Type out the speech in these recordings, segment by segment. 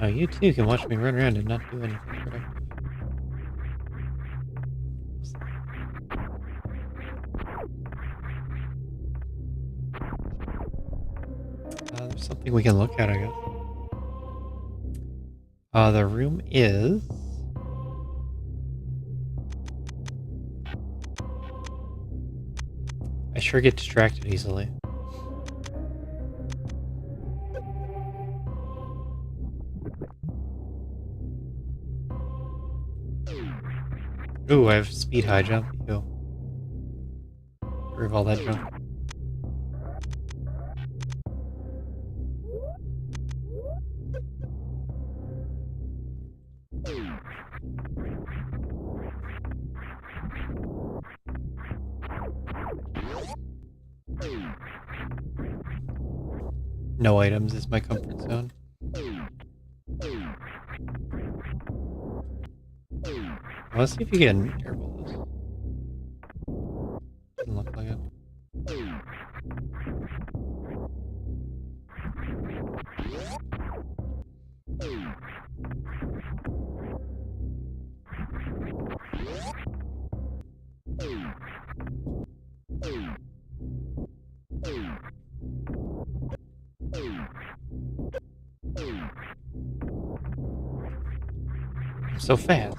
Oh, you too can watch me run around and not do anything productive. There's something we can look at, I guess. The room is... I sure get distracted easily. Ooh, I have speed high jump. Yo. Remove all that junk. No items is my comfort zone. Let's see if you get an airball this. Doesn't look like it. I'm so fast.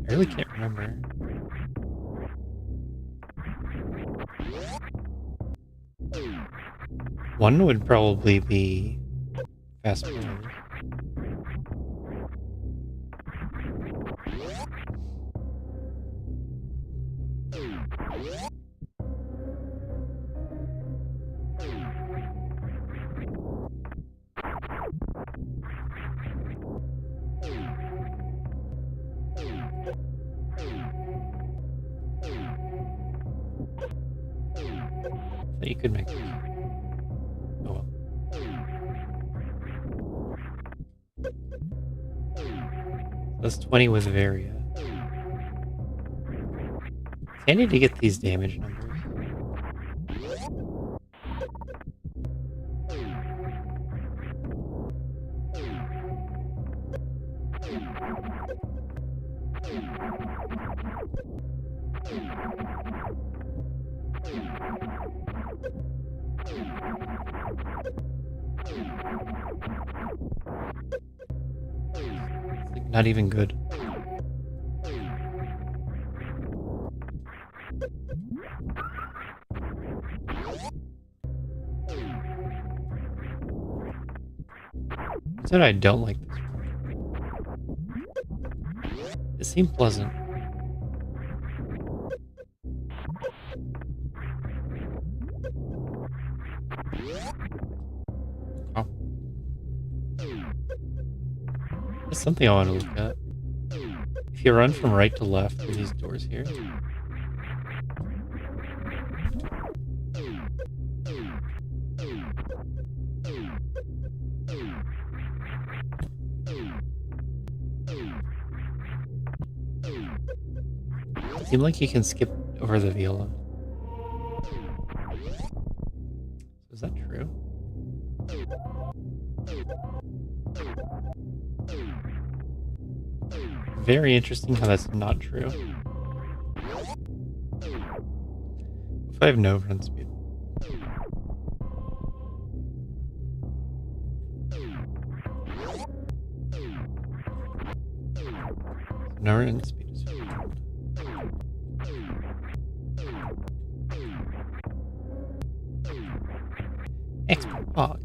I really can't remember. One would probably be fast forward. That you could make this. Oh well. That's 20 with Varia. It's handy to get these damage numbers. It's like not even good. Said I don't like this one. It seemed pleasant. Oh. That's something I want to look at. If you run from right to left through these doors here. It seems like you can skip over the viola. Is that true? Very interesting how that's not true. If I have no run speed. No run speed is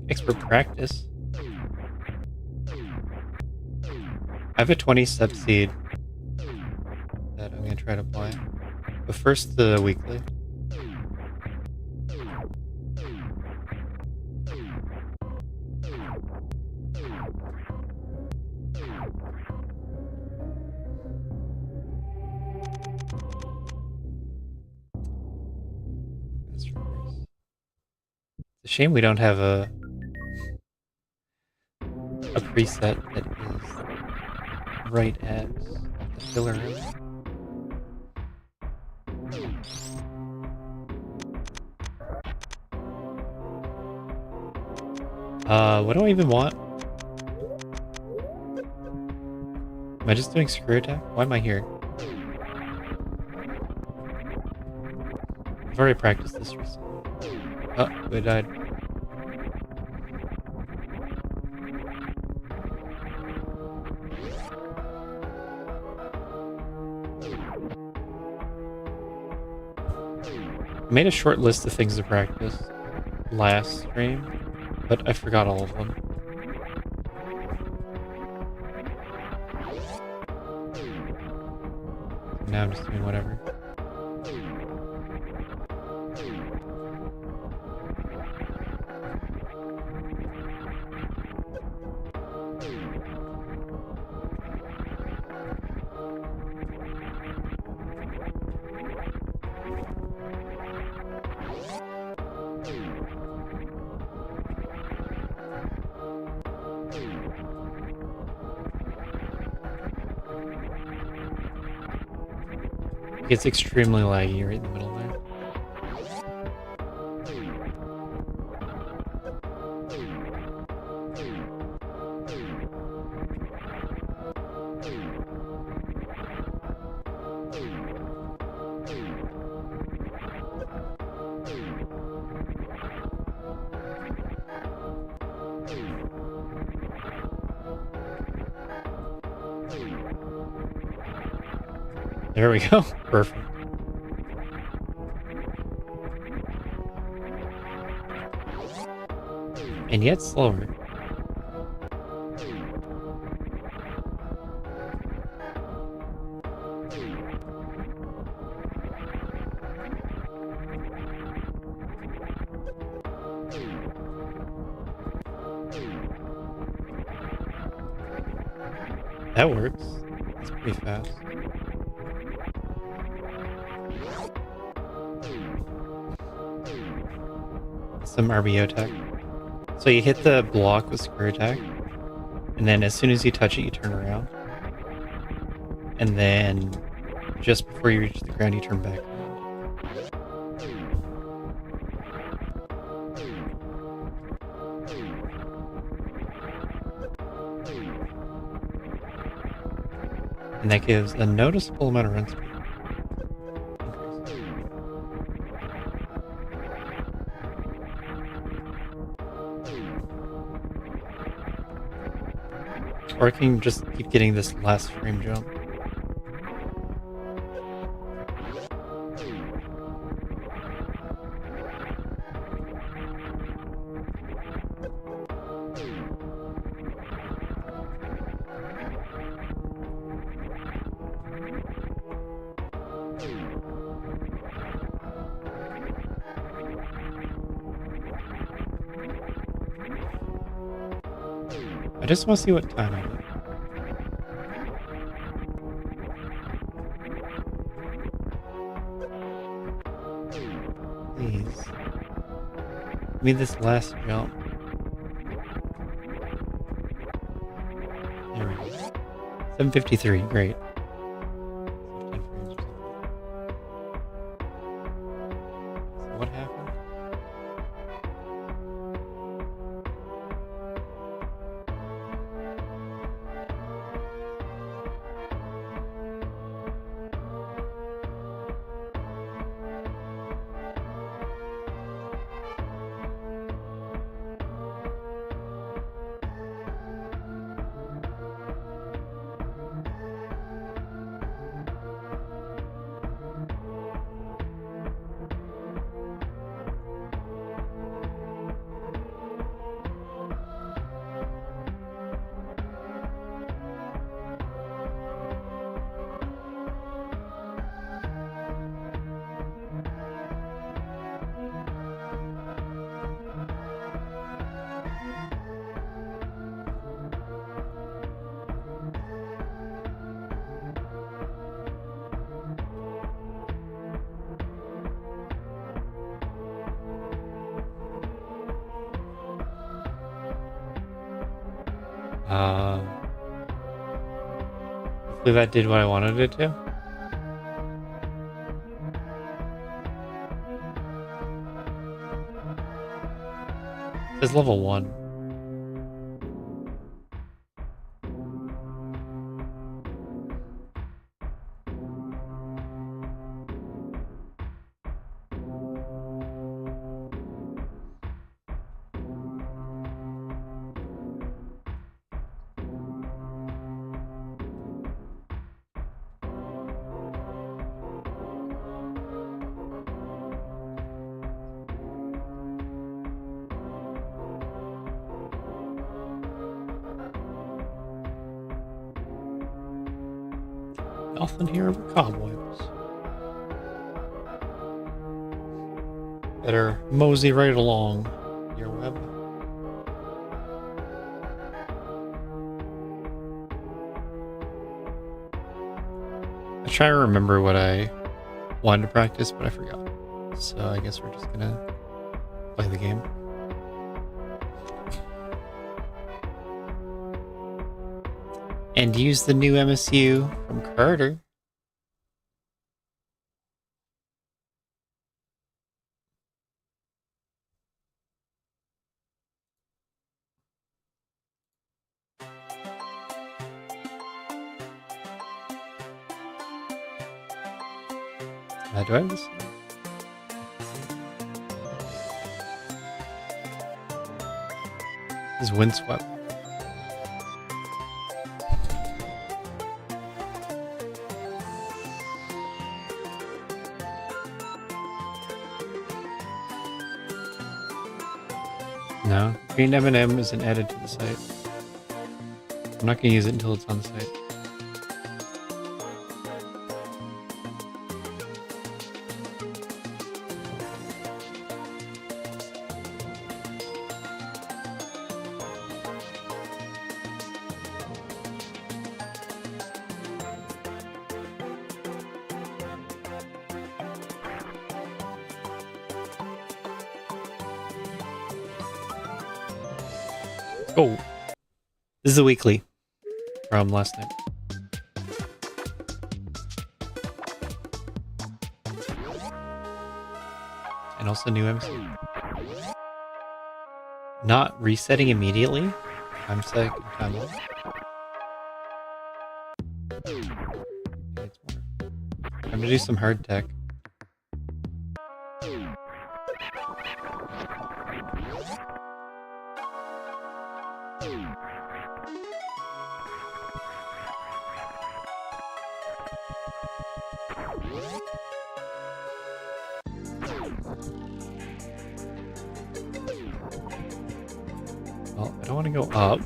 expert practice. I have a 20 step seed that I'm going to try to apply. But first, the weekly. It's a shame we don't have a preset that is right at the filler room. What do I even want? Am I just doing screw attack? Why am I here? I've already practiced this recently. Oh, I died. I made a short list of things to practice last stream, but I forgot all of them. Now I'm just doing whatever. It gets extremely laggy right in the middle there. There we go. Perfect. And yet slower. That works. That's pretty fast. Some RBO tech. So you hit the block with screw attack, and then as soon as you touch it, you turn around. And then just before you reach the ground, you turn back around. And that gives a noticeable amount of run speed. Or I can just keep getting this last frame jump. I just want to see what time I get. Please. Give me this last jump. There we go. 753, great. 15 frames or something. So what happened? Hopefully that did what I wanted it to. It says level 1. Nothing here but cobwebs. Better mosey right along, your web. I try to remember what I wanted to practice, but I forgot. So I guess we're just gonna play the game. And use the new MSU from Carter. Do I have this? This is Windswept. No, green M&M isn't added to the site. I'm not going to use it until it's on the site. Oh, this is a weekly from last night. And also new MC. Not resetting immediately. I'm sick. I'm time to do some hard tech. Well, I don't want to go up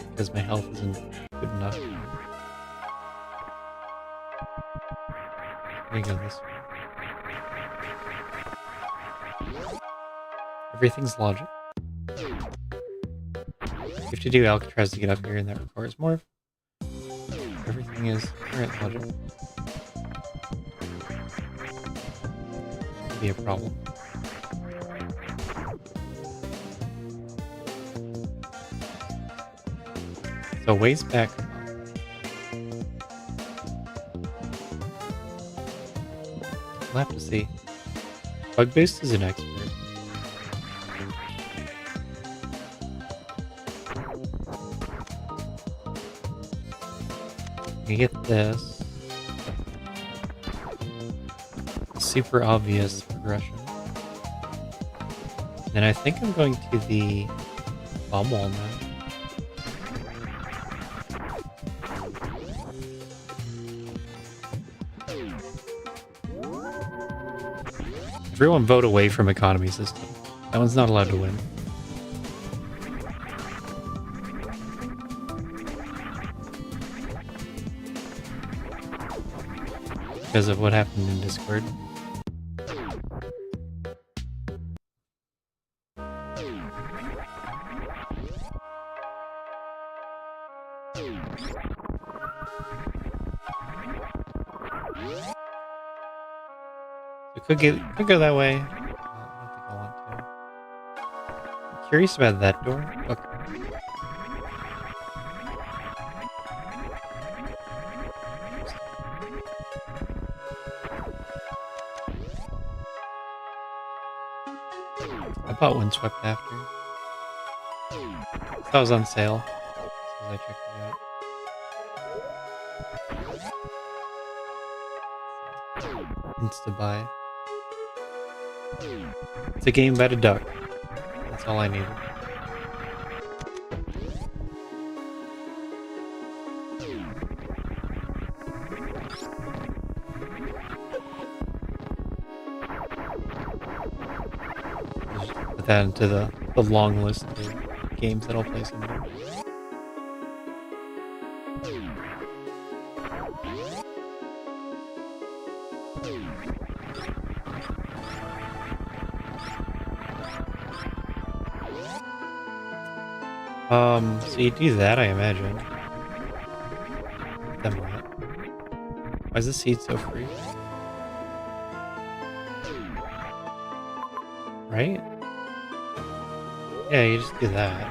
because my health isn't good enough. I'm gonna go this way. Everything's logic. You have to do Alcatraz to get up here, and that requires more. Everything is current logic. Could be a problem. So ways back. We'll have to see. Bug Boost is an expert. You get this super obvious progression. And I think I'm going to the bomb wall now. Everyone vote away from economy system. That one's not allowed to win. Because of what happened in Discord. It could go that way. I don't think I want to. I'm curious about that door. Okay. I bought Windswept after. That was on sale. So I checked it out. Insta buy. It's a game about a duck. That's all I needed. Just put that into the long list of games that I'll play someday. So you do that, I imagine. Then what? Why is the seed so free? Right? Yeah, you just do that.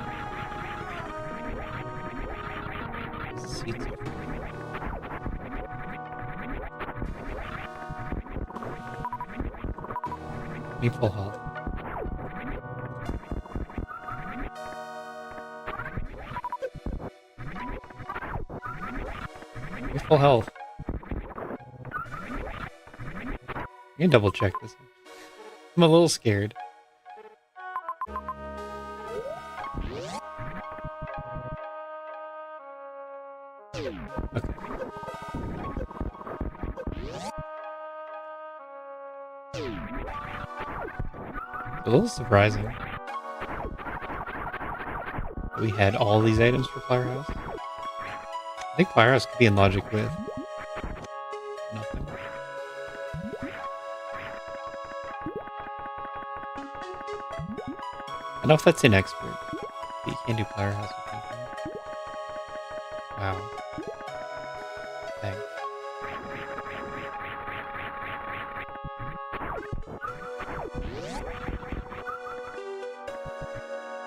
The seed's so free. Need full health. Full health. You can double check this. I'm a little scared. Okay. A little surprising. We had all these items for Firehouse. I think Firehouse could be in Logic with nothing. I don't know if that's an expert, but you can't do Firehouse with nothing. Wow. Thanks.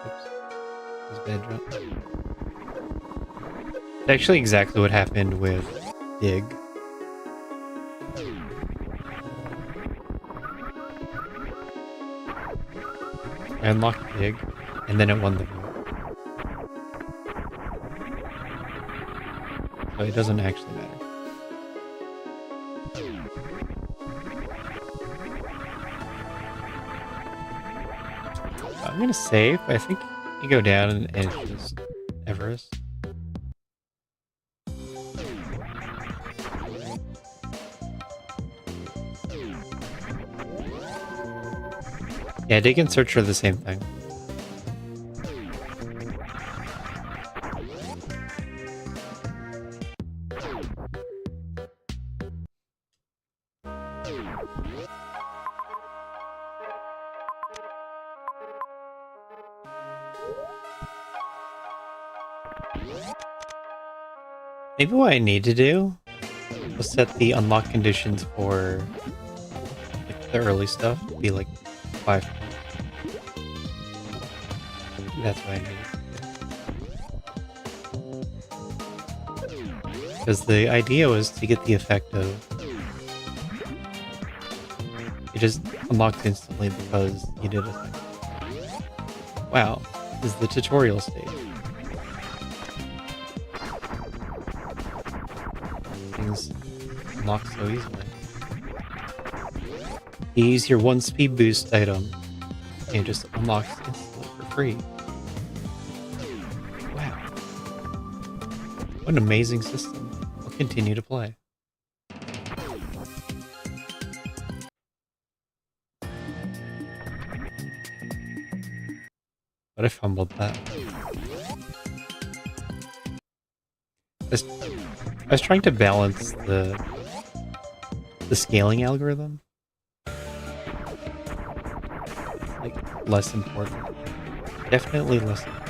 Oops. That was a bad jump. It's actually exactly what happened with Dig. I unlocked Dig, and then it won the vote. So it doesn't actually matter. I'm gonna save, but I think you go down and it's just Everest. Yeah, Dig and Search are the same thing. Maybe what I need to do was set the unlock conditions for like, the early stuff to be like 5 points. That's what I need. Because the idea was to get the effect of it just unlocks instantly because you did a thing. Wow, this is the tutorial stage. Things unlock so easily. You use your 1 speed boost item and it just unlocks instantly for free. Wow. What an amazing system. I'll continue to play. But I fumbled that. I was trying to balance the scaling algorithm. Like, less important. Definitely less important.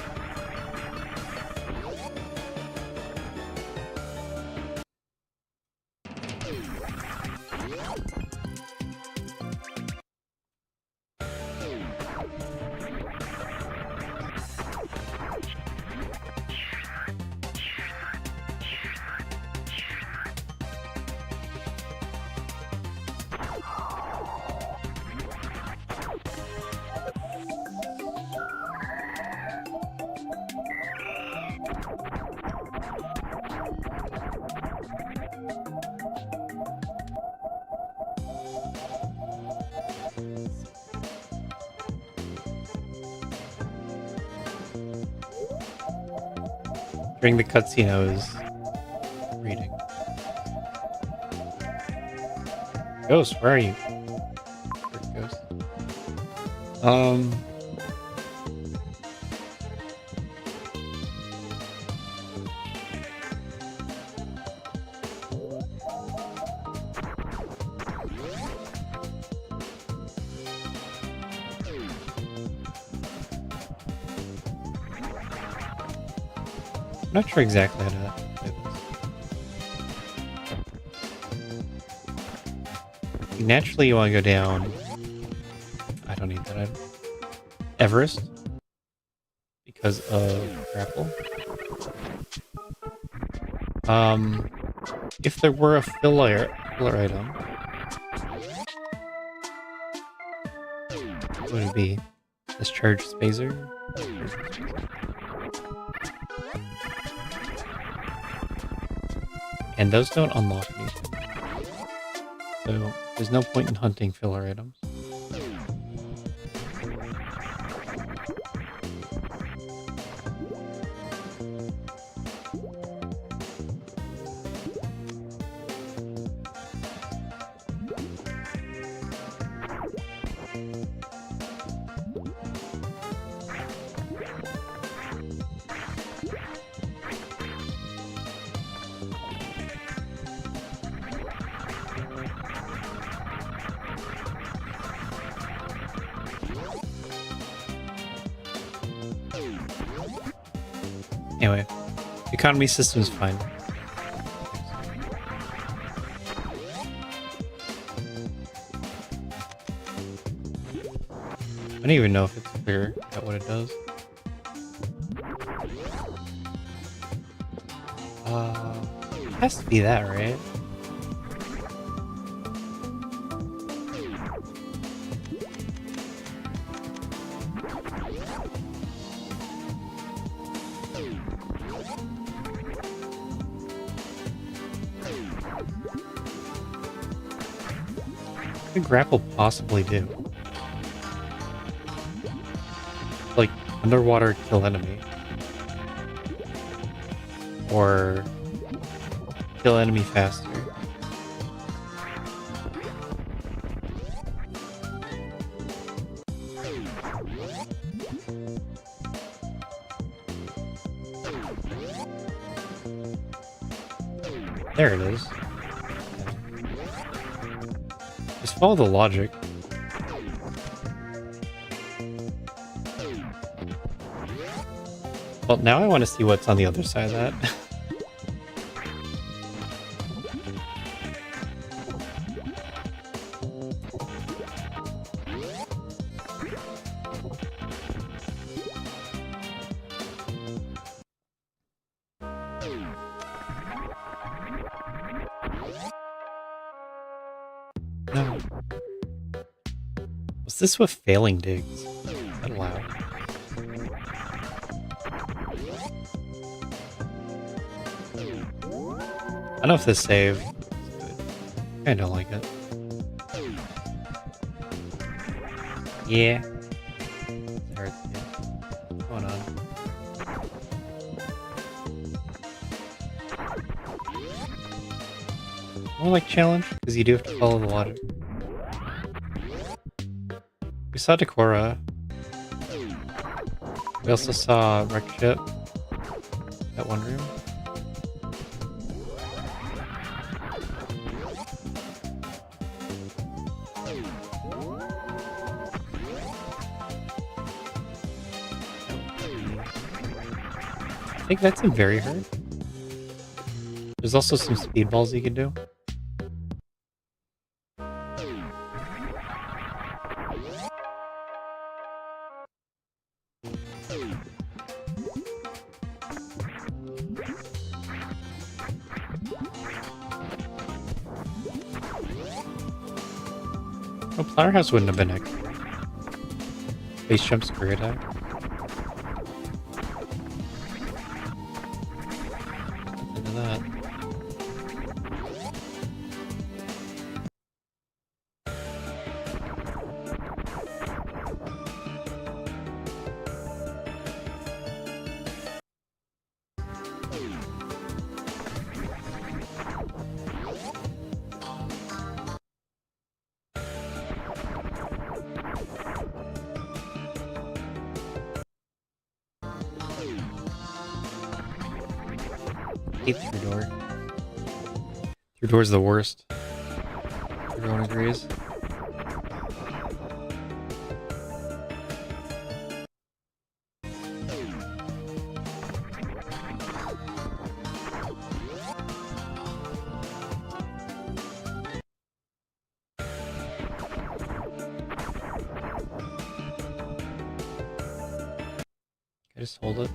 During the cutscene, I was reading. Ghost, where are you? Ghost. I'm not sure exactly how to play this. Naturally, you want to go down. I don't need that item. Everest. Because of grapple. If there were a filler item, what would it be? This charge spacer? And those don't unlock anything. So there's no point in hunting filler items. Anyway, economy system's fine. I don't even know if it's clear at what it does. It has to be that, right? What could grapple possibly do? Like, underwater kill enemy. Or kill enemy faster. There it is. Just follow the logic. Well, now I want to see what's on the other side of that. No. Was this with failing digs? Is that allowed? I don't know if this save is good. I don't like it. Yeah. It hurts, yeah. What's going on? More like challenge, because you do have to follow the logic. We saw Decora. We also saw Wreck Ship. That one room. I think that's in very hard. There's also some speedballs you can do. Oh, Flower House wouldn't have been extra. Base jump screw attack. Into that. hate through door. Through door's the worst. Everyone agrees. I just hold it.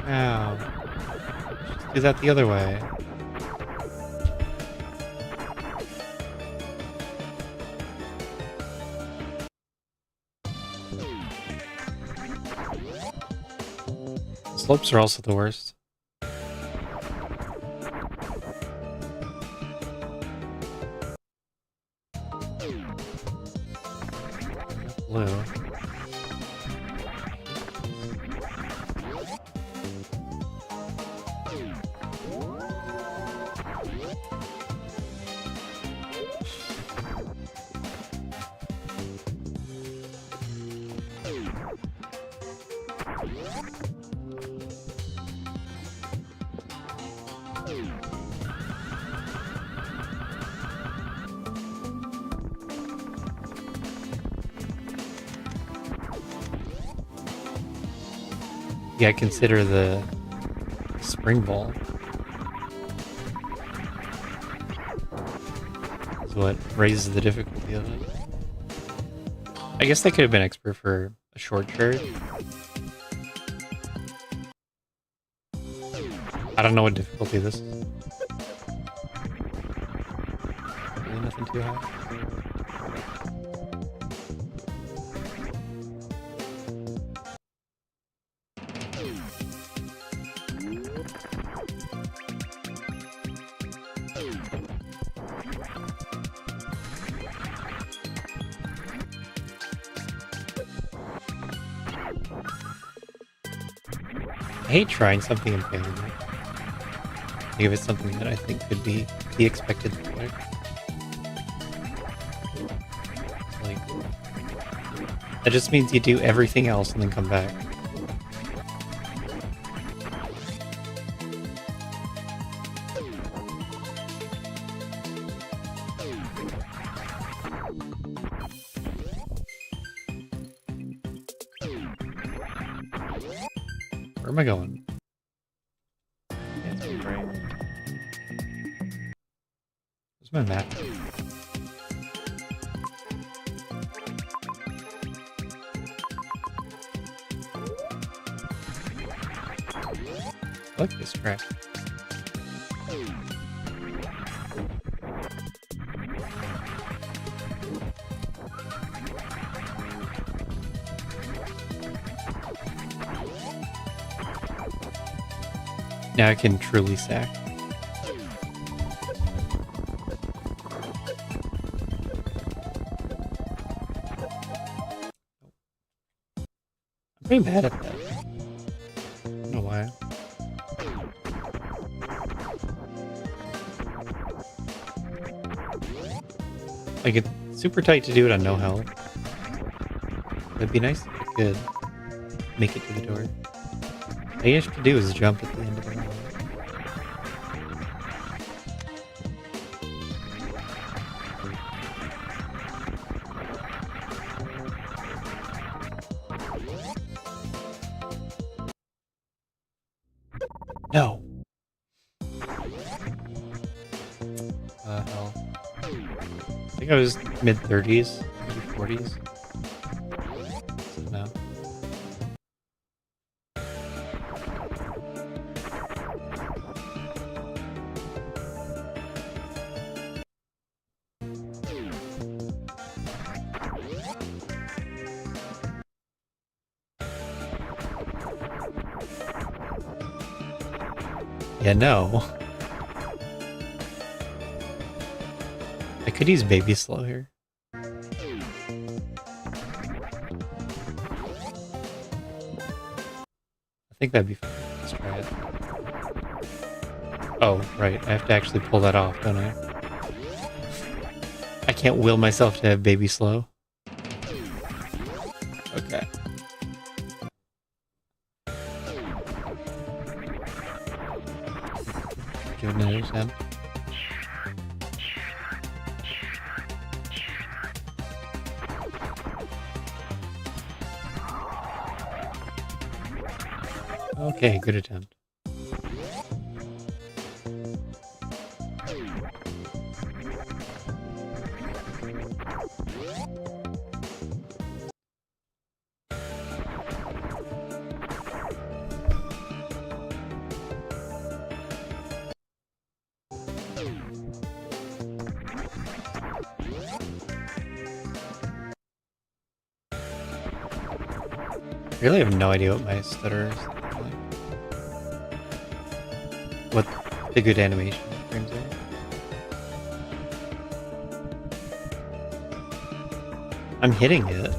Ow. Just do that the other way. Slopes are also the worst. Blue. Yeah, consider the spring ball. Is what raises the difficulty of it. I guess they could have been expert for a short shirt. I don't know what difficulty this is. Really nothing too high. I hate trying something and failing it. Give it something that I think could be the expected product. Like, that just means you do everything else and then come back. Where am I going? Where's my map? I like this track. Now I can truly sack. I'm pretty bad at that. I don't know why. Like, it's super tight to do it on no health. It'd be nice if I could make it to the door. All you have to do is jump at the end of the round. No. Hell. I think I was mid-30s, maybe 40s. So no. Yeah, no. I could use baby slow here. I think that'd be fun. Let's try it. Oh, right. I have to actually pull that off, don't I? I can't will myself to have baby slow. Okay. Give it another attempt. Okay, good attempt. I really have no idea what my stutter is. What the good animation frames are. I'm hitting it.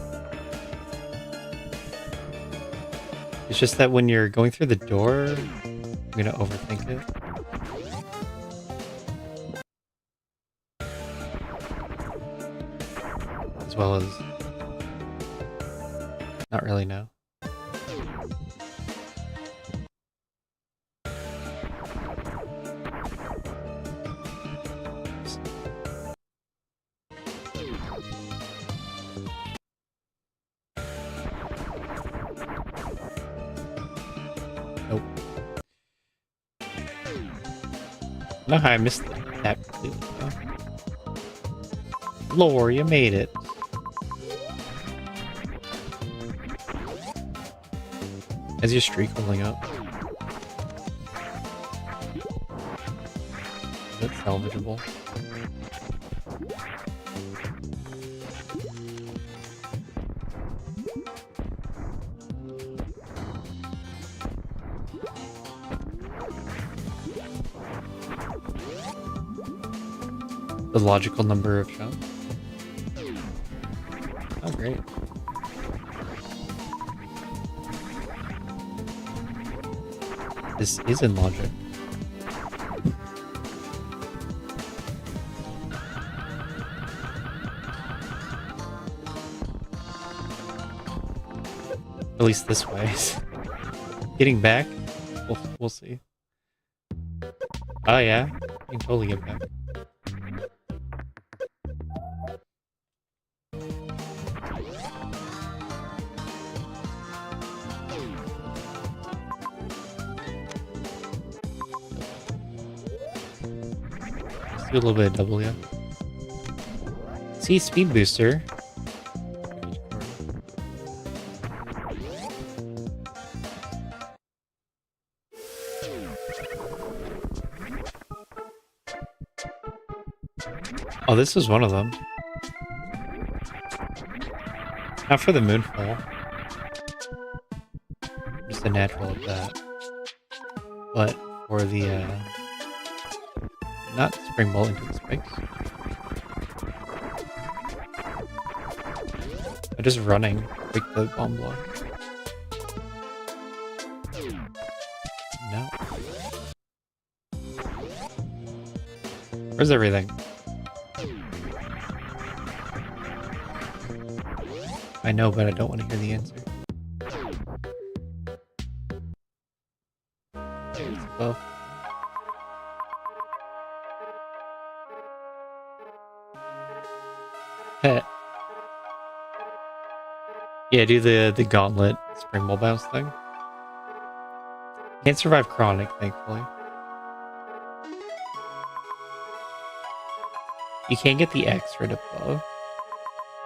It's just that when you're going through the door, I'm gonna overthink it. As well as not really know. Nope. No, I missed that completely. Huh? Lore, you made it. How's your streak holding up? Is it salvageable? The logical number of shots? Oh, great. This is in logic. At least this way. Getting back? We'll see. Oh yeah, you can totally get back. Let's do a little bit of double, yeah. See, speed booster. Oh, this is one of them. Not for the moonfall. Just a natural of that. But for the, not spring ball into the spikes. I'm just running. Break the bomb block. No. Where's everything? I know, but I don't want to hear the answer. Okay, it's above. Pet. Yeah, do the gauntlet spring ball bounce thing. Can't survive chronic, thankfully. You can't get the X right above.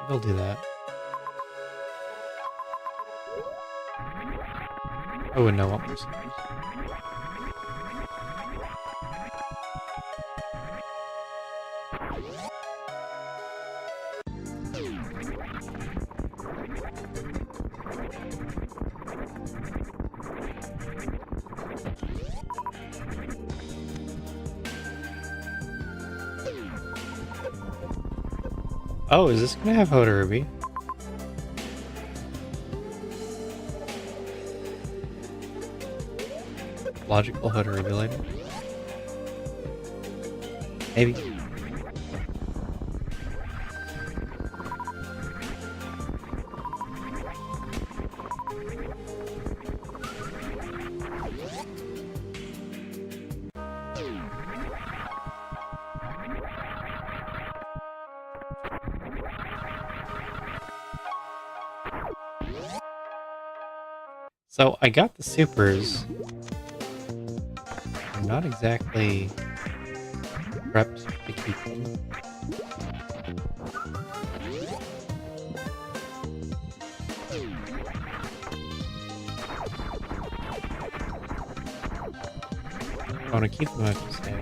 Maybe I'll do that. I wouldn't know what more series. Oh, is this gonna have Hoda Ruby? Logical Hoda Ruby later? Maybe. So I got the supers. I'm not exactly prepped to keep them. I want to keep them, I have to say.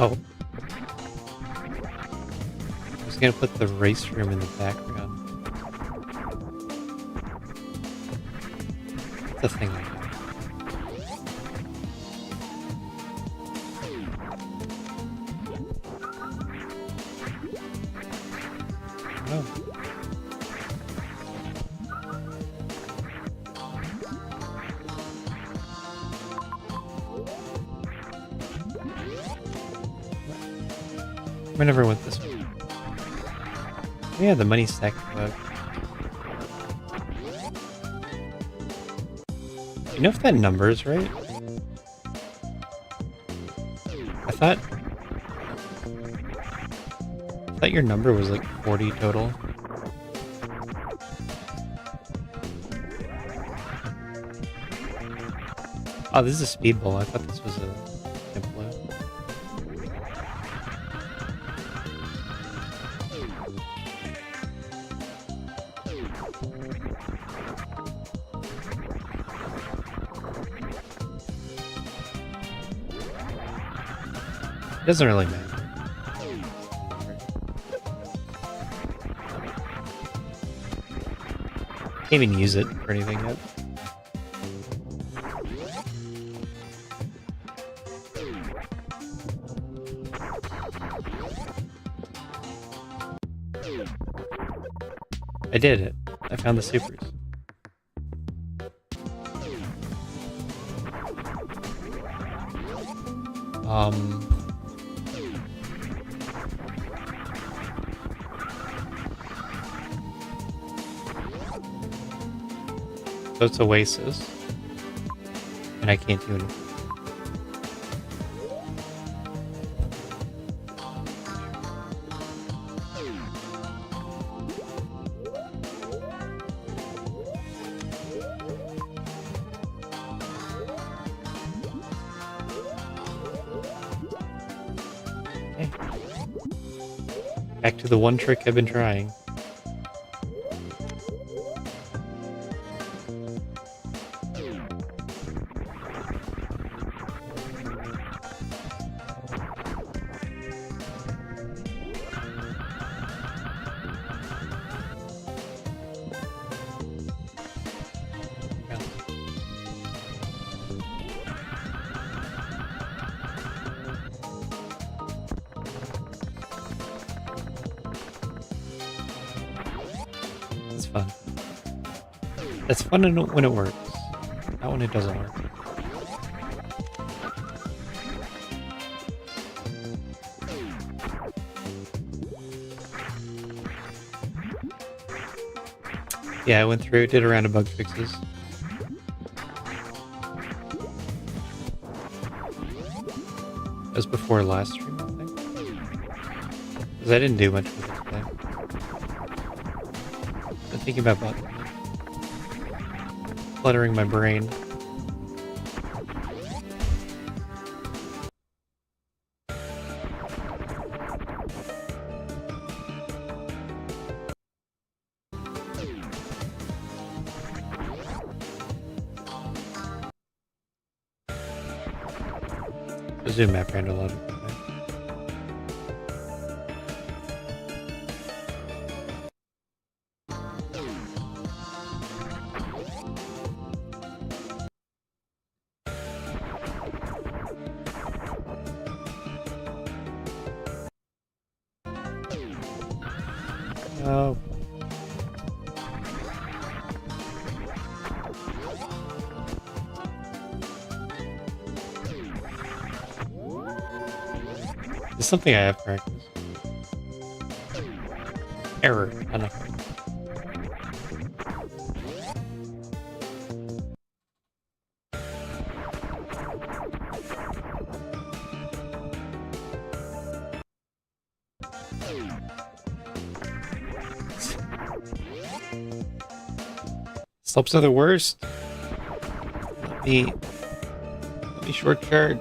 Oh. I was gonna put the race room in the background. That's a thing I do. Oh. I never went this way. Yeah, the money stack bug. You know if that number is right? I thought your number was like 40 total. Oh, this is a speed bowl. I thought this was a template. It doesn't really matter. Can't even use it for anything yet. I did it. I found the supers. So it's Oasis, and I can't do anything. Okay. Back to the one trick I've been trying. It's fun. It's fun when it works, not when it doesn't work. Yeah, I went through, did a round of bug fixes. That was before last stream, I think. Because I didn't do much with it today. I'm thinking about cluttering my brain. Zoom map Rando logic. Oh. It's something I have practiced. Error. Enough. Slopes are the worst. Let me short charge.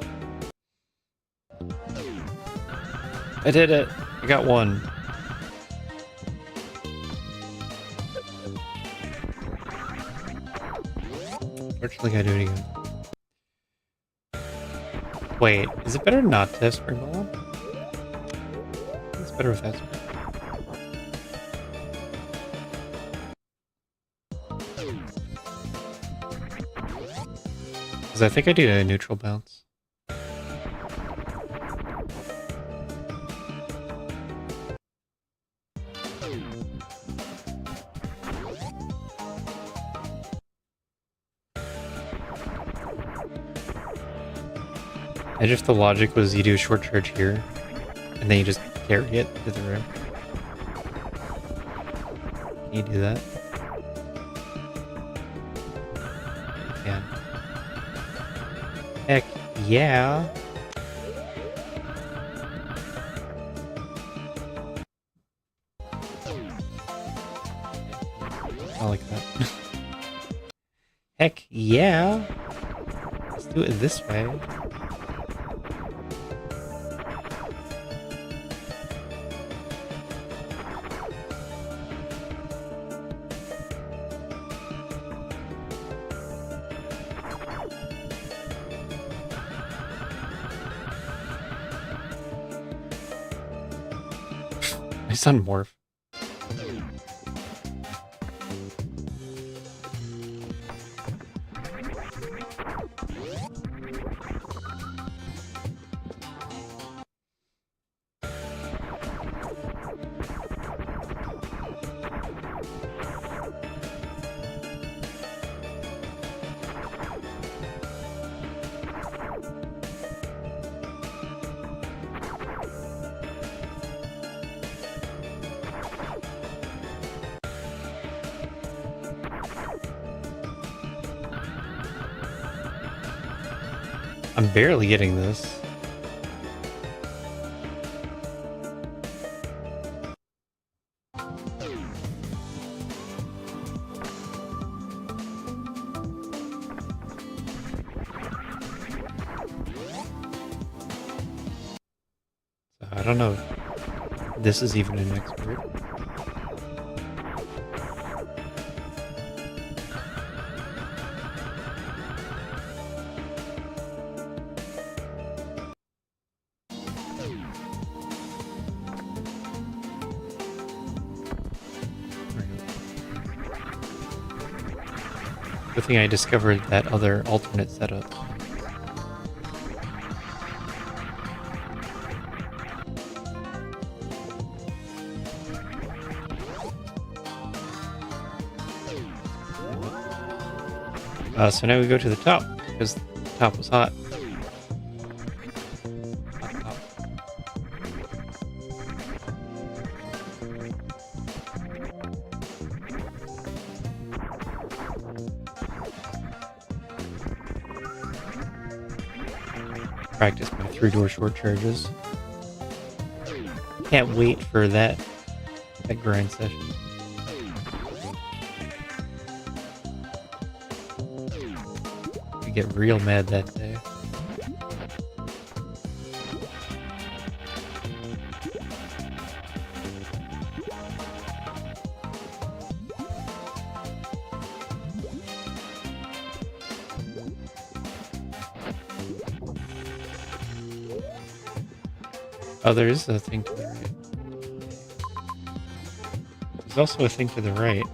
I did it. I got one. Fortunately, I do it again. Wait, is it better not to have spring ball on? I think it's better without spring. Because I think I do a neutral bounce. And if the logic was you do a short charge here, and then you just carry it to the rim. Can you do that? You can. Heck yeah! I like that. Heck yeah! Let's do it this way. My son morph. I'm barely getting this. So I don't know if this is even an expert. Good thing I discovered that other alternate setup. So now we go to the top, because the top was hot. Hot top. Practice my 3-door short charges. Can't wait for that grind session. I get real mad that day. Oh, there is a thing to the right. There's also a thing to the right.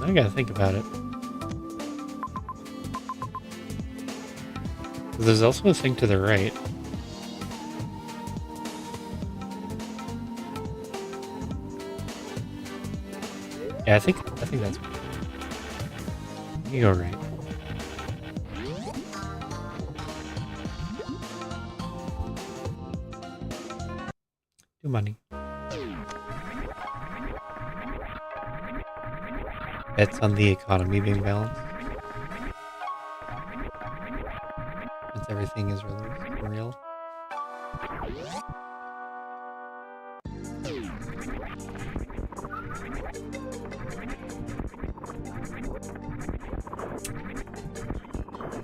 I gotta think about it. There's also a thing to the right. Yeah, I think that's. You go right. Do money. Bets on the economy being balanced. Since everything is released and real.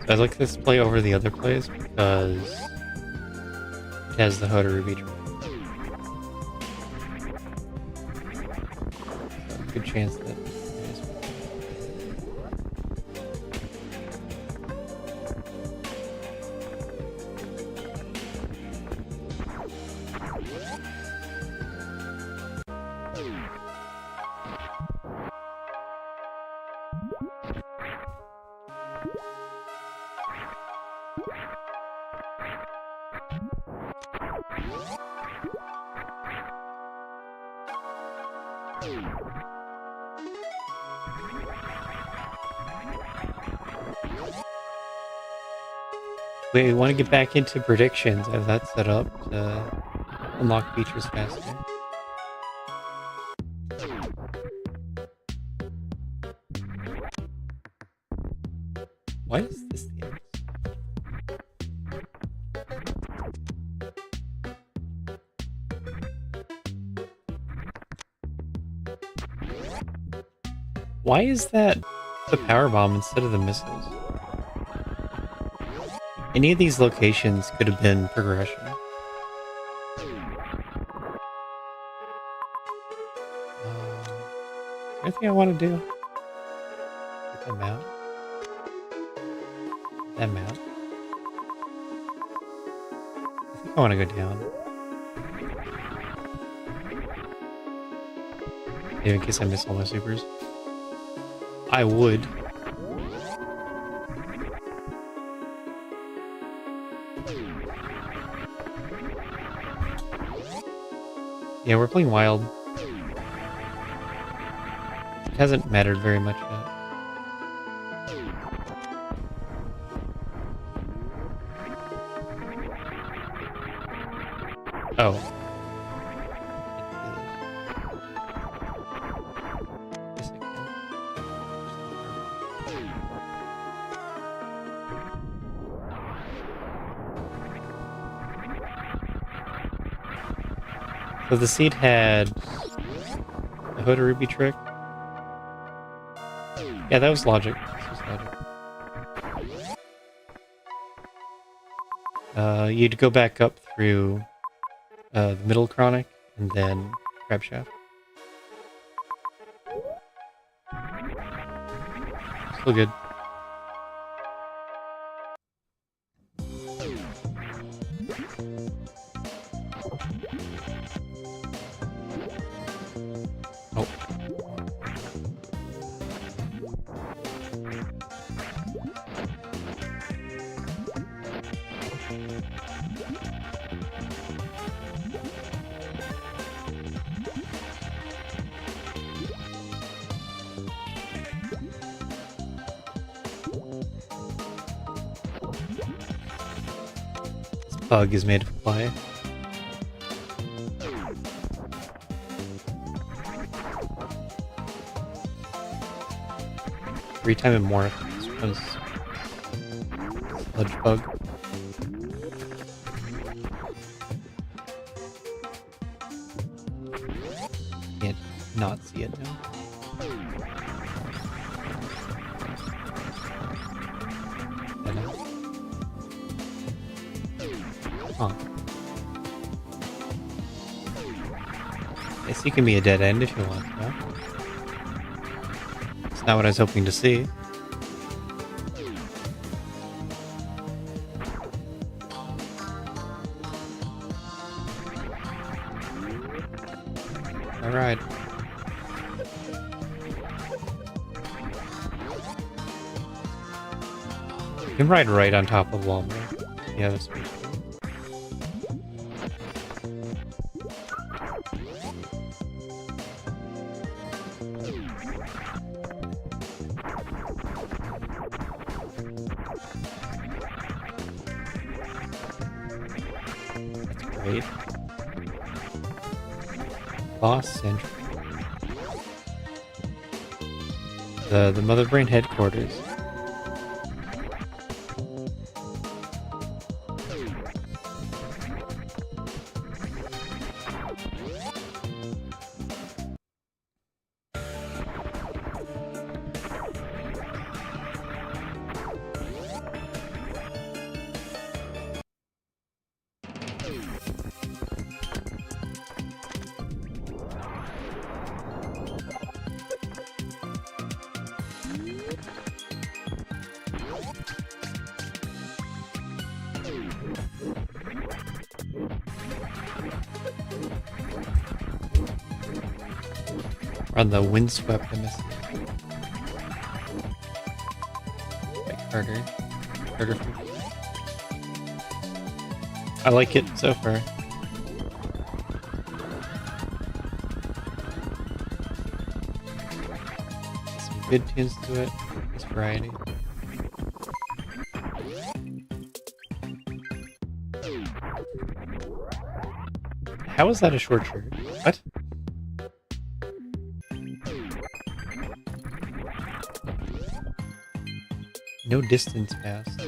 So I like this play over the other plays because it has the Hoda Ruby trick. So good chance that we want to get back into predictions. I have that set up to unlock features faster. Why is this the X? Why is that the power bomb instead of the missiles? Any of these locations could have been progression. Anything I want to do? Get that mount. That mount. I think I want to go down. Maybe in case I miss all my supers. I would. Yeah, we're playing wild. It hasn't mattered very much yet. Oh. Yes, I can. So the seed had the Hoda Ruby trick. Yeah, that was logic. This was logic. You'd go back up through the middle chronic and then crab shaft. Still good. Oh. This bug is made of clay. Every time it morphs, this becomes sludge bug. Can't not see it now. Huh. Guess you can be a dead end if you want, no? It's not what I was hoping to see. All right. You can ride right on top of Walmart. Yeah, that's pretty cool. That's great. Boss Central. The Mother Brain headquarters. We're on the windswept emissary. Like Carter. Carter. I like it so far. Some good tunes to it. There's variety. How is that a short shirt? What? No distance passed.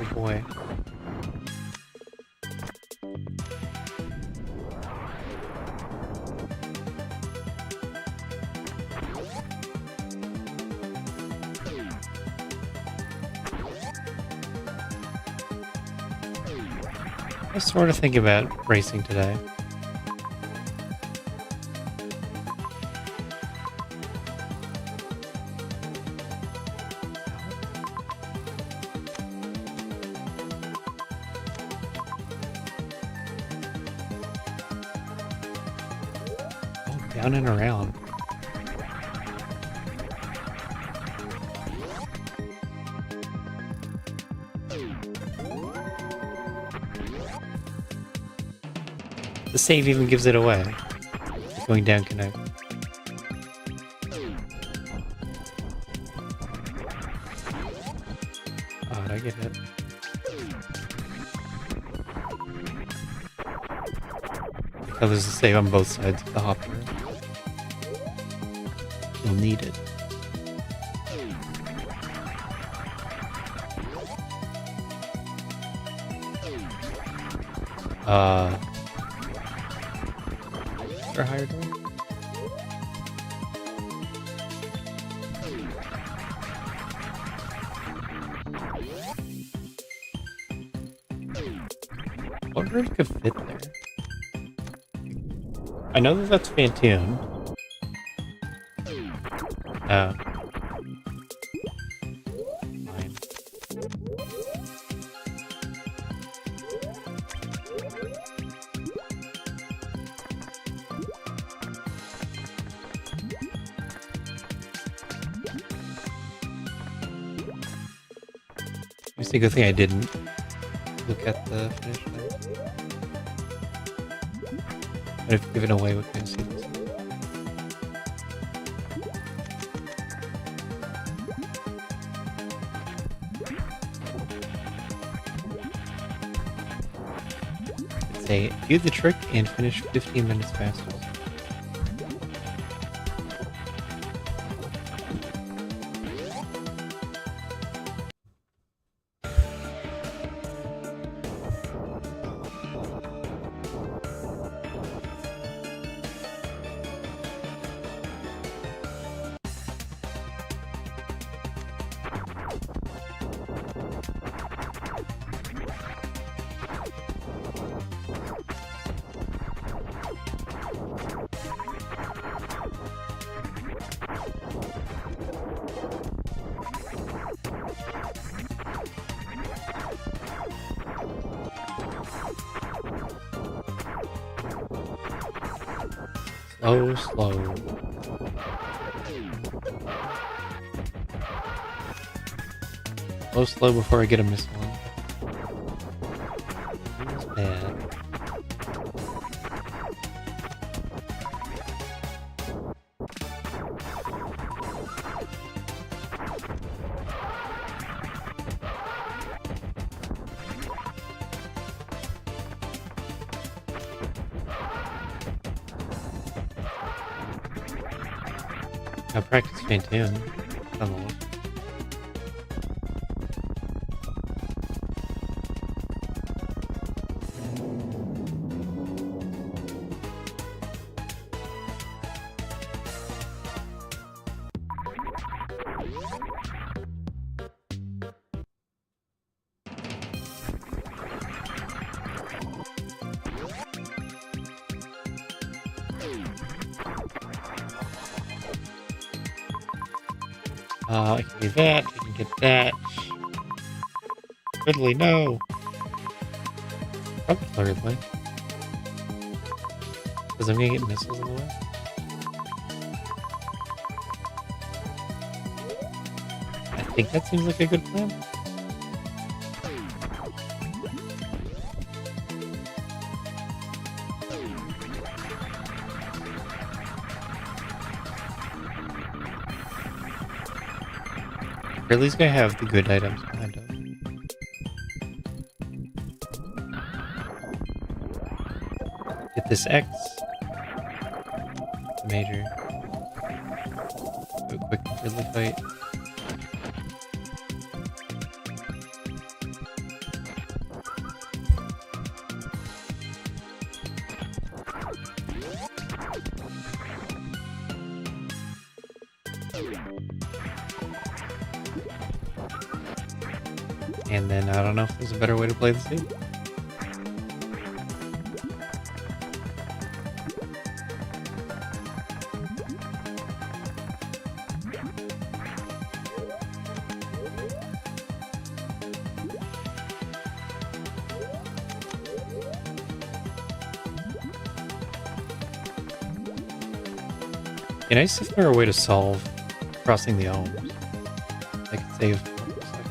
Oh boy. I was sort of thinking about racing today. Oh, down and around. The save even gives it away. Going down connect. Oh, did I get hit? Oh, there's a save on both sides of the hopper. You'll need it. Or higher door? I wonder if it could fit there. I know that that's Phantom. Oh. Mine. It's a good thing I didn't look at the finish line. I'd have given away what kind of see this. Say, do the trick and finish 15 minutes faster. Slow, slow. Slow, slow before I get a missile. That's bad. I practice Phantom. Tunnels. I can do that, I can get that. Ridley, no! Probably Ridley. Because I'm gonna get missiles in the way. I think that seems like a good plan. Ridley's gonna have the good items behind him. Get this X. Major. Do a quick Ridley fight. And then I don't know if there's a better way to play this game. Be nice if there were a way to solve crossing the elms. I could save for a second.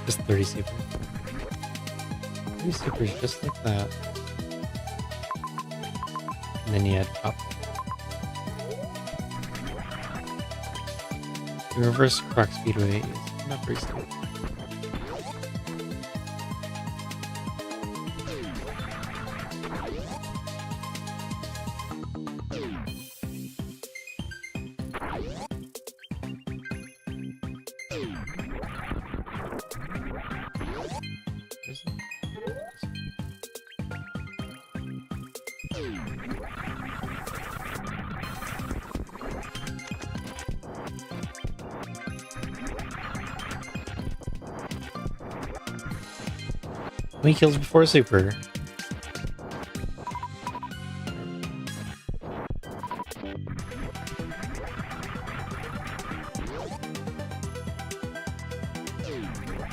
Just 30 super. 30 supers just like that. And then you add pop. The reverse Croc Speedway is not very slow. How many kills before super?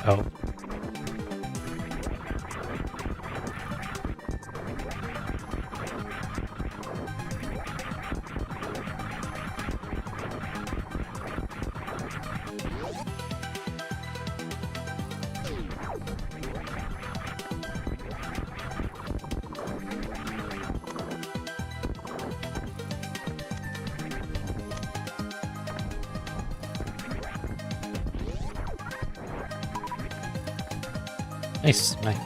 Oh. Nice, nice.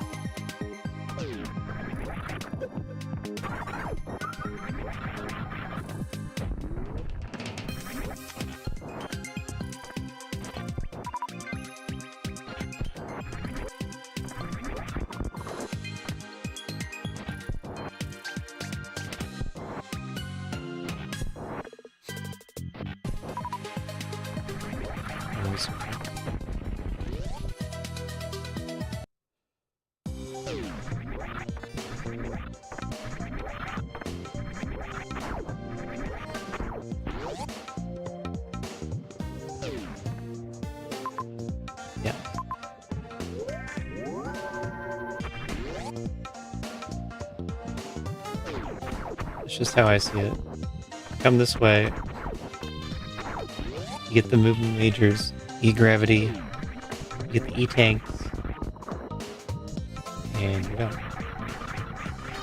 I'm assuming. Yeah. It's just how I see it. Come this way. You get the movement majors, E-gravity, you get the E-tanks, and you're done.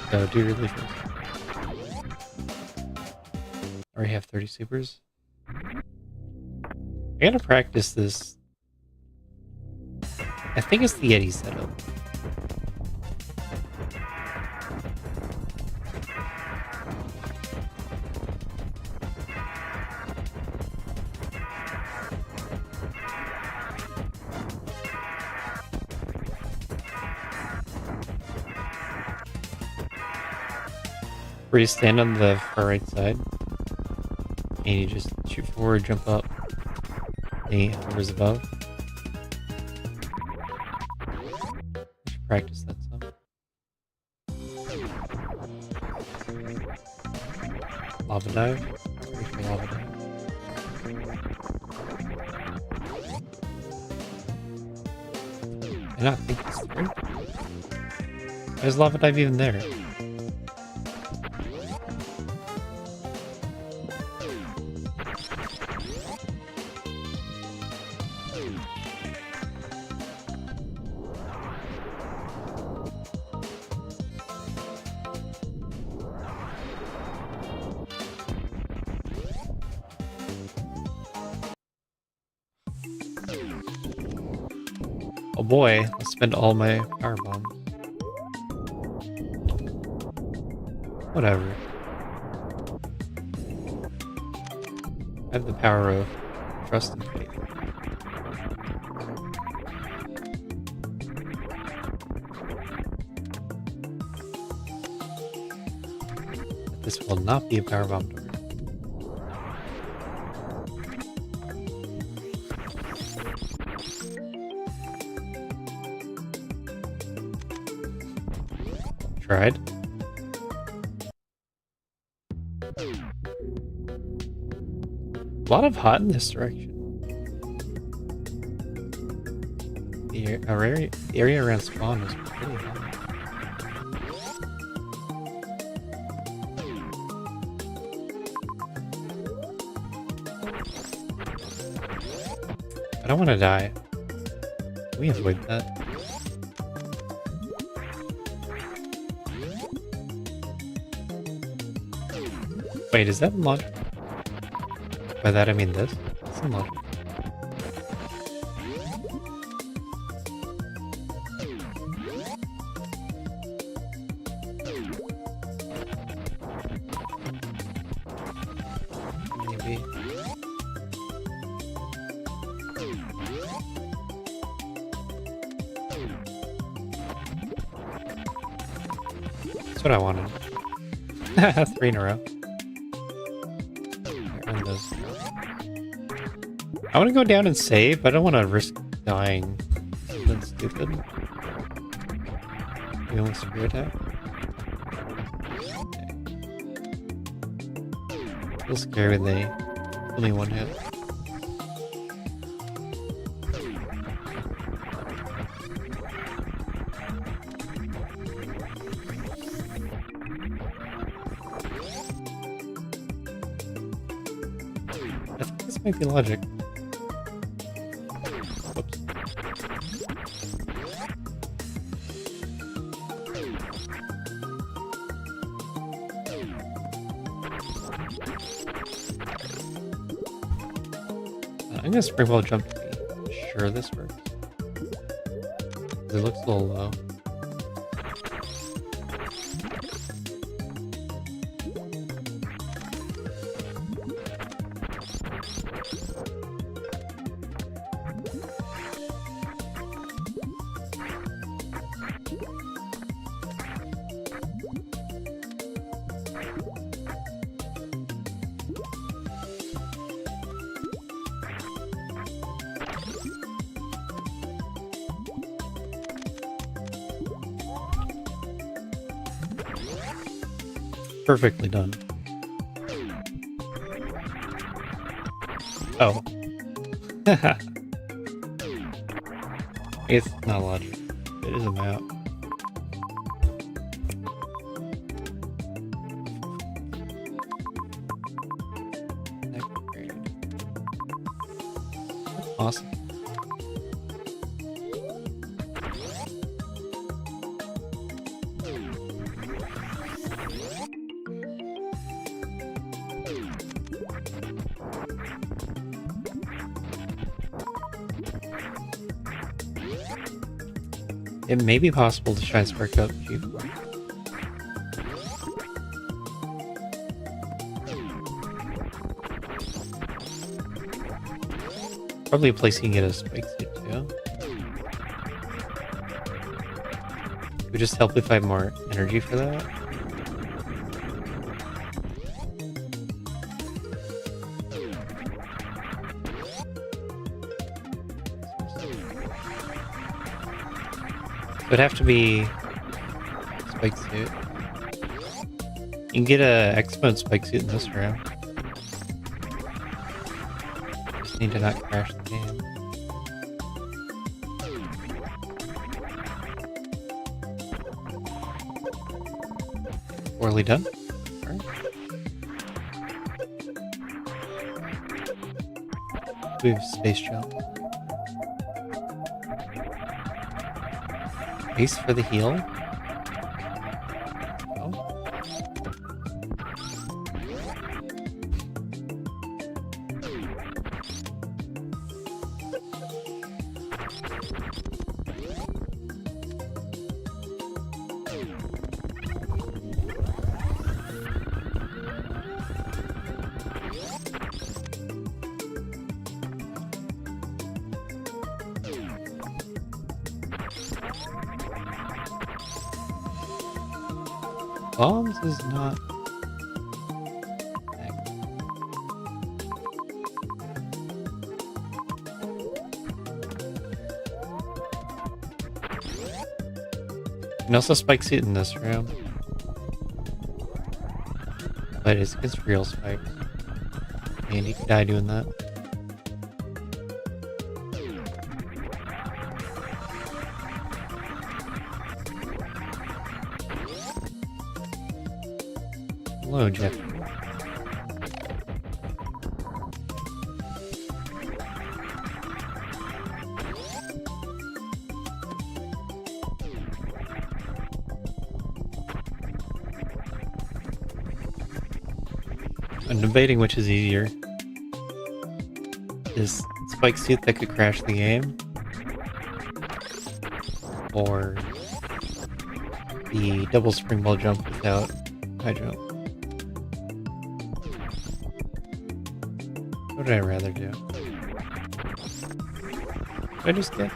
So do your relievers. Already have 30 supers. I gotta practice this. I think it's the Yeti setup. Where you stand on the far right side, and you just shoot forward, jump up, and he hovers above. I should practice that some. Lava dive. Wait for lava dive. I not think it's through. Why is lava dive even there? Oh boy, I'll spend all my power bombs. Whatever. I have the power of trust and faith. This will not be a power bomb door. Tried. A lot of hot in this direction. The area around spawn is pretty hot. I don't want to die. Can we avoid that? Wait, is that logic? By that I mean this? It's logic. Maybe. That's what I wanted. 3 in a row. I want to go down and save, but I don't want to risk dying. Something stupid. You want spear attack? Okay. Feels scary when they only one hit. I think this might be logic. Whoops. I'm gonna springboard jump to be sure this works. It looks a little low. perfectly done. Oh. It's not logic. It is a map. Next grade. Awesome. It may be possible to try and spark up Jeep. Probably a place you can get a spike suit too. It would just help if I have more energy for that. It would have to be spike suit. You can get a X-Mode spike suit in this room. Just need to not crash the game. Poorly done. Alright. We have space jump. Base for the heal. Oh. Bombs is not... You can also spike suit in this room. But it's real spikes. And you can die doing that. Hello, Jeff. I'm debating which is easier. This spike suit that could crash the game, or the double springboard jump without high jump. What would I rather do? Should I just get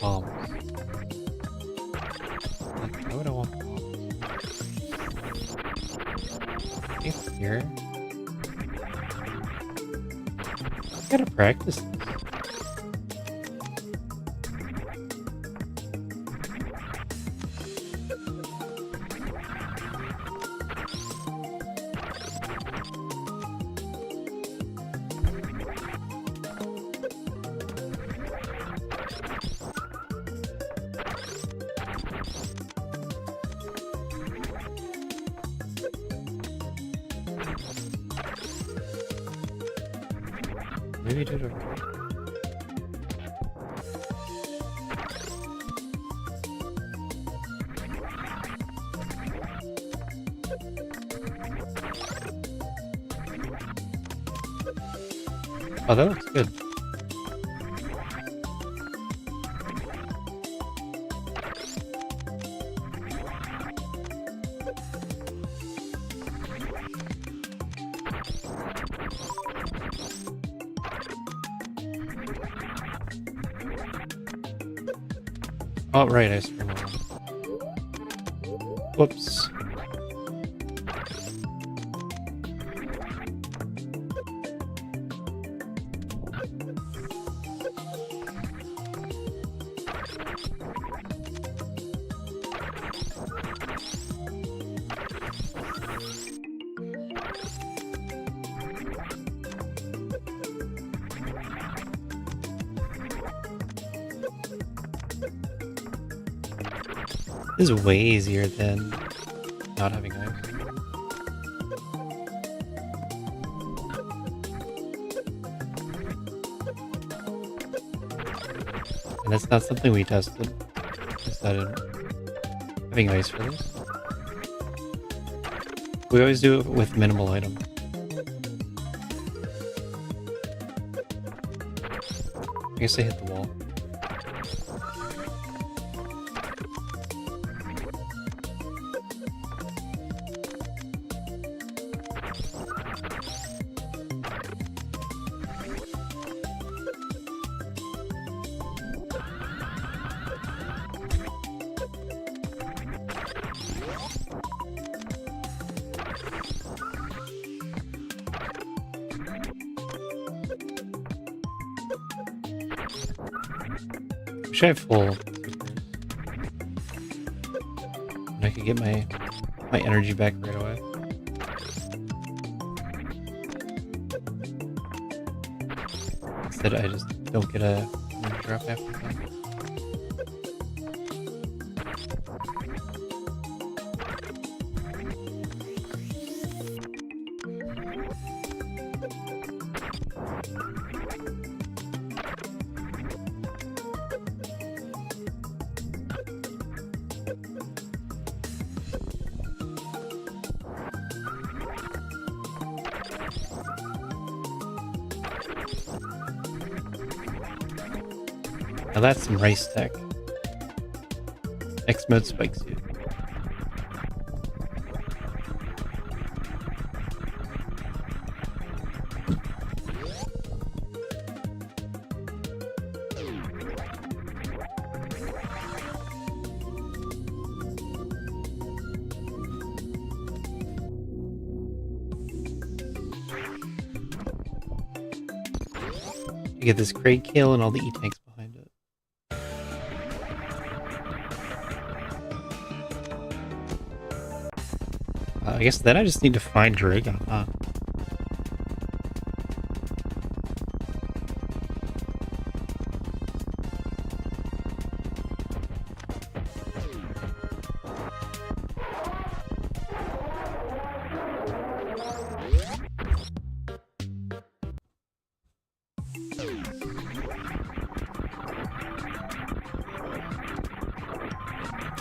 bombs? Why would I want bombs? It's here. I gotta practice this. Maybe do it. Oh, that looks good. Oh, right, I spring one. Whoops. This is way easier than not having ice. And that's not something we tested. Decided having ice for this. We always do it with minimal item. I guess I hit the wall. Wish I had full. And I could get my energy back right away. Instead, I just don't get a energy drop after that. Now that's some rice tech. X mode spike suit. You get this crate kill and all the E-tanks behind it. I guess then I just need to find Dragon, huh?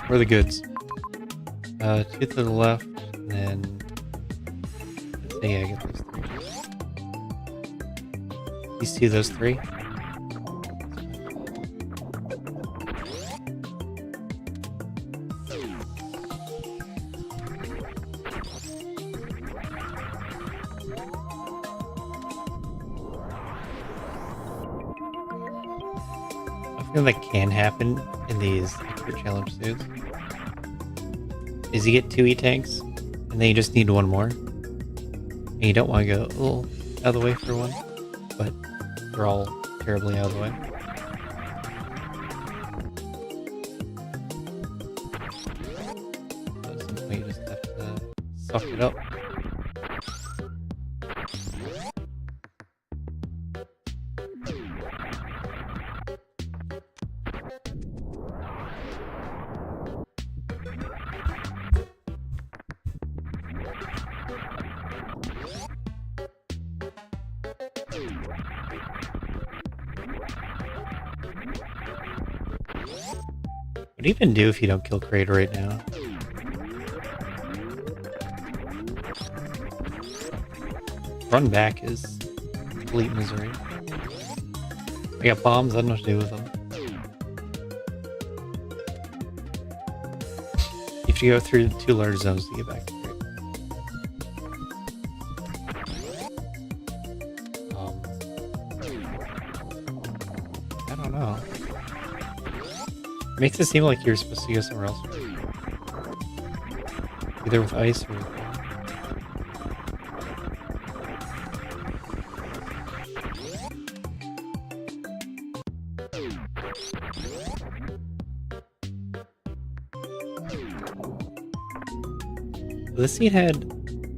Where are the goods? Two to the left, and then let's see, I get those three. These two, those three. I feel that can happen in these expert challenge suits. Is you get 2 E-tanks, and then you just need one more. And you don't want to go a little out of the way for one, but they're all terribly out of the way. So at some point you just have to suck it up. What do you even do if you don't kill Kraid right now? Run back is complete misery. I got bombs, I don't know what to do with them. You have to go through 2 large zones to get back to Kraid. I don't know. It makes it seem like you're supposed to go somewhere else. Either with ice or with this scene had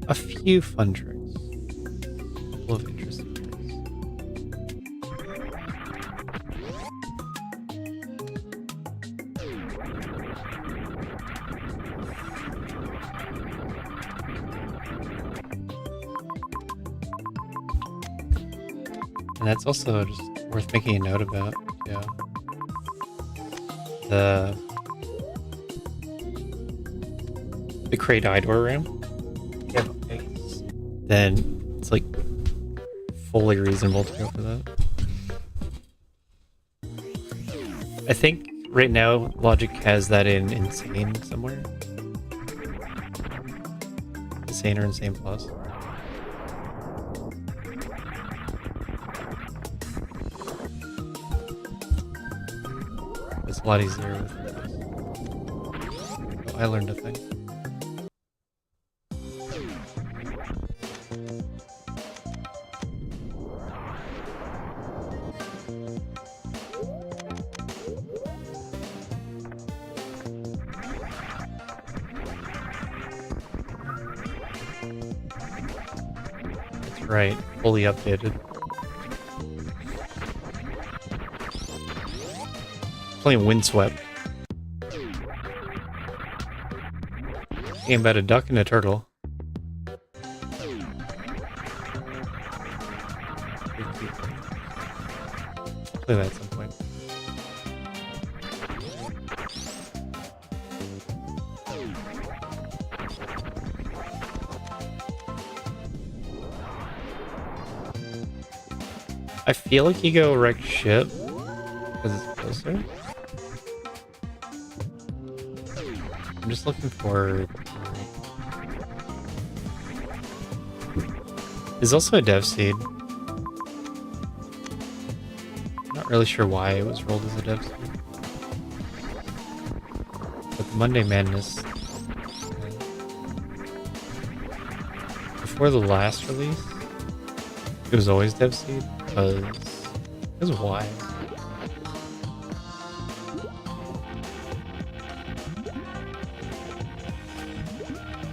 a few fun tricks. A couple of interesting tricks. And that's also just worth making a note about, yeah. The Crate Idor room, Yeah, okay. then it's like fully reasonable to go for that. I think right now Logic has that in Insane somewhere. Insane or Insane Plus. It's a lot easier with this. Oh, I learned a thing. That's right, fully updated. Playing Windswept. Game about a duck and a turtle. Play that at some point. I feel like you go wreck ship because it's closer. I'm just looking for. There's also a dev seed. Not really sure why it was rolled as a dev seed. But the Monday Madness. Before the last release, it was always dev seed because why?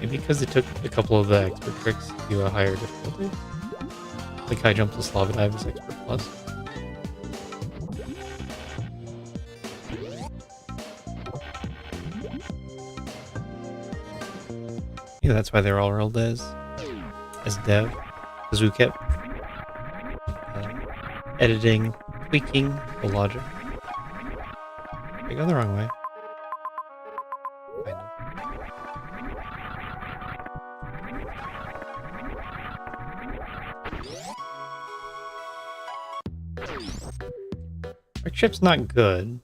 Maybe because it took a couple of the expert tricks to a higher difficulty. Like high jump plus lava dive is expert plus. Yeah, that's why they're all rolled as dev. Because we kept editing, tweaking the logic. I go the wrong way. Kind of. Our chip's not good.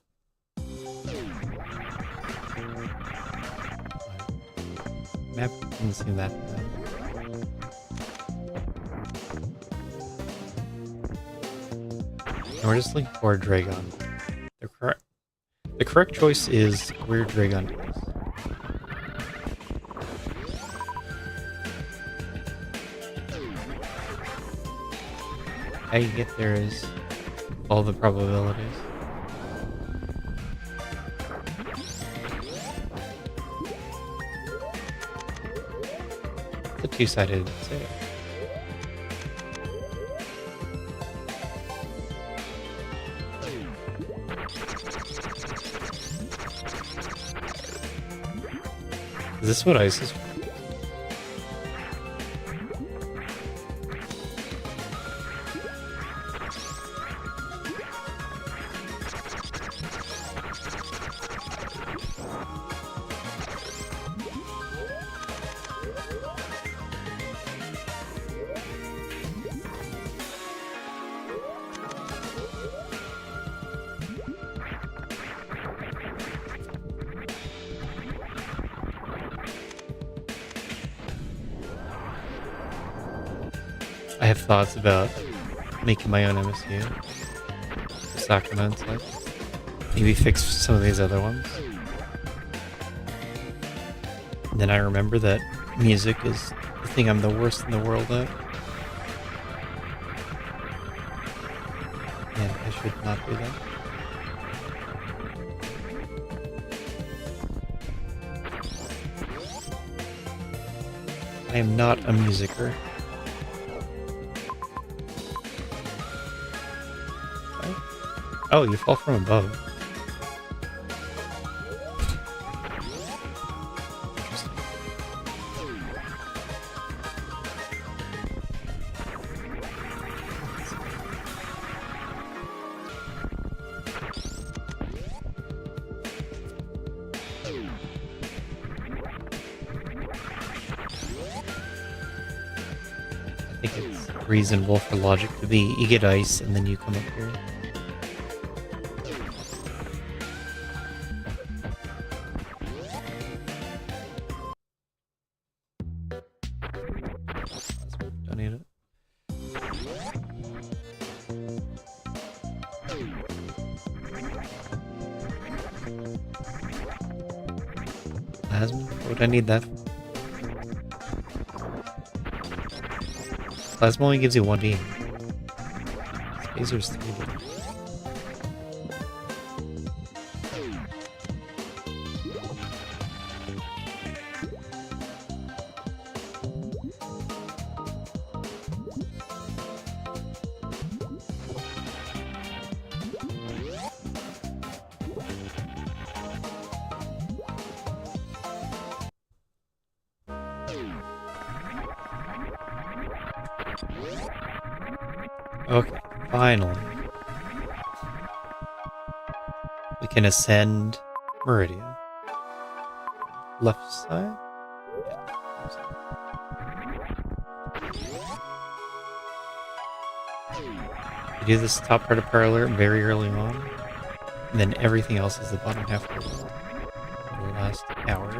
Map doesn't seem that bad. And we're just looking for a Dragon. The correct choice is where Dragon is. How you get there is all the probabilities. It's a two-sided save. Is this what ice is for? I have thoughts about making my own MSU. For Sacramento and stuff. Maybe fix some of these other ones. And then I remember that music is the thing I'm the worst in the world at. And I should not do that. I am not a musicer. Oh, you fall from above. Interesting. think it's reasonable for logic to be you get ice and then you come up here. Don't need it. Plasma? What would I need that for? Plasma only gives you 1D. Phaser's 3D. Okay, finally. We can ascend Meridian. Left side? Yeah, left side. You do this top part of Parlor very early on, and then everything else is the bottom half of the last hour.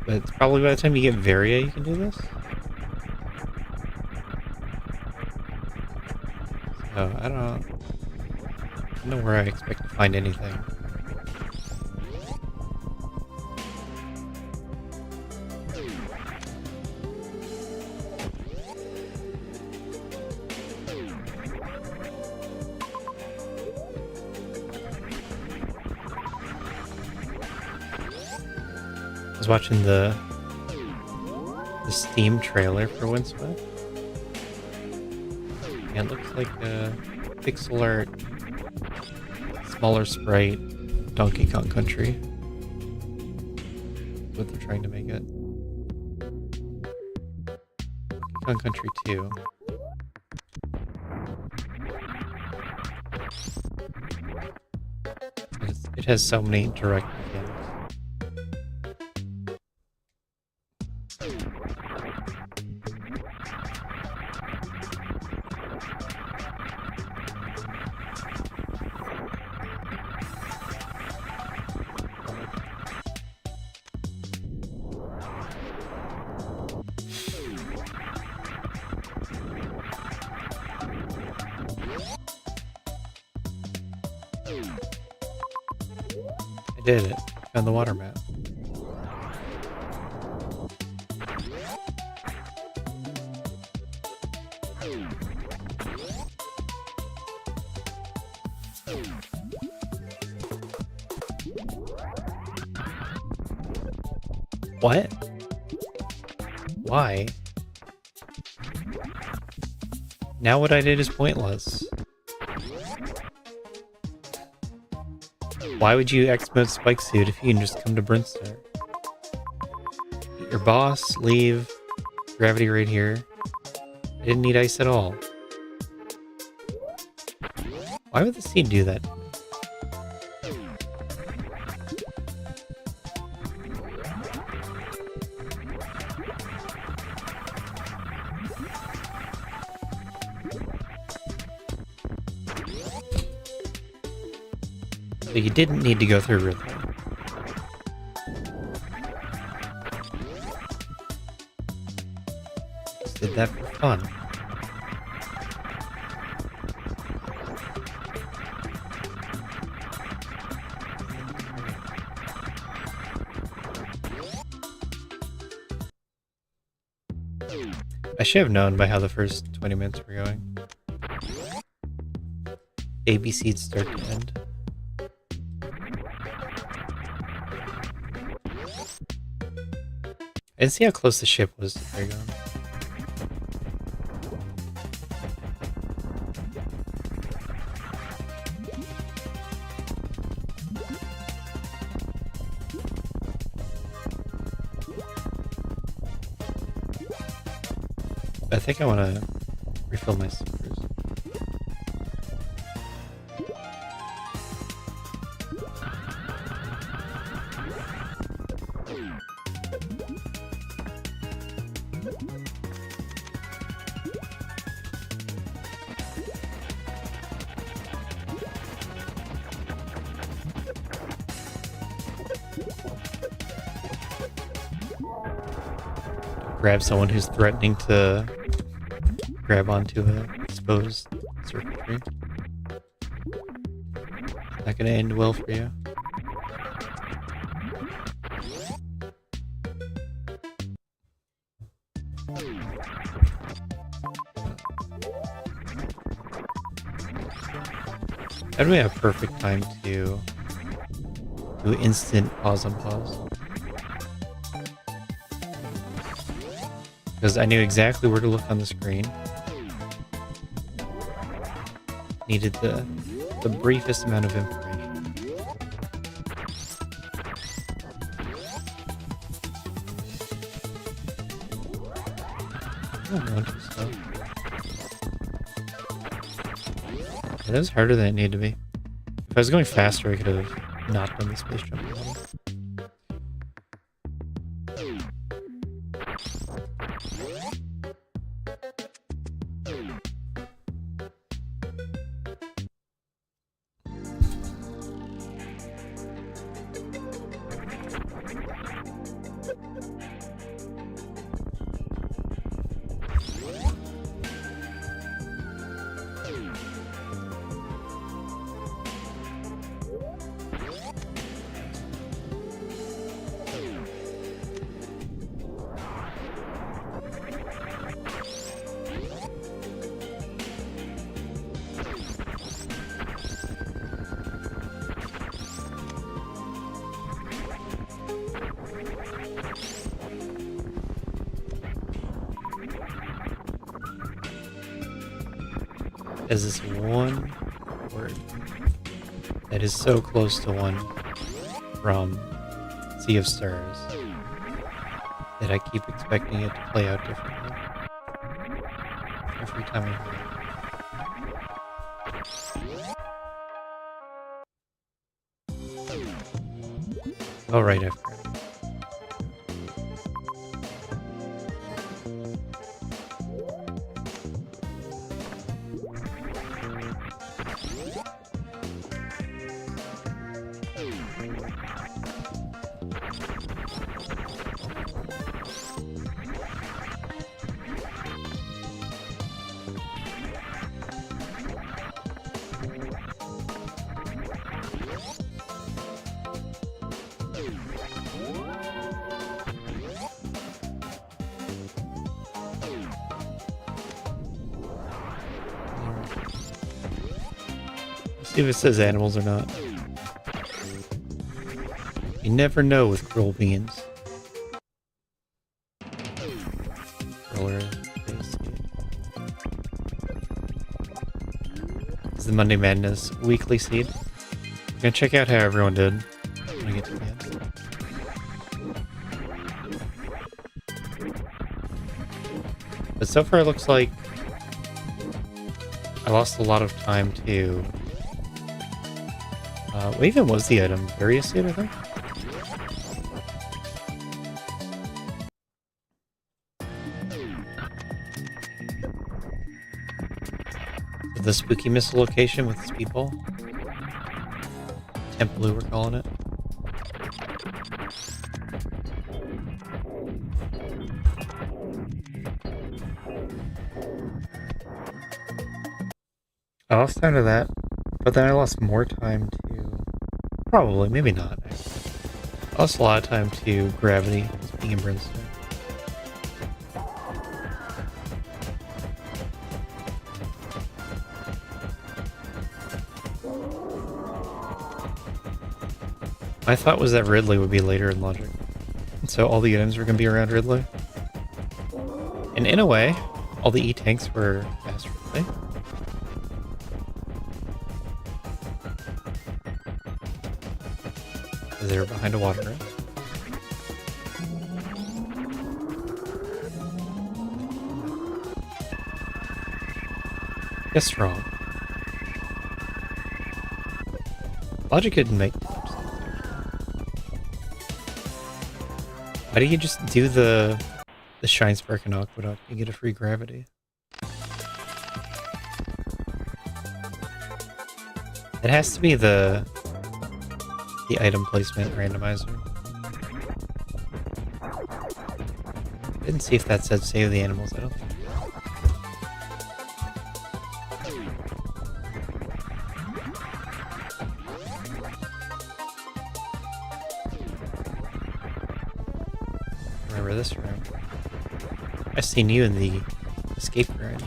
But it's probably by the time you get Varia you can do this. So, I don't know where I expect to find anything. I was watching the Steam trailer for Windswept. And it looks like a pixel art, smaller sprite, Donkey Kong Country. That's what they're trying to make it. Donkey Kong Country 2. It has so many direct mechanics. I did it. Found the water map. What? Why? Now what I did is pointless. Why would you X-mode Spike Suit if you can just come to Brinster? Get your boss, leave, gravity right here. I didn't need ice at all. Why would the seed do that? So you didn't need to go through Rhythm. Just did that for fun. I should have known by how the first 20 minutes were going. ABC'd start to end. I didn't see how close the ship was to Paragon. I think I want to refill my supers. grab someone who's threatening to grab onto a exposed circuitry. Not gonna end well for you. That would be a perfect time to do instant pause on pause. Because I knew exactly where to look on the screen. Needed the briefest amount of information. I'm going too slow. That was harder than it needed to be. If I was going faster, I could have not done the space jump level. As this one word that is so close to one from Sea of Stars that I keep expecting it to play out differently every time I hear it. Oh, right, I've heard it. See if it says animals or not. You never know with cruel beings. Roller face. This is the Monday Madness weekly seed. We're gonna check out how everyone did when we get to the end. But so far it looks like I lost a lot of time to... what even was the item? Various seed, I think? The spooky missile location with the speedball? Temp Blue, we're calling it. I lost time to that, but then I lost more time to... Probably, maybe not. I lost a lot of time to Gravity, being in Brimstone. My thought was that Ridley would be later in Logic, and so all the items were going to be around Ridley. And in a way, all the E-tanks were past Ridley. They were behind a water rail. Guess wrong. Logic didn't make much sense. Why do you just do the Shine Spark and Aqueduct and get a free gravity? It has to be the item placement randomizer. Didn't see if that said save the animals. I don't think. Remember this room. I seen you in the escape room.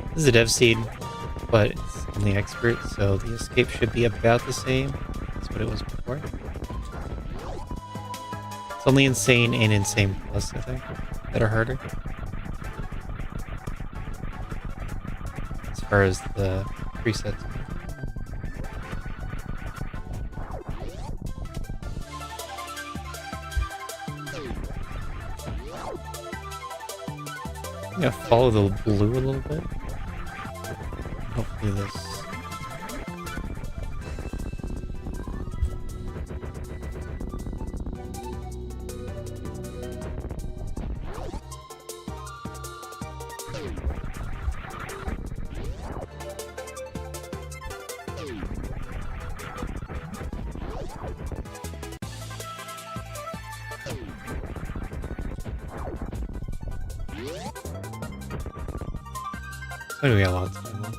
This is a dev seed, but it's only expert, so the escape should be about the same as what it was before. It's only insane and insane plus, I think, that are harder. As far as the presets. I'm gonna follow the blue a little bit. Hopefully this... What do we have lots of time left?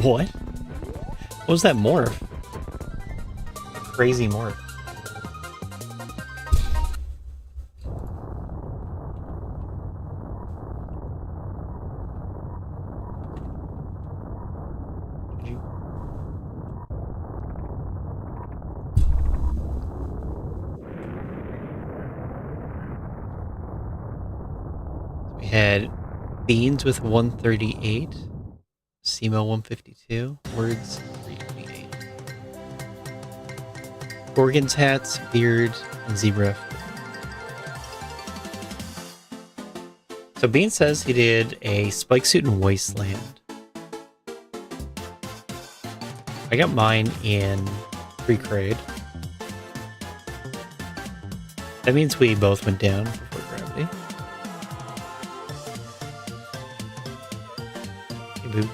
What? What was that morph? Crazy morph. Did you... We had beans with 138, SEMO 152, words 328. Gorgon's hats, beard, and zebra. So Bean says he did a spike suit in Wasteland. I got mine in pre-crade. That means we both went down before gravity. Hey, boo.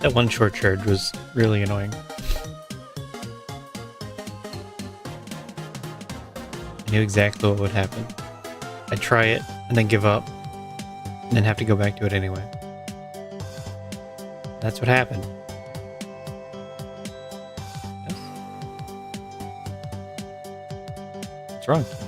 That one short charge was really annoying. I knew exactly what would happen. I'd try it, and then give up, and then have to go back to it anyway. That's what happened. Yes. What's wrong? Yes.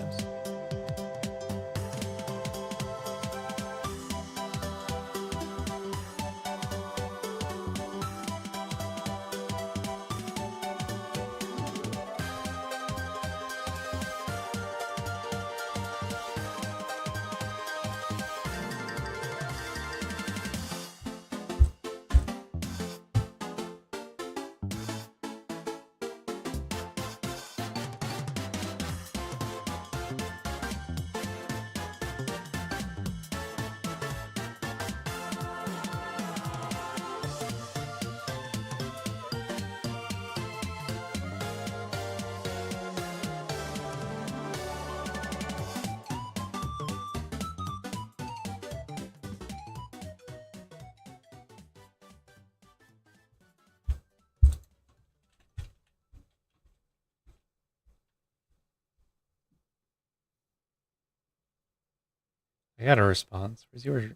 I got a response. Where's yours?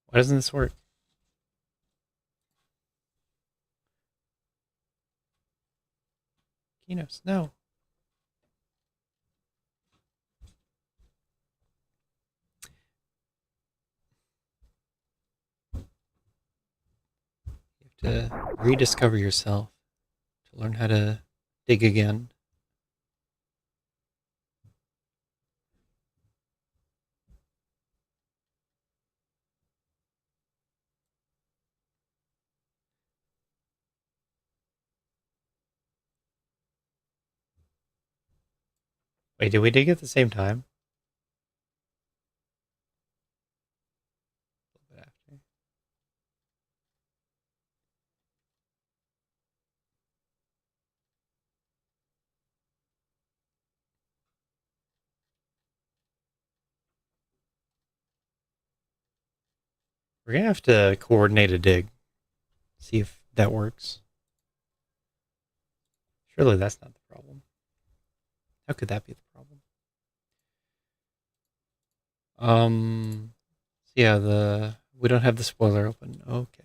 Why doesn't this work? Kinos, no. To rediscover yourself, to learn how to dig again. Wait, did we dig at the same time? A little bit after. We're gonna have to coordinate a dig. See if that works. Surely that's not the problem. How could that be the problem? Yeah, we don't have the spoiler open. Okay.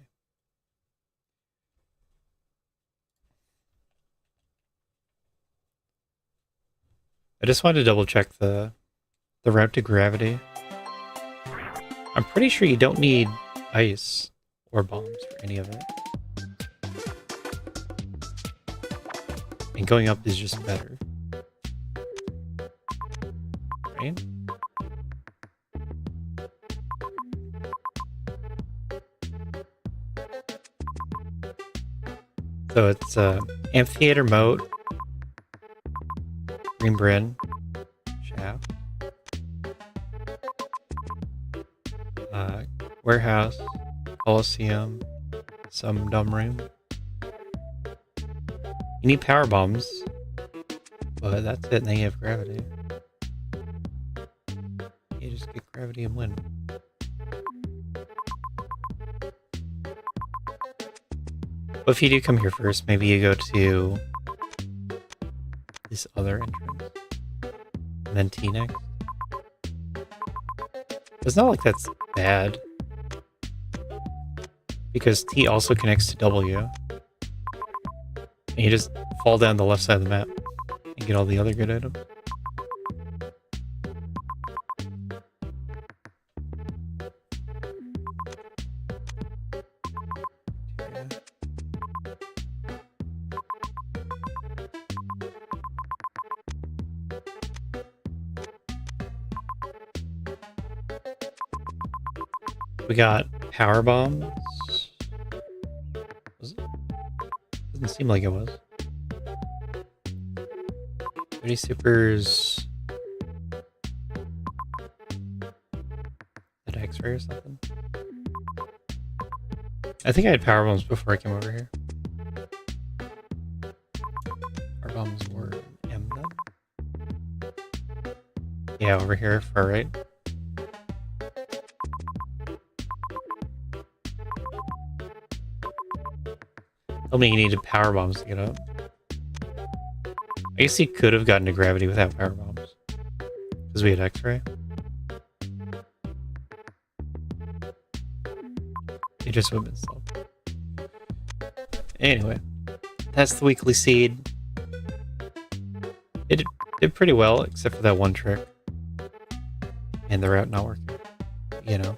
I just wanted to double check the route to gravity. I'm pretty sure you don't need ice or bombs for any of it. And going up is just better. Right? So it's amphitheater moat, green bryn, shaft, warehouse, coliseum, some dumb room. You need power bombs, but that's it. And then you have gravity. You just get gravity and win. But if you do come here first, maybe you go to this other entrance. And then T next. It's not like that's bad. Because T also connects to W. And you just fall down the left side of the map. And get all the other good items. We got power bombs. Was it? Doesn't seem like it was. 30 supers. That X-ray or something. I think I had power bombs before I came over here. Power bombs were M then. Yeah, over here, far right. Tell me you needed power bombs to get up. I guess he could have gotten to gravity without power bombs. Because we had X-ray. It just would have been slow. Anyway, that's the weekly seed. It did pretty well, except for that one trick. And the route not working. You know.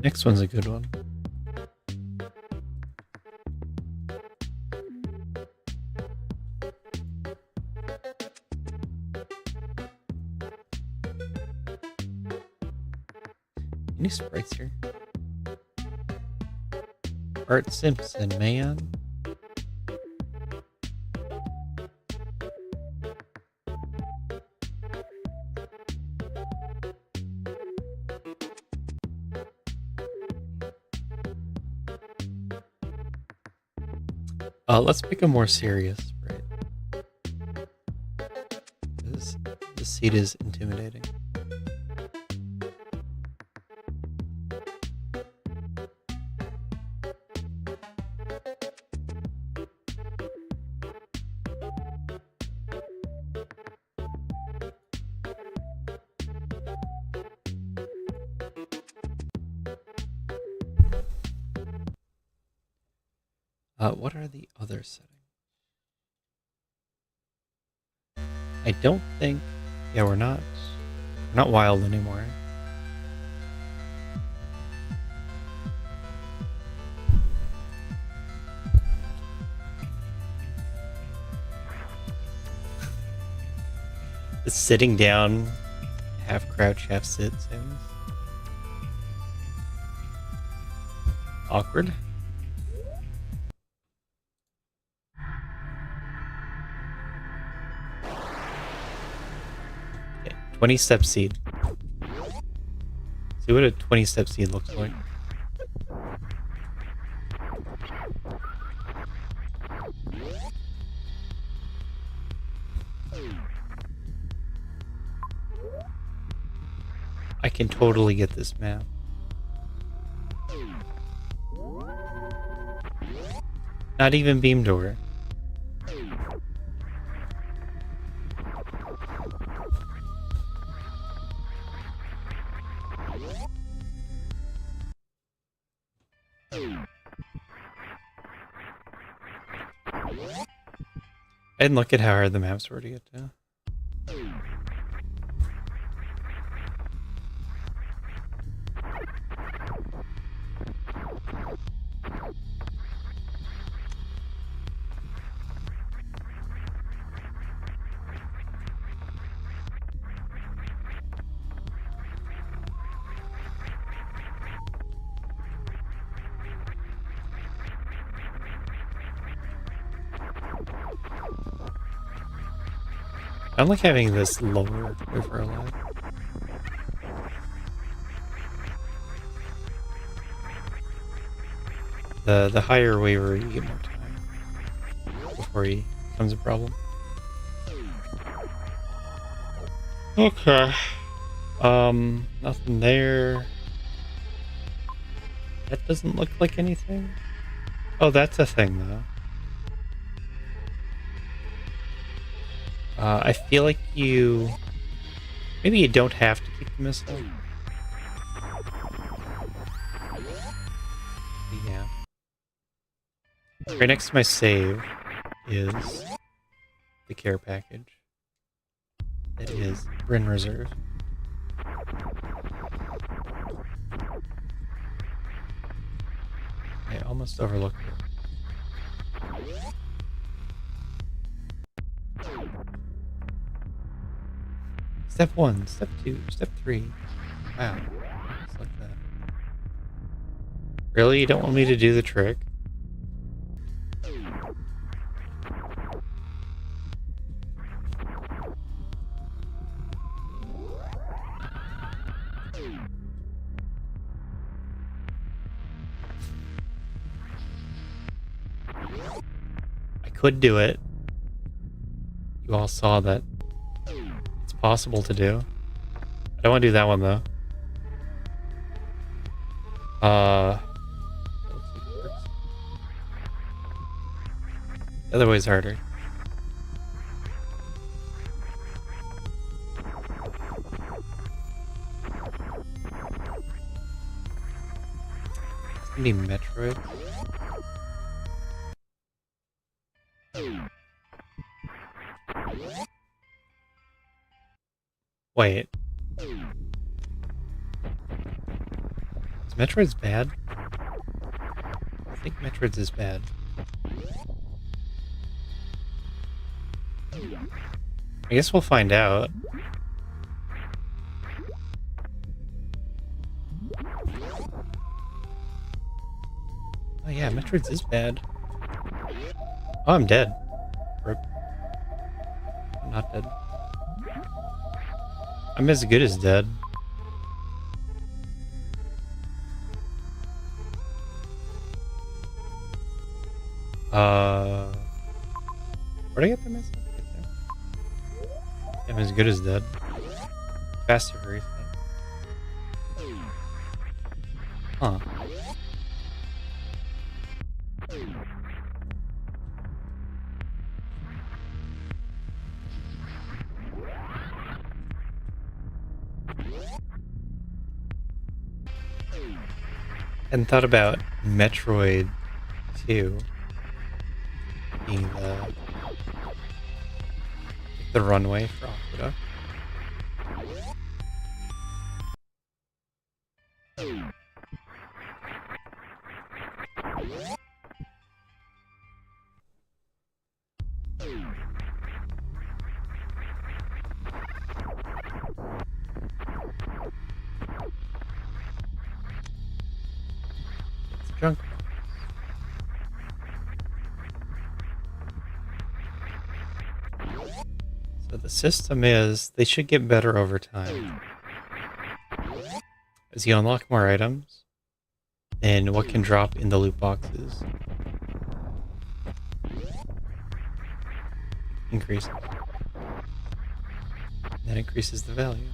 Next one's a good one. Any sprites here? Art Simpson, man. Let's pick a more serious sprite. This seed is intimidating. What are the other settings? I don't think... Yeah, we're not wild anymore. The sitting down, half crouch, half sit sounds awkward. Okay, 20-step seed. See what a 20-step seed looks like. I can totally get this map. Not even beam door. I didn't look at how hard the maps were to get to. I don't like having this lower over a lot. The higher waver, you get more time before he becomes a problem. Okay. Nothing there. That doesn't look like anything. Oh, that's a thing though. I feel like maybe you don't have to keep the missile. Yeah. Right next to my save is the care package. It is Rin Reserve. I almost overlooked it. Step 1, step 2, step 3. Wow. Just like that. Really? You don't want me to do the trick? I could do it. You all saw that it's possible to do. I don't want to do that one though. The other way's harder. It's gonna be Metroid. Wait. Is Metroid's bad? I think Metroid's is bad. I guess we'll find out. Oh yeah, Metroid's is bad. Oh, I'm dead. Rip. I'm not dead. I'm as good as dead. Where'd I get the missile? Right there. I'm as good as dead. Faster for everything. Huh. Hadn't thought about Metroid 2 being the the runway for Aqueduct. It's a junk. So the system is, they should get better over time. As you unlock more items, and what can drop in the loot boxes increases. That increases the value.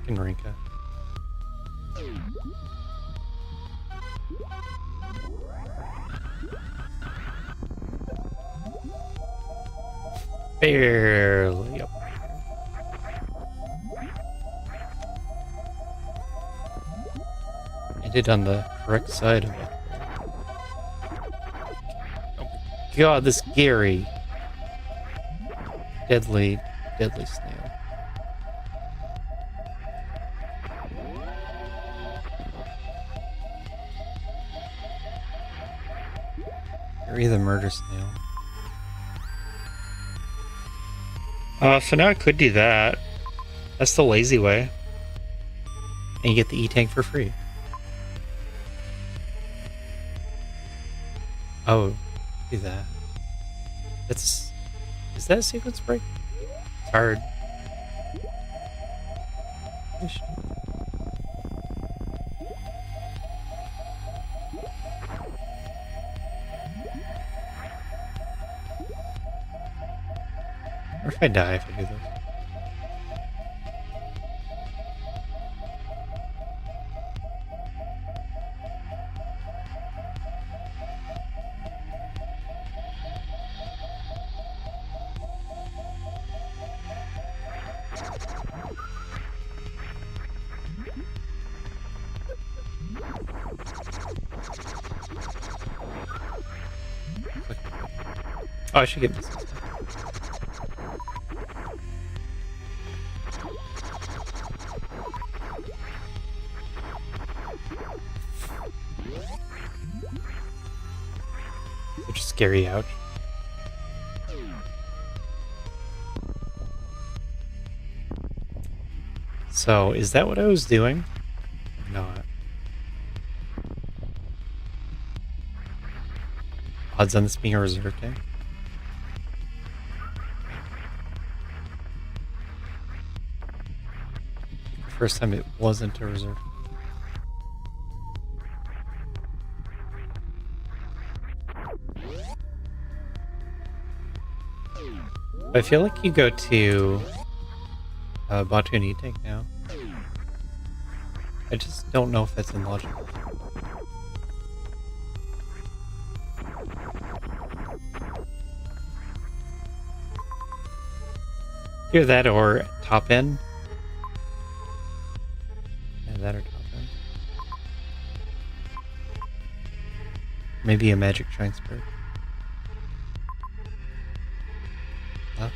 Rinka. Barely up. I did on the correct side of it. Oh my god, this Gary. Deadly snail. Gary the murder snail. So now I could do that. That's the lazy way. And you get the E-tank for free. Oh, do that. That's... Is that a sequence break? It's hard. Or if I die if I do this. Oh, I should get this. Such a scary ouch. So, is that what I was doing? Or not? Odds on this being a reserve tank? The first time it wasn't a reserve. I feel like you go to Batu and E-tank now. I just don't know if that's in logic. Either that or top end. Yeah, that or top end. Maybe a magic transfer. Huh?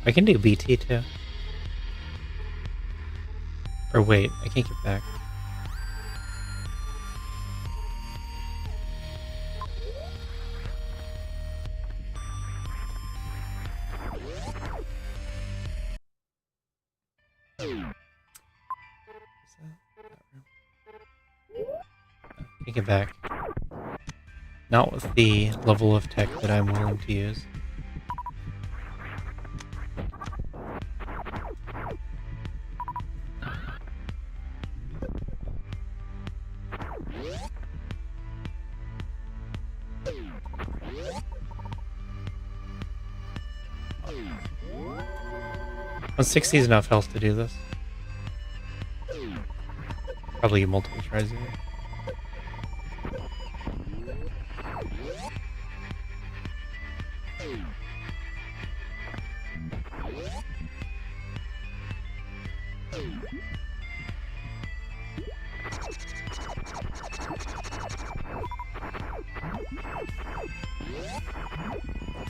I can do BT too. Or wait, I can't get back. Can't get back. Not with the level of tech that I'm willing to use. On 60 is enough health to do this. Probably multiple tries of it.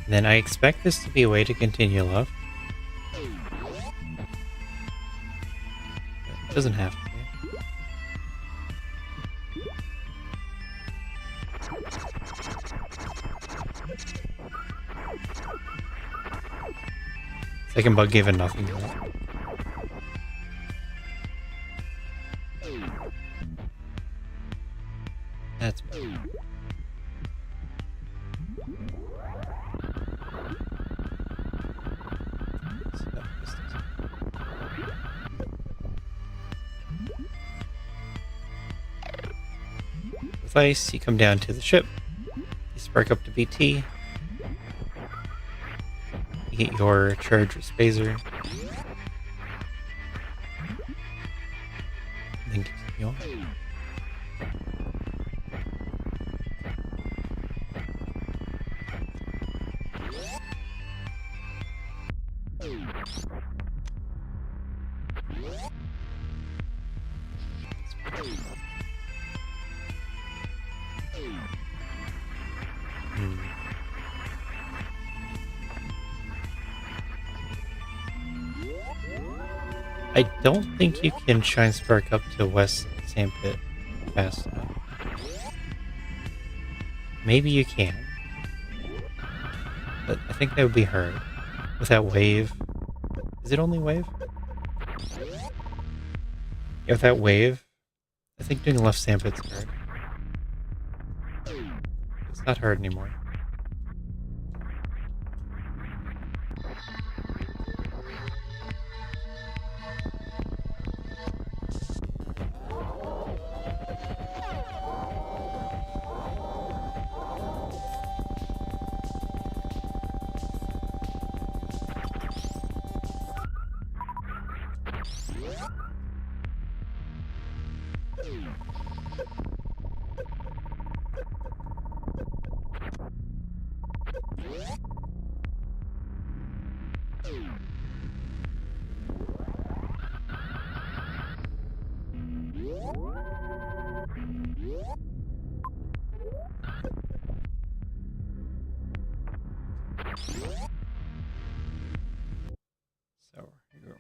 And then I expect this to be a way to continue left. It doesn't have to be. Second bug gave a nothing to it. That's better. With ice, you come down to the ship. You spark up to BT. You get your charge with Spazer. Then continue on. I don't think you can shine spark up to West Sandpit fast enough. Maybe you can. But I think that would be hard. With that wave. Is it only wave? Yeah, with that wave, I think doing left Sandpit's hard. It's not hard anymore.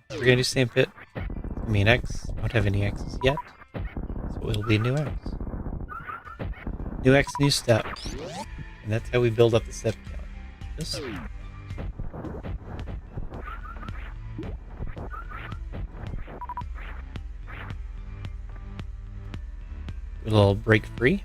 So we're gonna do Sandpit. I mean X. Don't have any X's yet. So it'll be new X. New X, new step. And that's how we build up the step count. Just a little break free.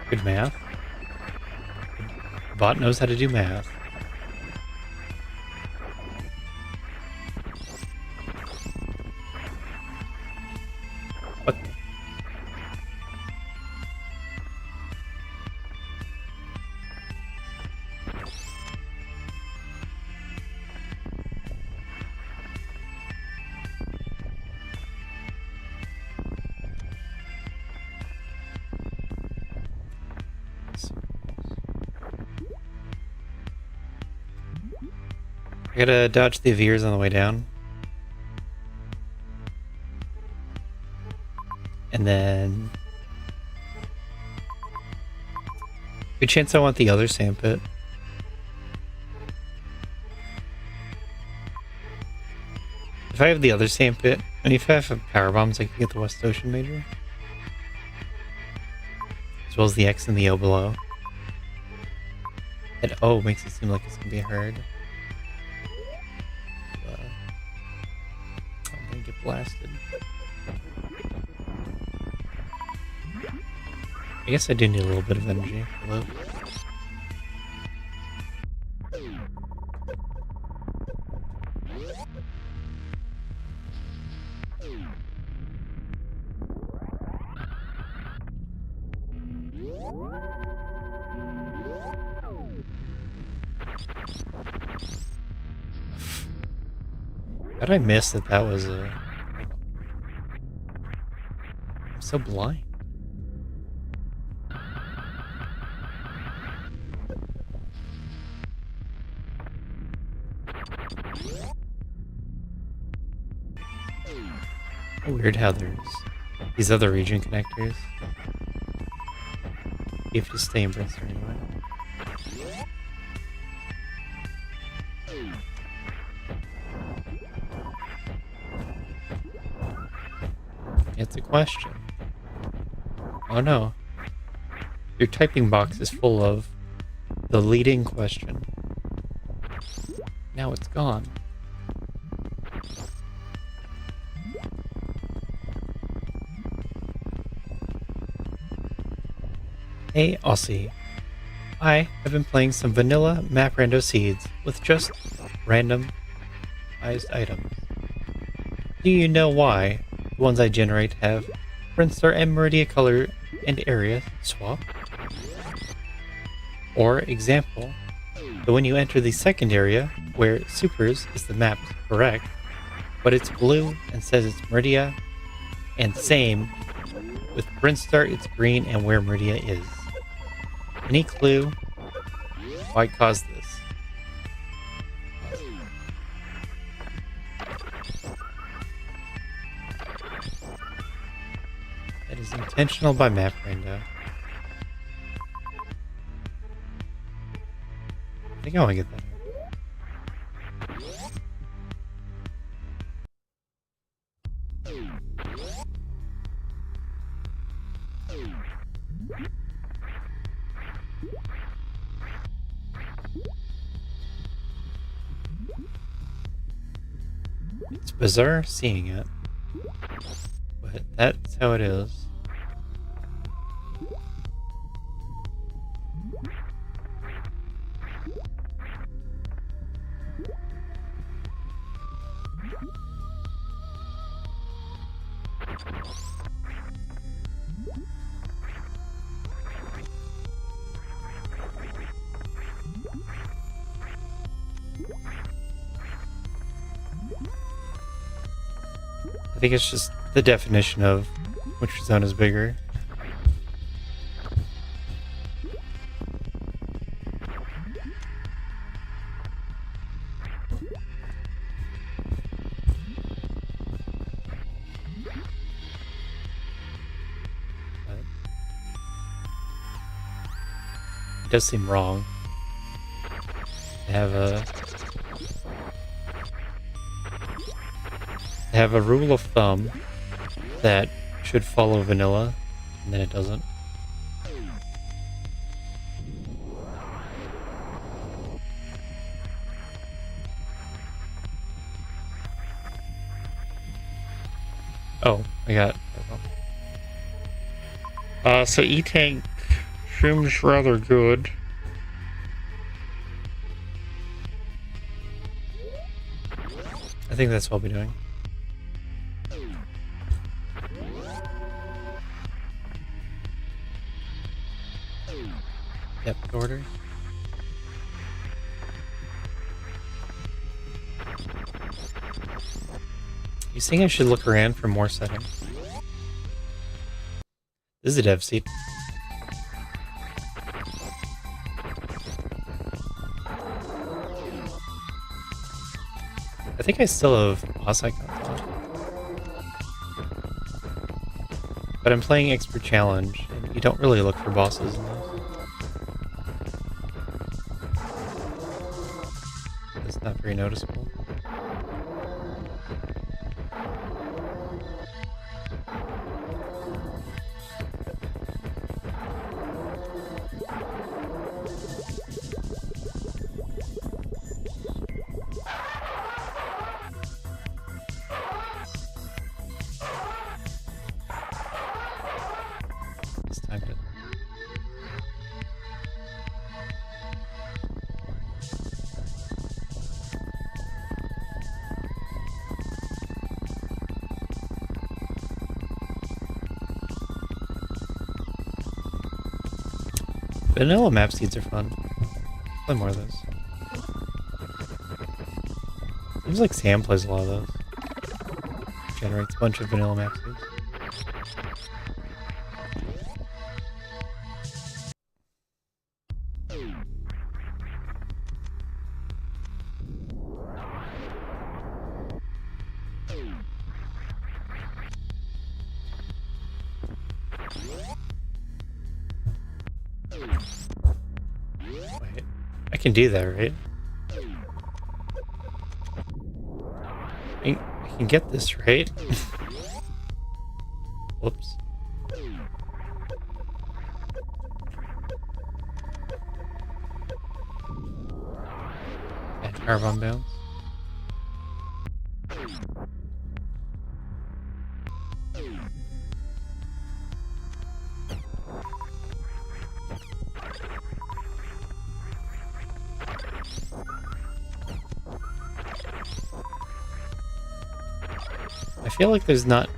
Good math. Bot knows how to do math. What? I gotta dodge the veers on the way down. And then... good chance I want the other Sandpit. If I have the other Sandpit, and if I have power bombs, I can get the West Ocean Major. As well as the X and the O below. That O makes it seem like it's gonna be hard. I'm gonna get blasted. I guess I do need a little bit of energy. Hello? How did I miss that that was a... I'm so blind. Weird how there's these other region connectors. You have to stay in Bristol anyway. It's a question. Oh no. Your typing box is full of the leading question. Now it's gone. Hey Aussie. I have been playing some vanilla map rando seeds with just randomized items. Do you know why the ones I generate have Princeton and Meridia color and area swap? Or example, that when you enter the second area, where supers is the map correct, but it's blue and says it's Meridia, and same with Brinstar it's green and where Meridia is. Any clue why caused this? That is intentional by map rando. I think I want to get that. It's bizarre seeing it, but that's how it is. I think it's just the definition of which zone is bigger. But it does seem wrong to have a rule of thumb that should follow vanilla, and then it doesn't. Oh, I got it. So E-Tank seems rather good. I think that's what I'll be doing. Depth order. You think I should look around for more settings? This is a dev seat. I think I still have boss icons on. But I'm playing Expert Challenge, and you don't really look for bosses in those. It's not very noticeable. It's time to... Vanilla map seeds are fun. Play more of those. Seems like Sam plays a lot of those. Generates a bunch of vanilla map seeds. Wait, I can do that, right? I can get this, right? Whoops. And carbon bounce. I feel like there's not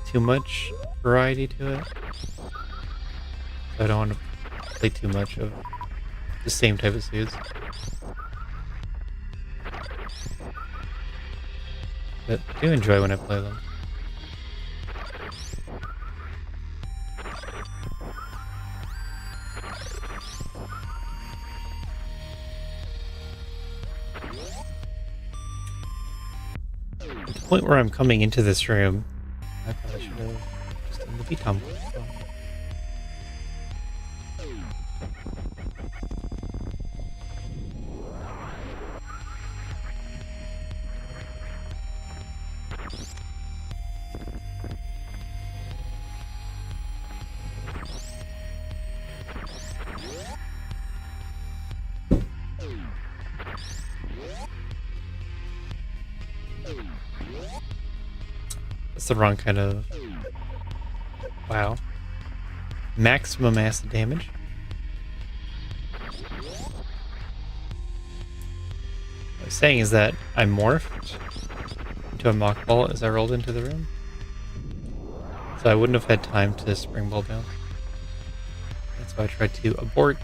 too much variety to it. So I don't want to play too much of the same type of suits. But I do enjoy when I play them. At the point where I'm coming into this room, I probably should have just done the VTOM. That's the wrong kind of... Wow. Maximum acid damage. What I was saying is that I morphed into a mock ball as I rolled into the room. So I wouldn't have had time to spring ball down. That's why I tried to abort.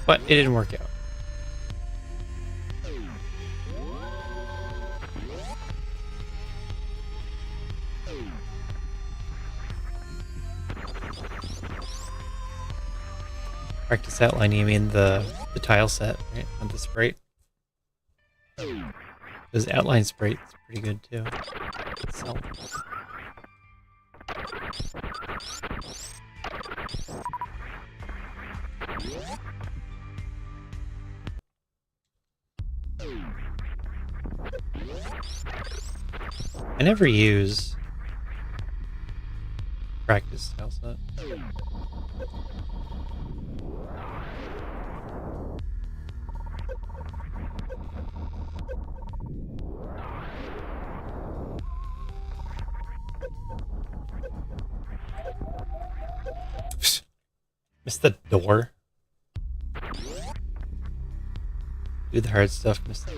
But it didn't work out. Practice outline, you mean the tile set, right? Not the sprite. Because outline sprite is pretty good too. So. I never use practice tile set. Missed the door. Do the hard stuff, miss the...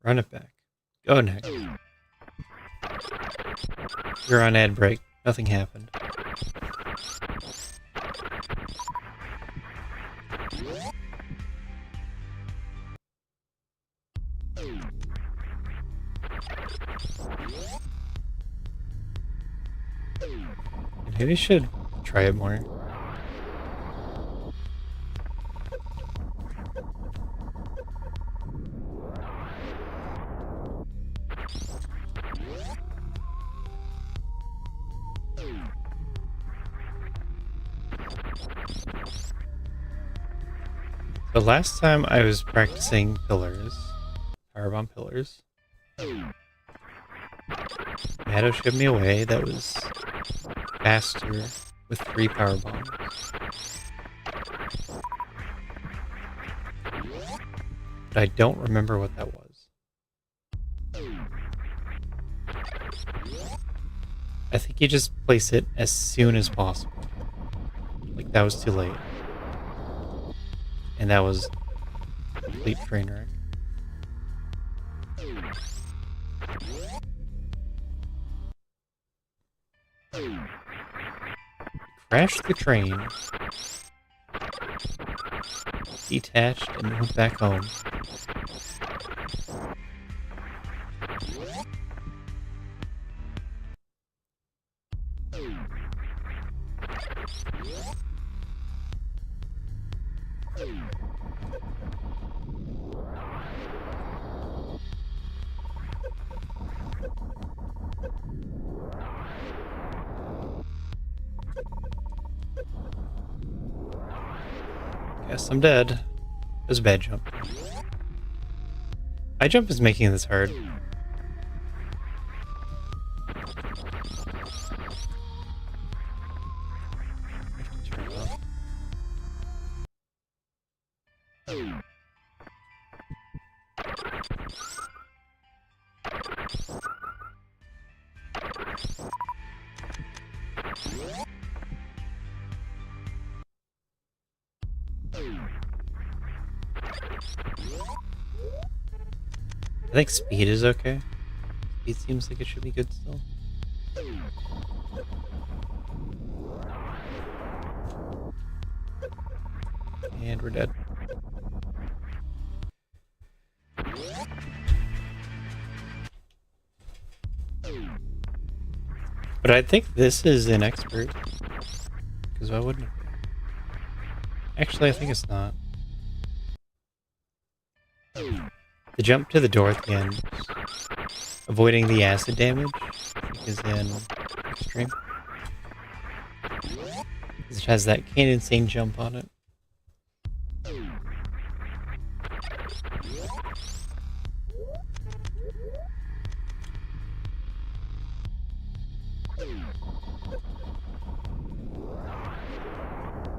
Run it back. Go next. You're on ad break. Nothing happened. Maybe I should try it more. The last time I was practicing pillars, powerbomb pillars, Matto showed me a way that was faster with 3 power bombs. But I don't remember what that was. I think you just place it as soon as possible. Like that was too late. And that was a complete train wreck. Crashed the train, detached, and went back home. Guess I'm dead. It was a bad jump. High jump is making this hard. I have to turn it off. I think speed is okay. Speed seems like it should be good still. And we're dead. But I think this is an expert. Because why wouldn't it be? Actually, I think it's not. The jump to the door at the end, avoiding the acid damage, I think is in extreme. It has that insane jump on it.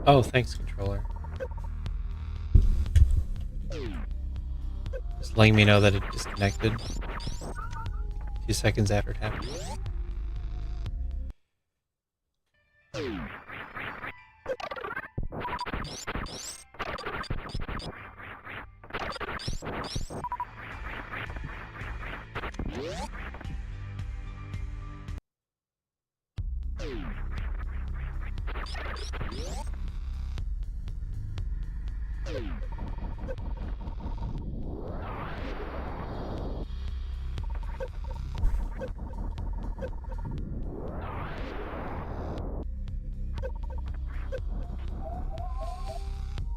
Oh, thanks, controller. Just letting me know that it disconnected a few seconds after it happened.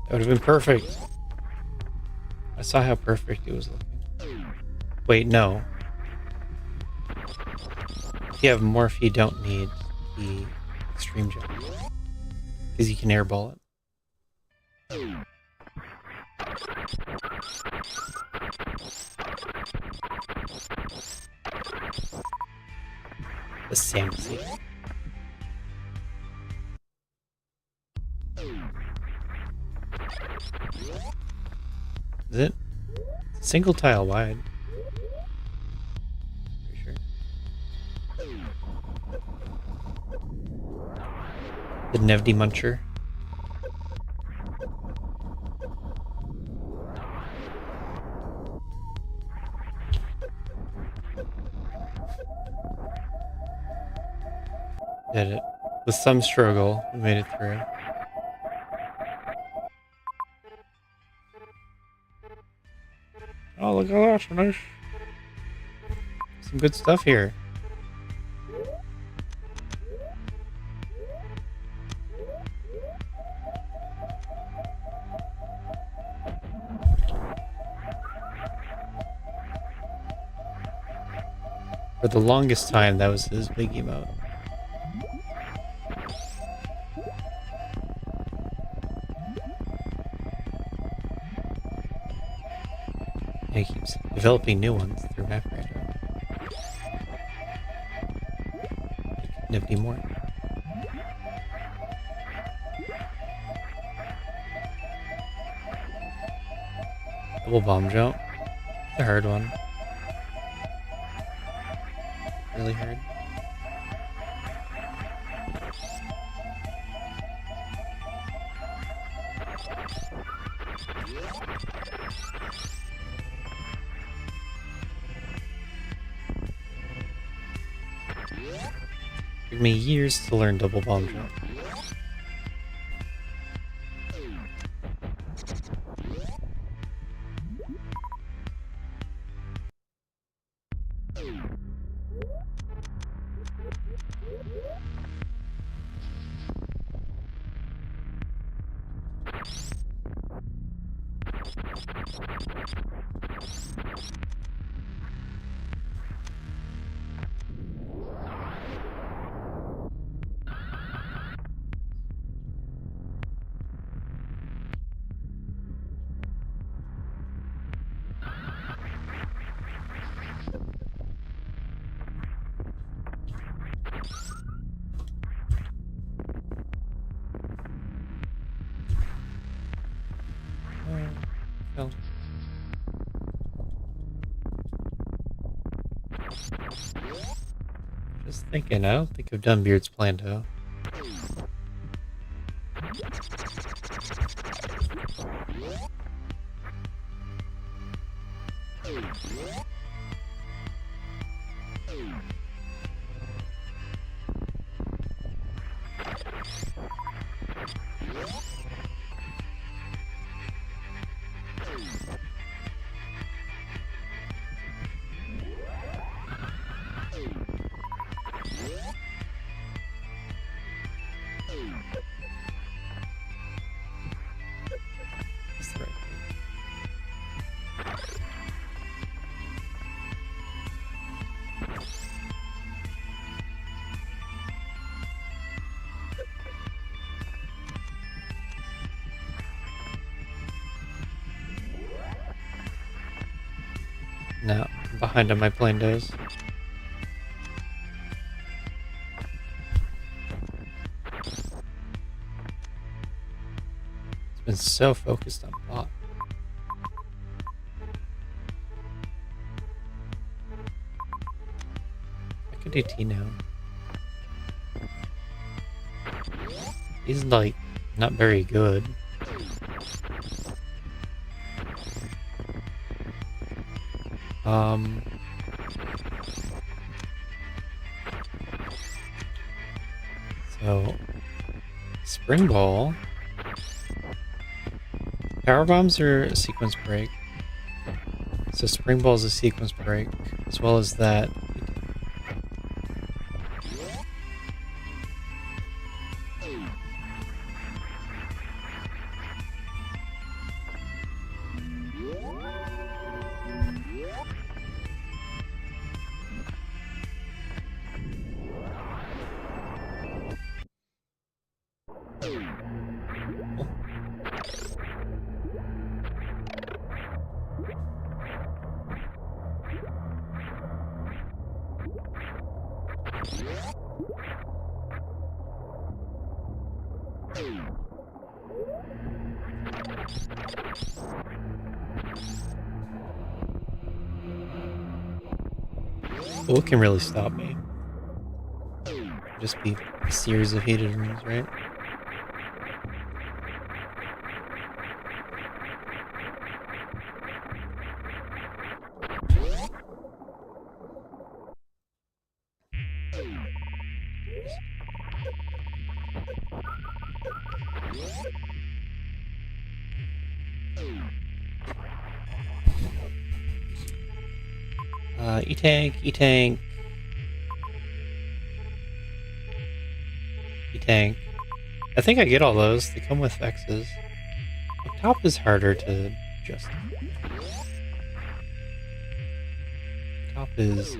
That would have been perfect. I saw how perfect it was looking. Wait, no. If you have morph, you don't need the extreme jump. Because you can airball it. The same thing. Is it? It's a single tile wide. Pretty sure. The Nevdi Muncher. Did it. With some struggle, we made it through. Oh, look at that, finish. Some good stuff here. For the longest time, that was his big emote. And he keeps developing new ones through map Rando. Nifty more. Double bomb jump. The hard one. Really hard. Took me years to learn double bomb jump. Oh. Just thinking, I don't think I've done Beard's Planto. That's the right thing. No, I'm behind on my Plantos. It's been so focused on bot. I could do T now. He's like not very good. So Spring Ball. Power Bombs are a sequence break. So Spring Ball is a sequence break, as well as that. What can really stop me? Just be a series of heated rooms, right? E-Tank, E-Tank. E-Tank. I think I get all those. They come with X's. Like, top is harder to just... Top is...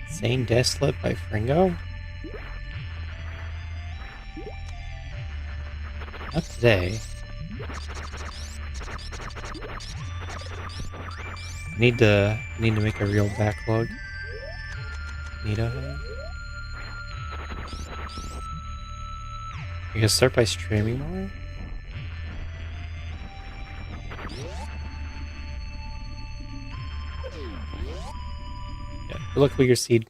Insane Death Slip by Fringo? Not today. Need to make a real backlog. Need a... You can start by streaming more? Yeah, good luck with your seed.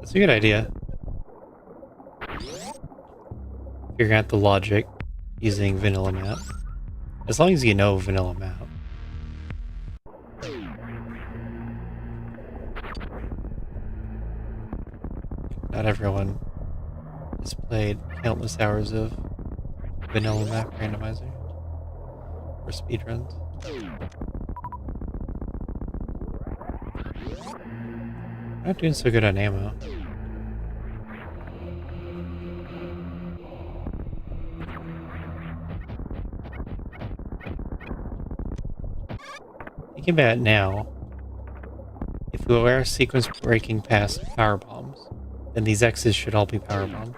That's a good idea. Figuring out the logic using vanilla map. As long as you know vanilla map. Not everyone has played countless hours of vanilla map randomizer or speedruns. Not doing so good on ammo. Thinking about it now, if we are sequence breaking past power bombs, then these X's should all be power bombs.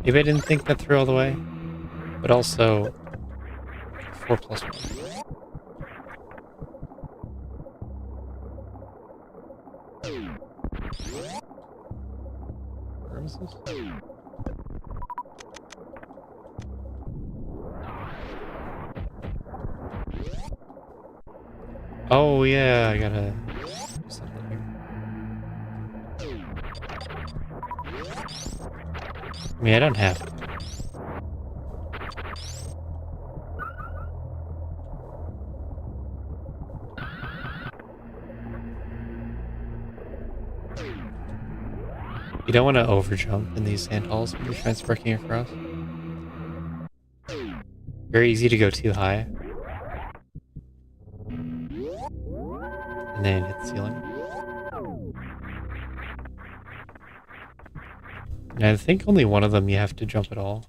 Maybe I didn't think that through all the way, but also 4+1. Where was this? Oh yeah, I gotta do something here. I mean, I don't have to. You don't want to overjump in these sandholes when you're transperking across. Very easy to go too high. And then hit the ceiling. And I think only one of them you have to jump at all.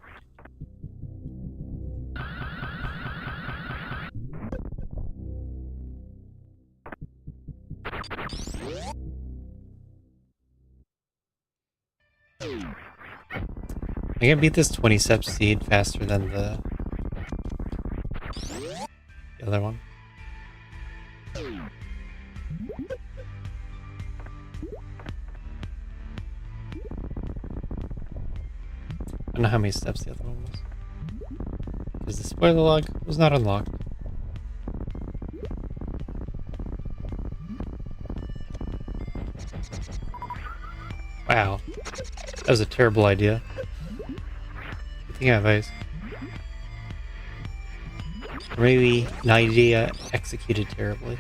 I can beat this 20-step seed faster than the other one. I don't know how many steps the other one was. Because the spoiler log was not unlocked. Wow. That was a terrible idea. Good thing I have ice. Or maybe an idea executed terribly.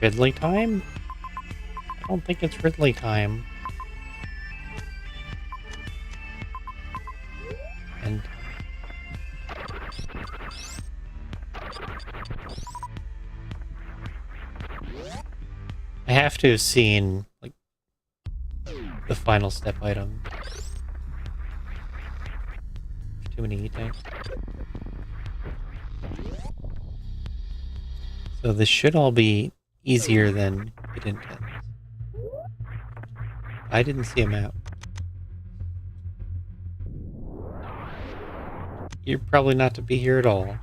Ridley time? I don't think it's Ridley time. And I have to have seen like the final step item. Too many tanks. So this should all be easier than it intends. I didn't see a map. You're probably not to be here at all.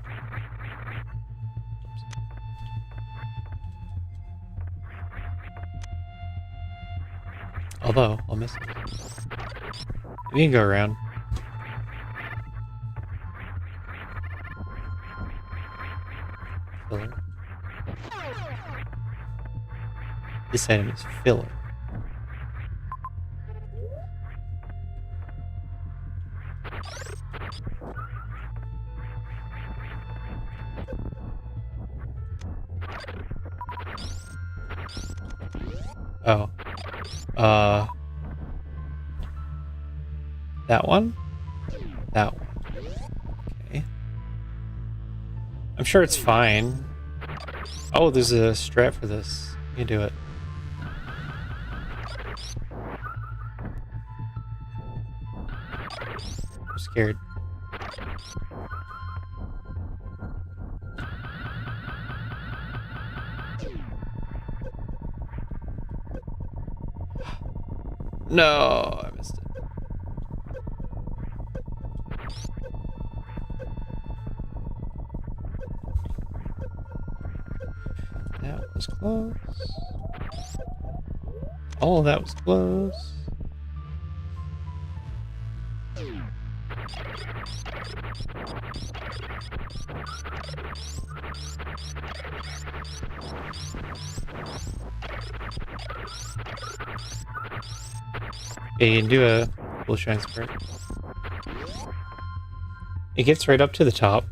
Although, I'll miss it. We can go around. Filler. This item is filler. Oh. That one? That one. Okay. I'm sure it's fine. Oh, there's a strat for this. You can do it. I'm scared. No, I missed it. That was close. Oh, that was close. Yeah, you can do a full shine sprint. It gets right up to the top,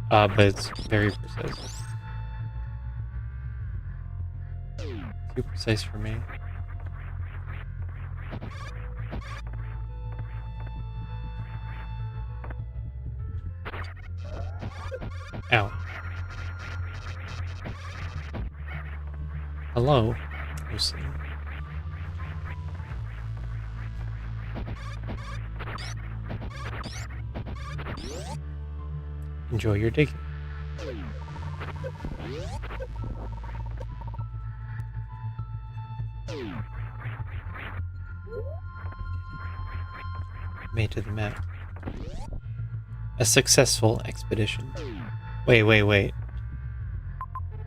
but it's very precise. Too precise for me. Ow. Hello, Lucy. Enjoy your digging. Made to the map. A successful expedition. Wait.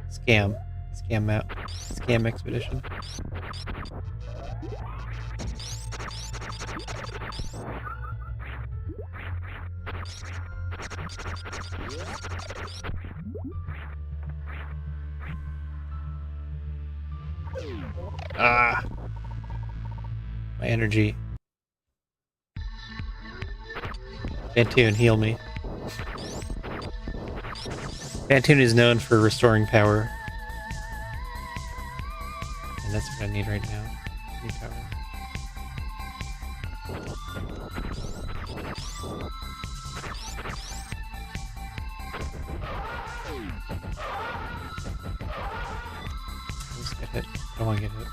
Scam. Scam map. Scam expedition. Ah! My energy. Bantoon, heal me. Bantoon is known for restoring power. And that's what I need right now. I need power. Let's get hit. I don't want to get hit.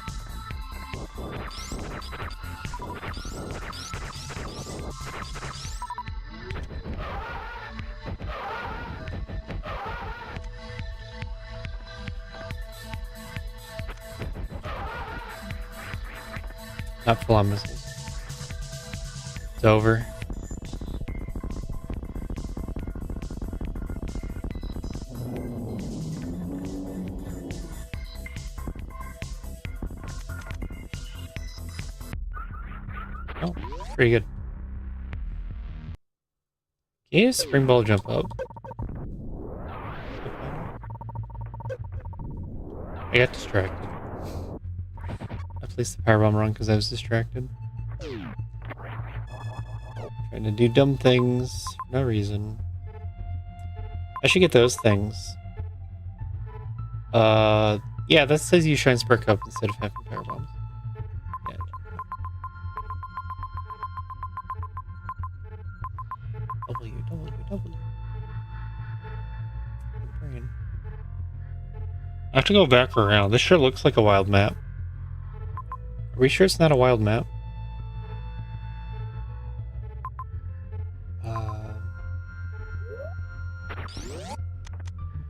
Not full on missiles. It's over. Oh, pretty good. Can you spring ball jump up? I got distracted. I placed the powerbomb wrong because I was distracted. Trying to do dumb things for no reason. I should get those things. Yeah, that says you shine spark up instead of having powerbombs. Yeah. W. Brain. I have to go back around. This sure looks like a wild map. Are we sure it's not a wild map?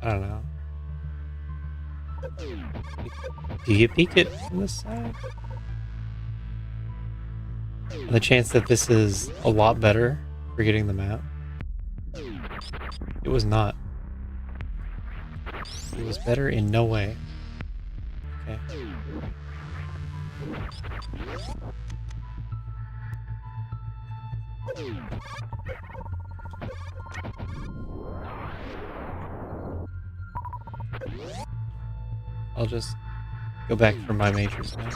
I don't know. Do you peek it from this side? And the chance that this is a lot better for getting the map. It was not. It was better in no way. Okay. I'll just go back for my majors now.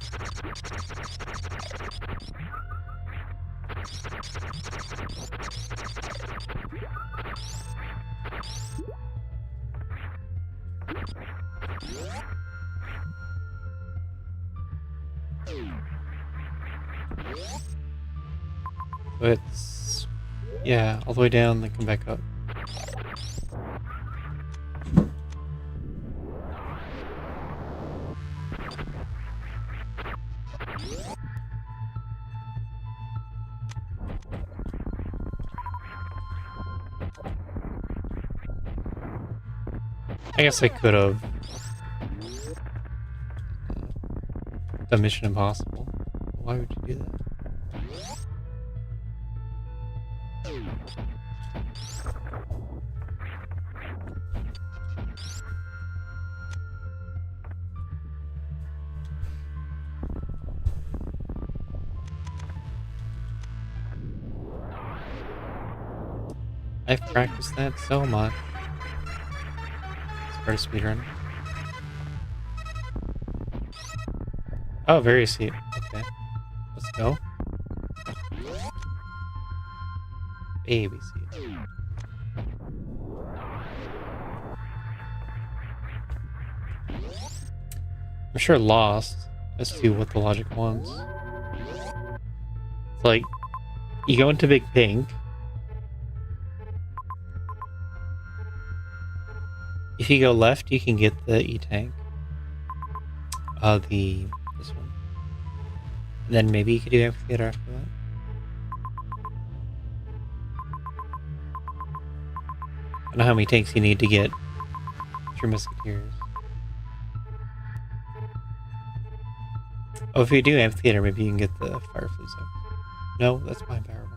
So it's, yeah, all the way down, then come back up. I guess I could have done Mission Impossible. Why would you do that? I've practiced that so much. It's part of speedrun. Oh, very seat. Okay. Let's go. Baby seat. I'm sure lost as to what the logic wants. It's like, you go into Big Pink. If you go left, you can get the E-Tank. This one. And then maybe you could do Amphitheater after that. I don't know how many tanks you need to get through Musketeers. Oh, if you do Amphitheater, maybe you can get the Firefly Zone. No, that's my Powerbomb.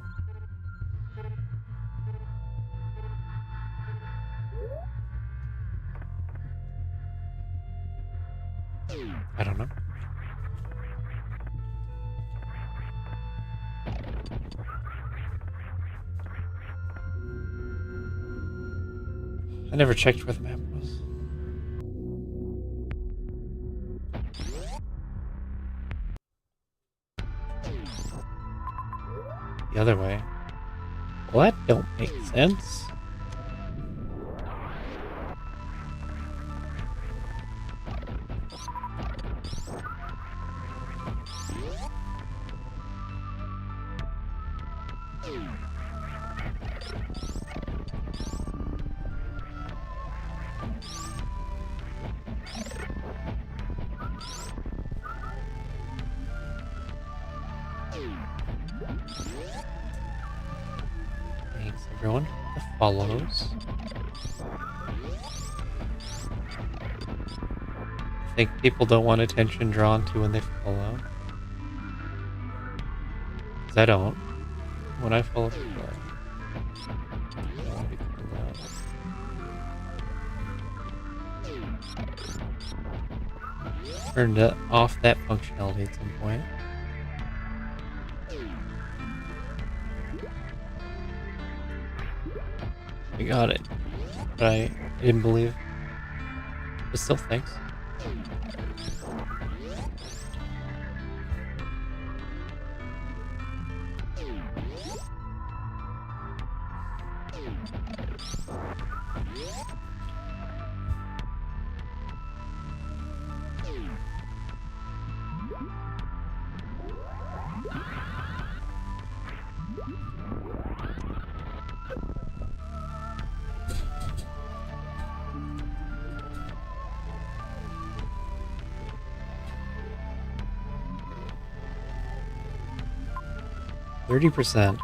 I don't know. I never checked where the map was. The other way. Well, that don't make sense. Thanks everyone for the follows. I think people don't want attention drawn to when they follow. Because I don't. When I follow people, I don't want to be called out. Turned off that functionality at some point. I got it, but I didn't believe. But still, thanks. %.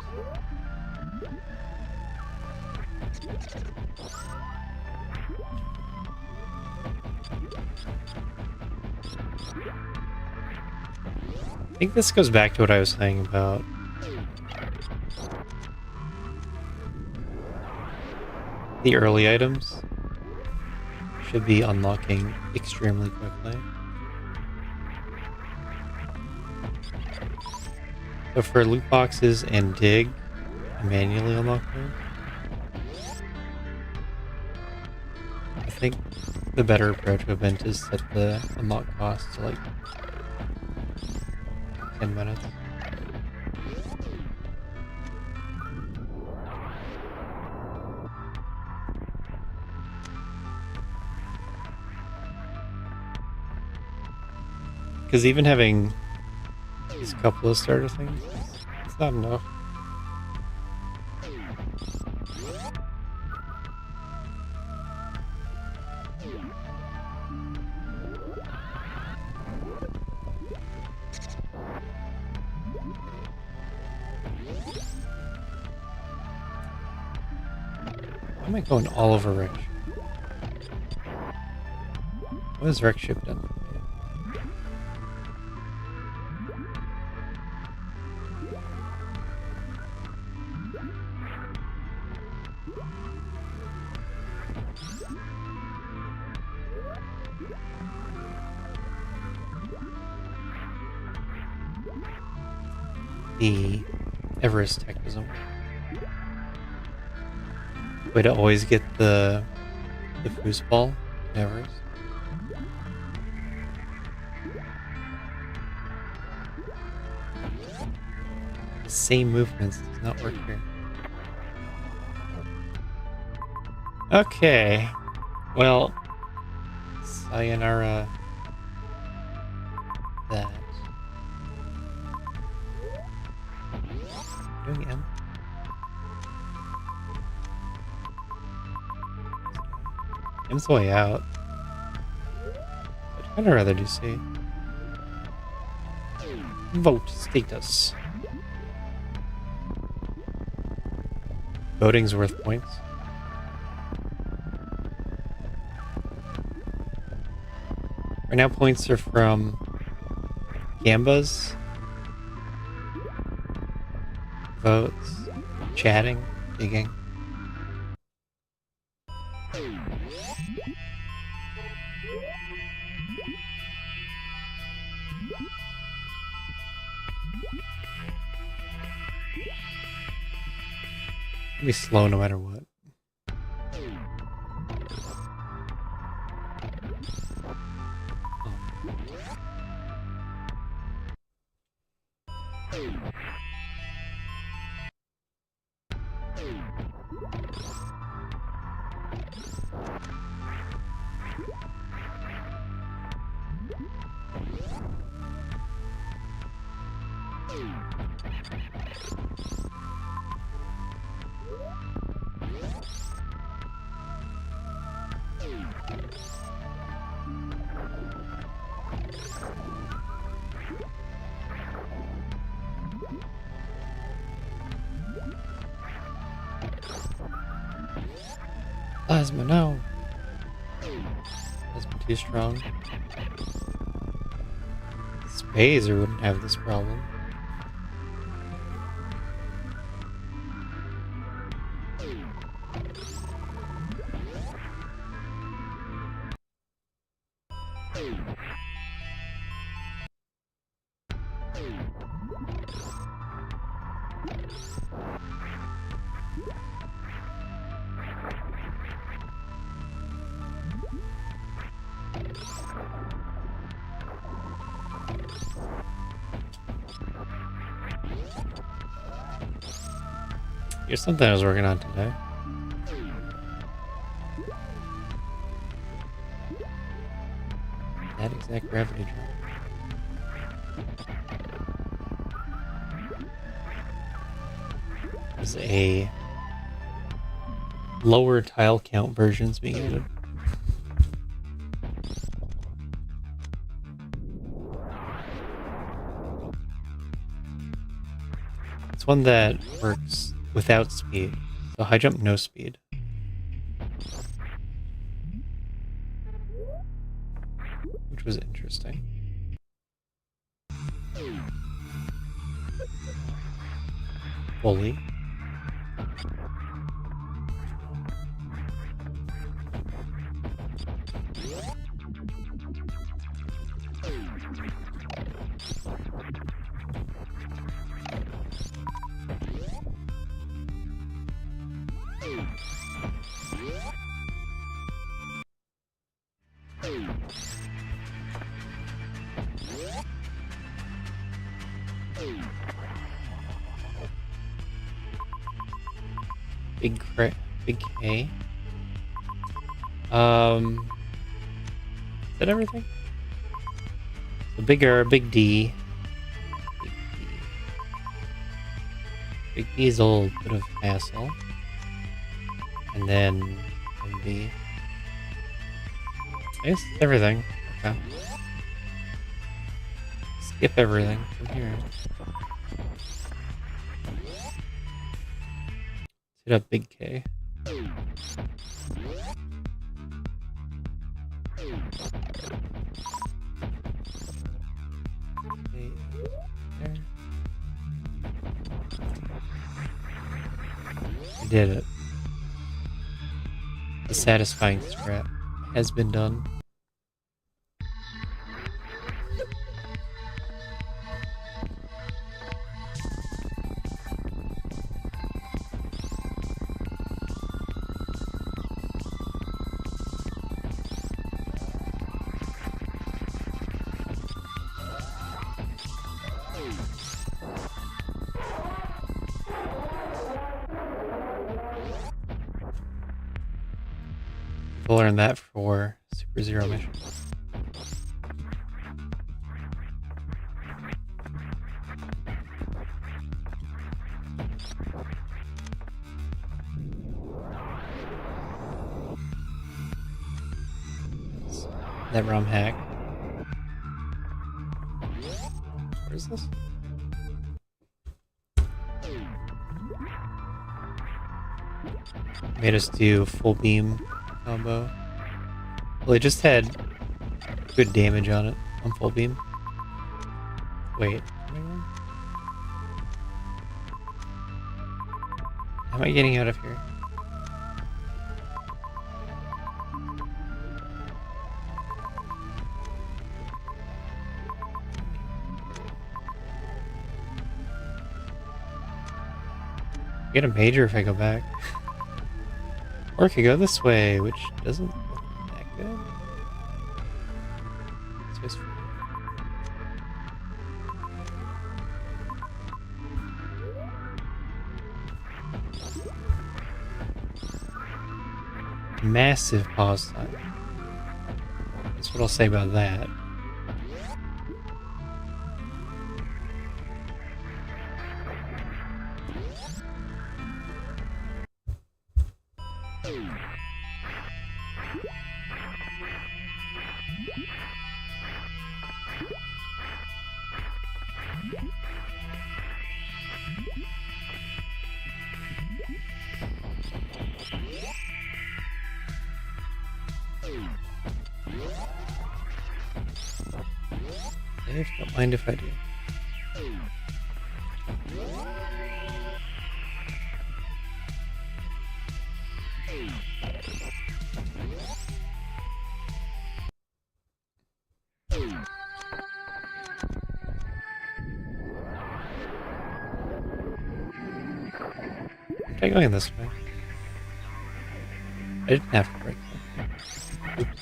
I think this goes back to what I was saying about the early items should be unlocking extremely quickly. So for loot boxes and dig, I manually unlock them. I think the better approach would have been to set the unlock cost to like 10 minutes. Because even having these couple of starter things, it's not enough. Why am I going all over Rick? What has Rick Ship done? The Everest tech doesn't work. Way to always get the foosball in Everest. The same movements does not work here. Okay. Well, sayonara that. Doing M. M's the way out. I'd kind of rather do C. Vote status. Voting's worth points. Right now points are from Gambas, votes, chatting, digging. It'll be slow no matter what. Plasma, no. Plasma too strong. Spazer wouldn't have this problem. Here's something I was working on today. That exact gravity drop. There's a lower tile count versions being added. It's one that works without speed. So high jump, no speed. Which was interesting. Fully. Big K. Is that everything? So big D. Big D is a little bit of hassle. And then MB. I guess it's everything. Okay. Skip everything from here. Hit up big K. Okay, there. I did it. The satisfying strat has been done. We'll learn that for Super Zero mission. That ROM hack. Where is this? Made us do full beam combo. Well, it just had good damage on it on full beam. Wait, how am I getting out of here? Get a major if I go back. Or I could go this way, which doesn't look that good. This way's free. Massive pause time. That's what I'll say about that. Dave, don't mind if I do. Try going this way. I didn't have to break that. Oops.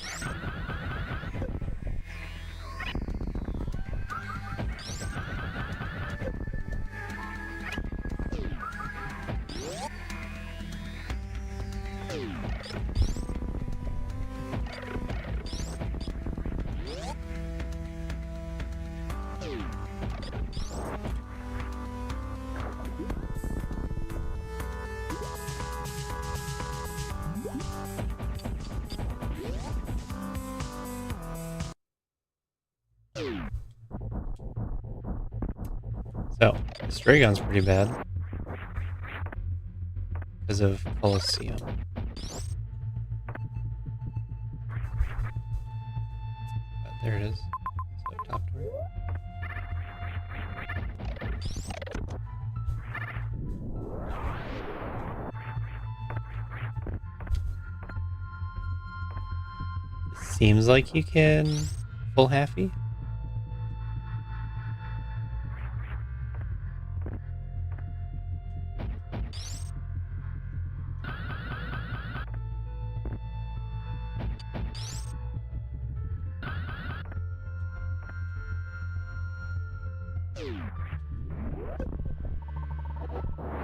So, Stray Gun's pretty bad because of Colosseum. There it is. So top door. seems like you can full halfie.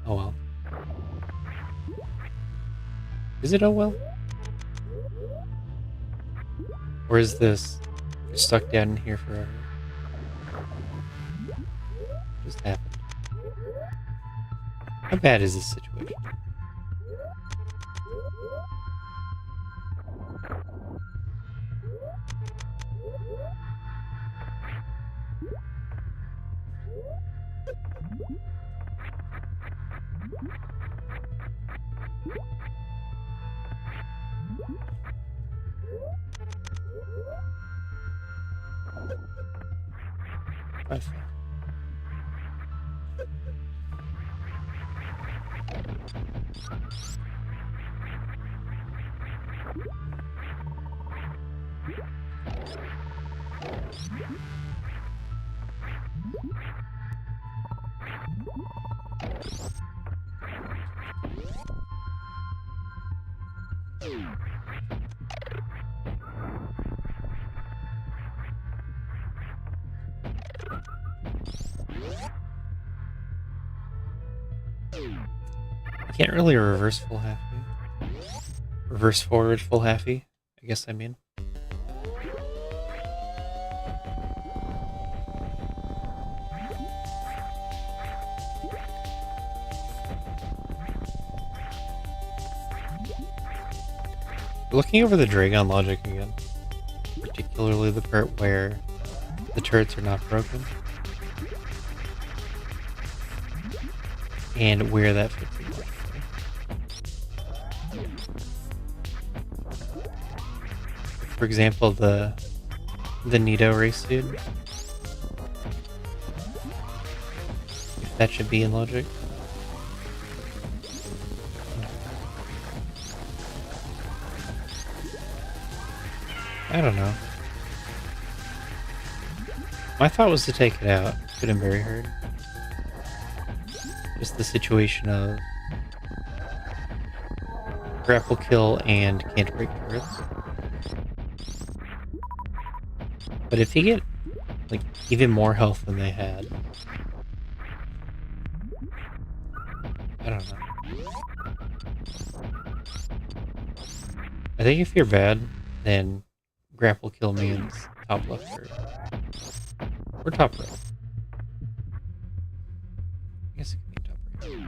Oh well. Is it oh well? Or is this you're stuck down in here forever? Just happened. How bad is this situation? I feel. I can't really reverse full halfie. Reverse forward full halfie, I guess I mean. Looking over the Dragon logic again, particularly the part where the turrets are not broken, and where that fits in. For example, the Nito race dude, if that should be in logic. I don't know. My thought was to take it out. Couldn't bury her. Just the situation of grapple kill and can't break turrets. But if you get like even more health than they had, I don't know. I think if you're bad, then grapple kill means top left or top right. I guess it could be top right.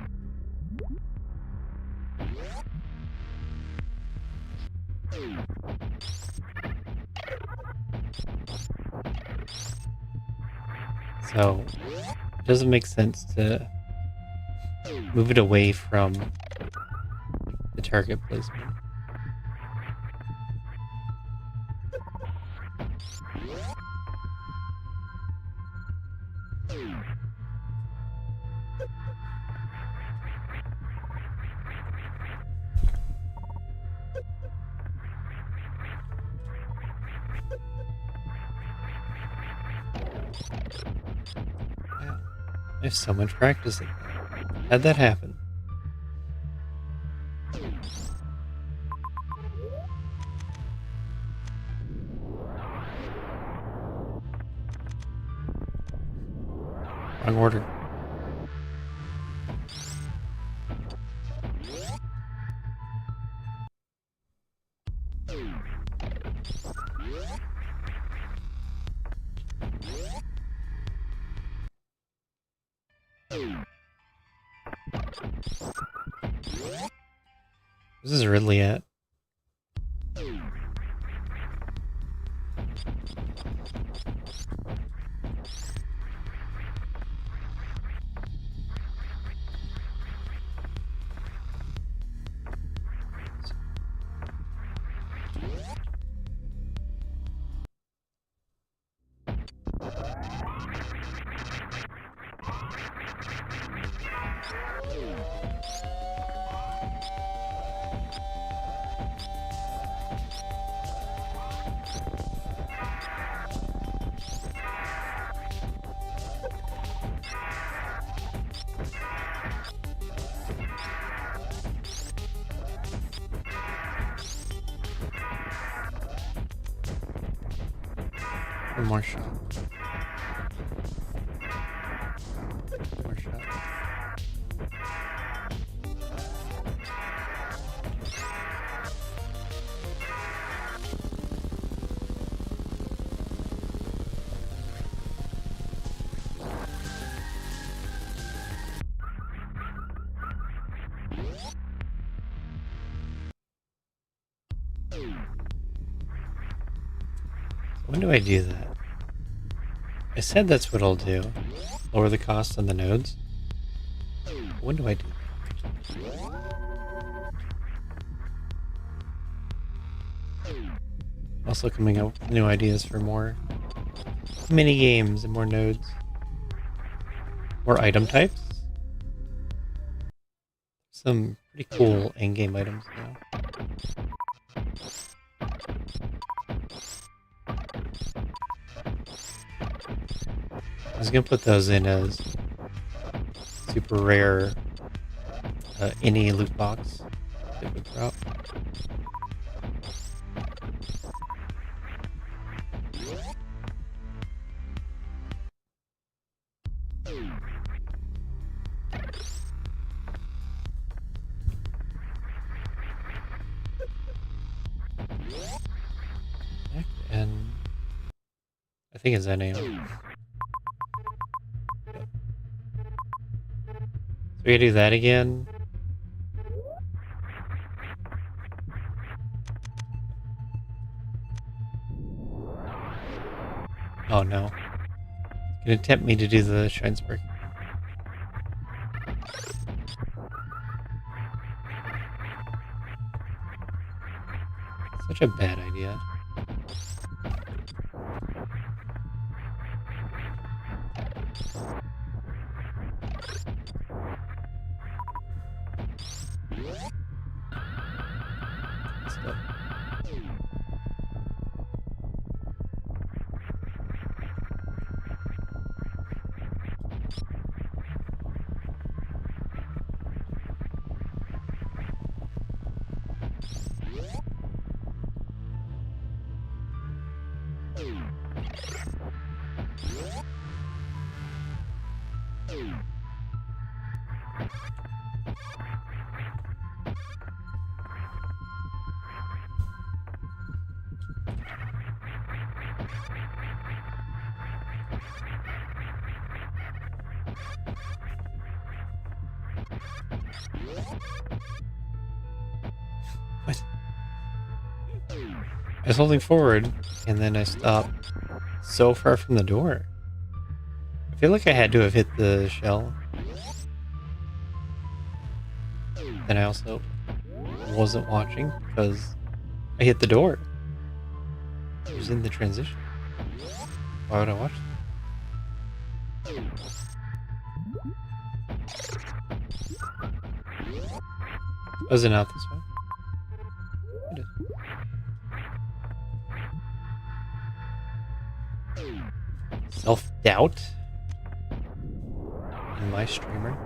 So it doesn't make sense to move it away from the target placement. I have so much practice at that. How'd that happen? Wrong order. This is Ridley at. One more shot. One more shot. When do I do that? I said that's what I'll do. Lower the cost on the nodes. When do I do that? Also coming up with new ideas for more mini games and more nodes. More item types. Some pretty cool endgame items now. I was gonna put those in as super rare any loot box that would drop. And I think it's NA. So we do that again. Oh no. It's gonna tempt me to do the Shrine Spark. Such a bad idea. What? I was holding forward, and then I stopped so far from the door. I feel like I had to have hit the shell. Then I also wasn't watching because I hit the door. It was in the transition. Why would I watch that? Was it out this way? It is. Self-doubt in my streamer.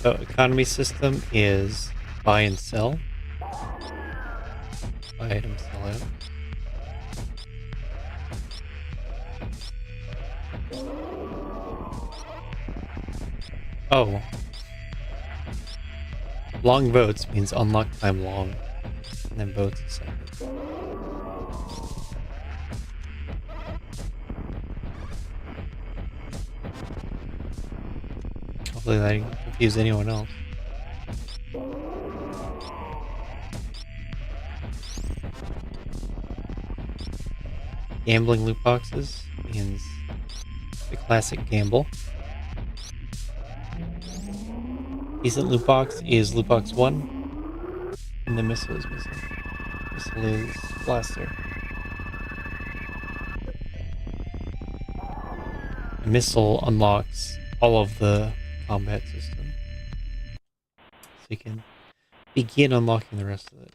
So economy system is buy and sell. Buy item, sell item. Oh. Long votes means unlock time long. And then votes is separate. Hopefully that didn't confuse anyone else. Gambling loot boxes means The classic gamble. Decent loot box is loot box 1, and the missile is missing. Missile is blaster. The missile unlocks all of the combat system. So you can begin unlocking the rest of it.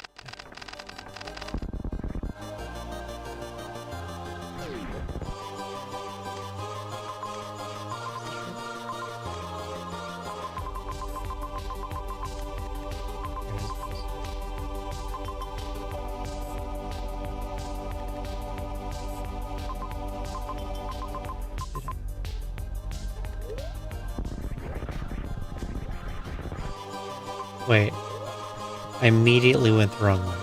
Wait, I immediately went the wrong way.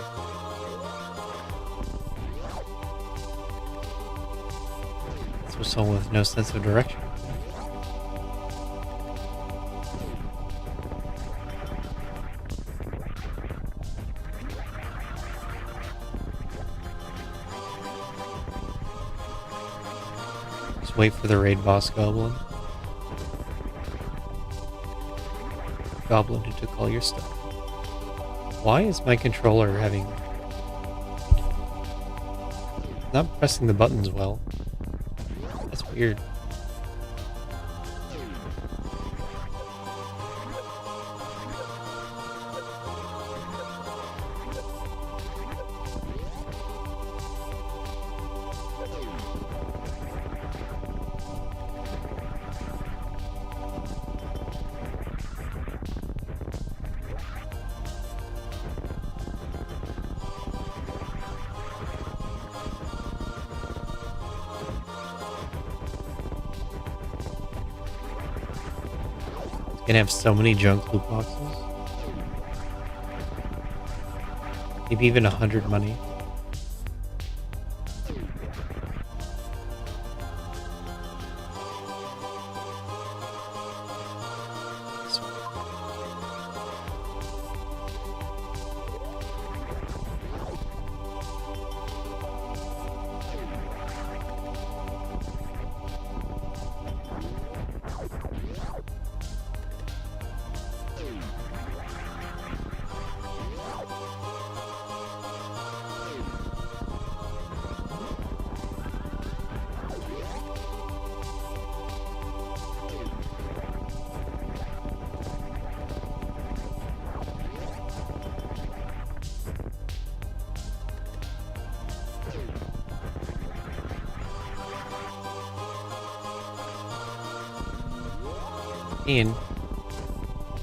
This was someone with no sense of direction. Just wait for the raid boss goblin. Goblin who took all your stuff. Why is my controller having... not pressing the buttons well? That's weird. Gonna have so many junk loot boxes. Maybe even 100 money.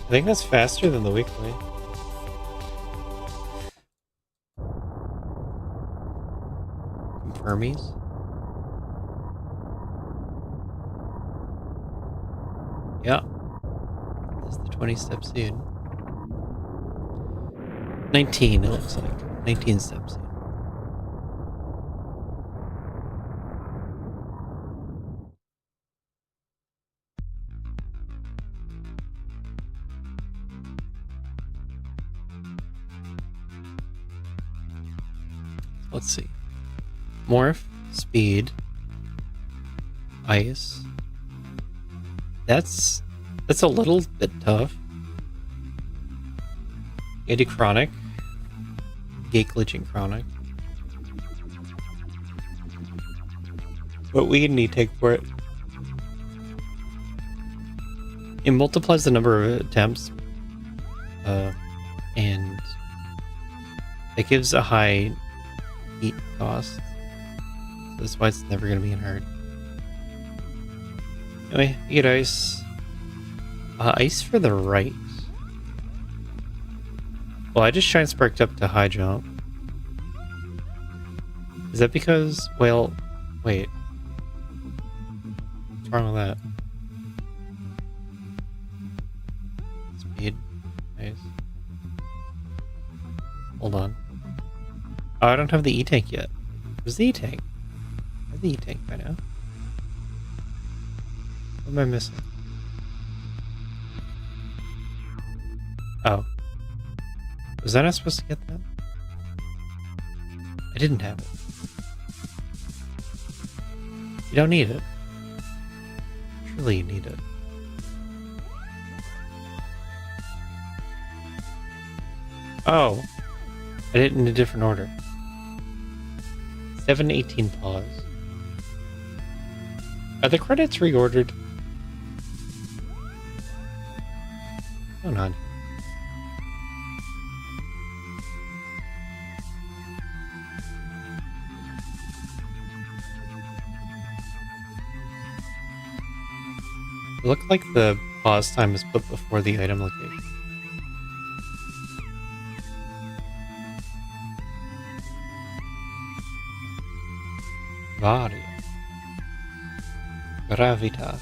I think that's faster than the weekly. Confirmies? Yeah. That's the 20-step seed. 19, it looks like. 19 steps. Let's see. Morph, speed, ice. That's a little bit tough. Anti-chronic. Gate glitching chronic. What we need take for it. It multiplies the number of attempts. And it gives a high heat cost. So that's why it's never going to be in hard. Anyway, you get ice. Ice for the right. Well, I just shine sparked up to high jump. Is that because... well, wait. What's wrong with that? Speed. Nice. Hold on. Oh, I don't have the E-tank yet. Where's the E-tank? I have the E-tank by now. What am I missing? Oh. Was I not supposed to get that? I didn't have it. You don't need it. Surely you need it. Oh, I did it in a different order. 7:18 pause. Are the credits reordered? What's going on here? It looked like the pause time is put before the item location. Varia. Gravita.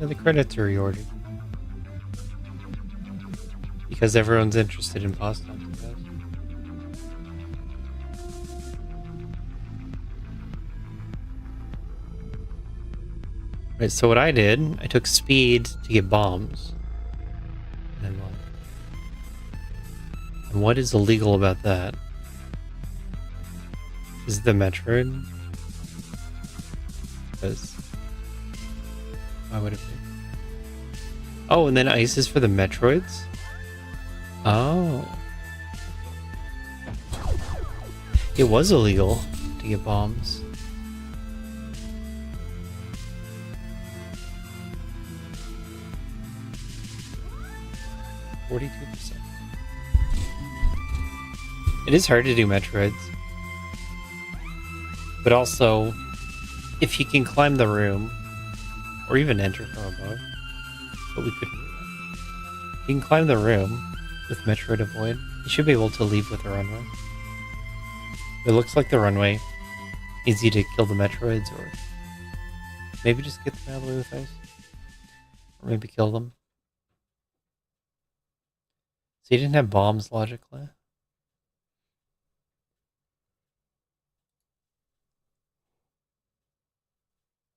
Yeah, the credits are reordered. Because everyone's interested in pause time. Right, so what I did, I took speed to get bombs. And what is illegal about that? Is the Metroid? Because why would it be? Oh, and then ice is for the Metroids? Oh. It was illegal to get bombs. %. It is hard to do Metroids. But also, if you can climb the room, or even enter from above, but we couldn't do that. If you can climb the room with Metroid Avoid, you should be able to leave with the runway. It looks like the runway needs you to kill the Metroids, or maybe just get them out of the way with ice. Or maybe kill them. So you didn't have bombs, logically.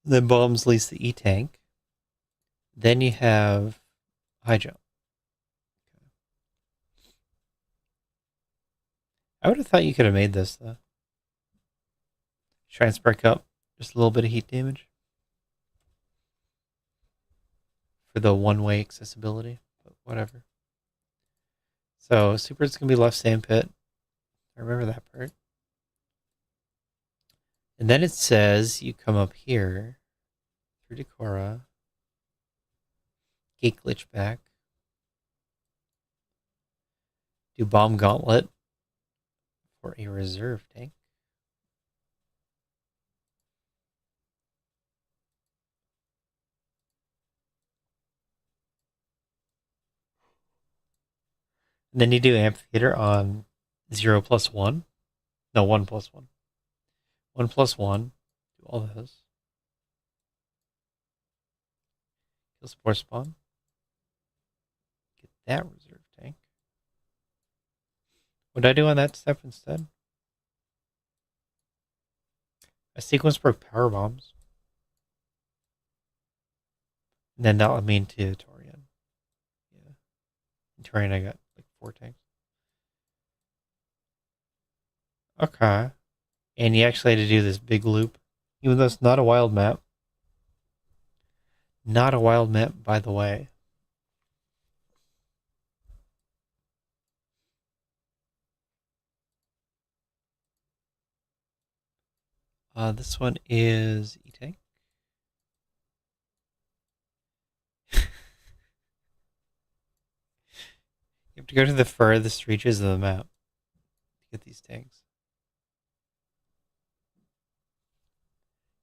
Then bombs leads to E-Tank. Then you have high jump. I would have thought you could have made this, though. Try and spark up just a little bit of heat damage. For the one-way accessibility, but whatever. So, Super's going to be left sandpit. I remember that part. And then it says you come up here through Decora, Gate Glitch back, do Bomb Gauntlet for a reserve tank. And then you do Amphitheater on 0+1. No, 1+1. 1+1. Do all those. Kill Spore Spawn. Get that reserve tank. What did I do on that step instead? I sequence broke power bombs. And then that led me into Torian. Yeah. In Torian I got like 4 tanks. Okay. And you actually had to do this big loop. Even though it's not a wild map. Not a wild map, by the way. This one is E-Tank. You have to go to the furthest reaches of the map to get these tanks.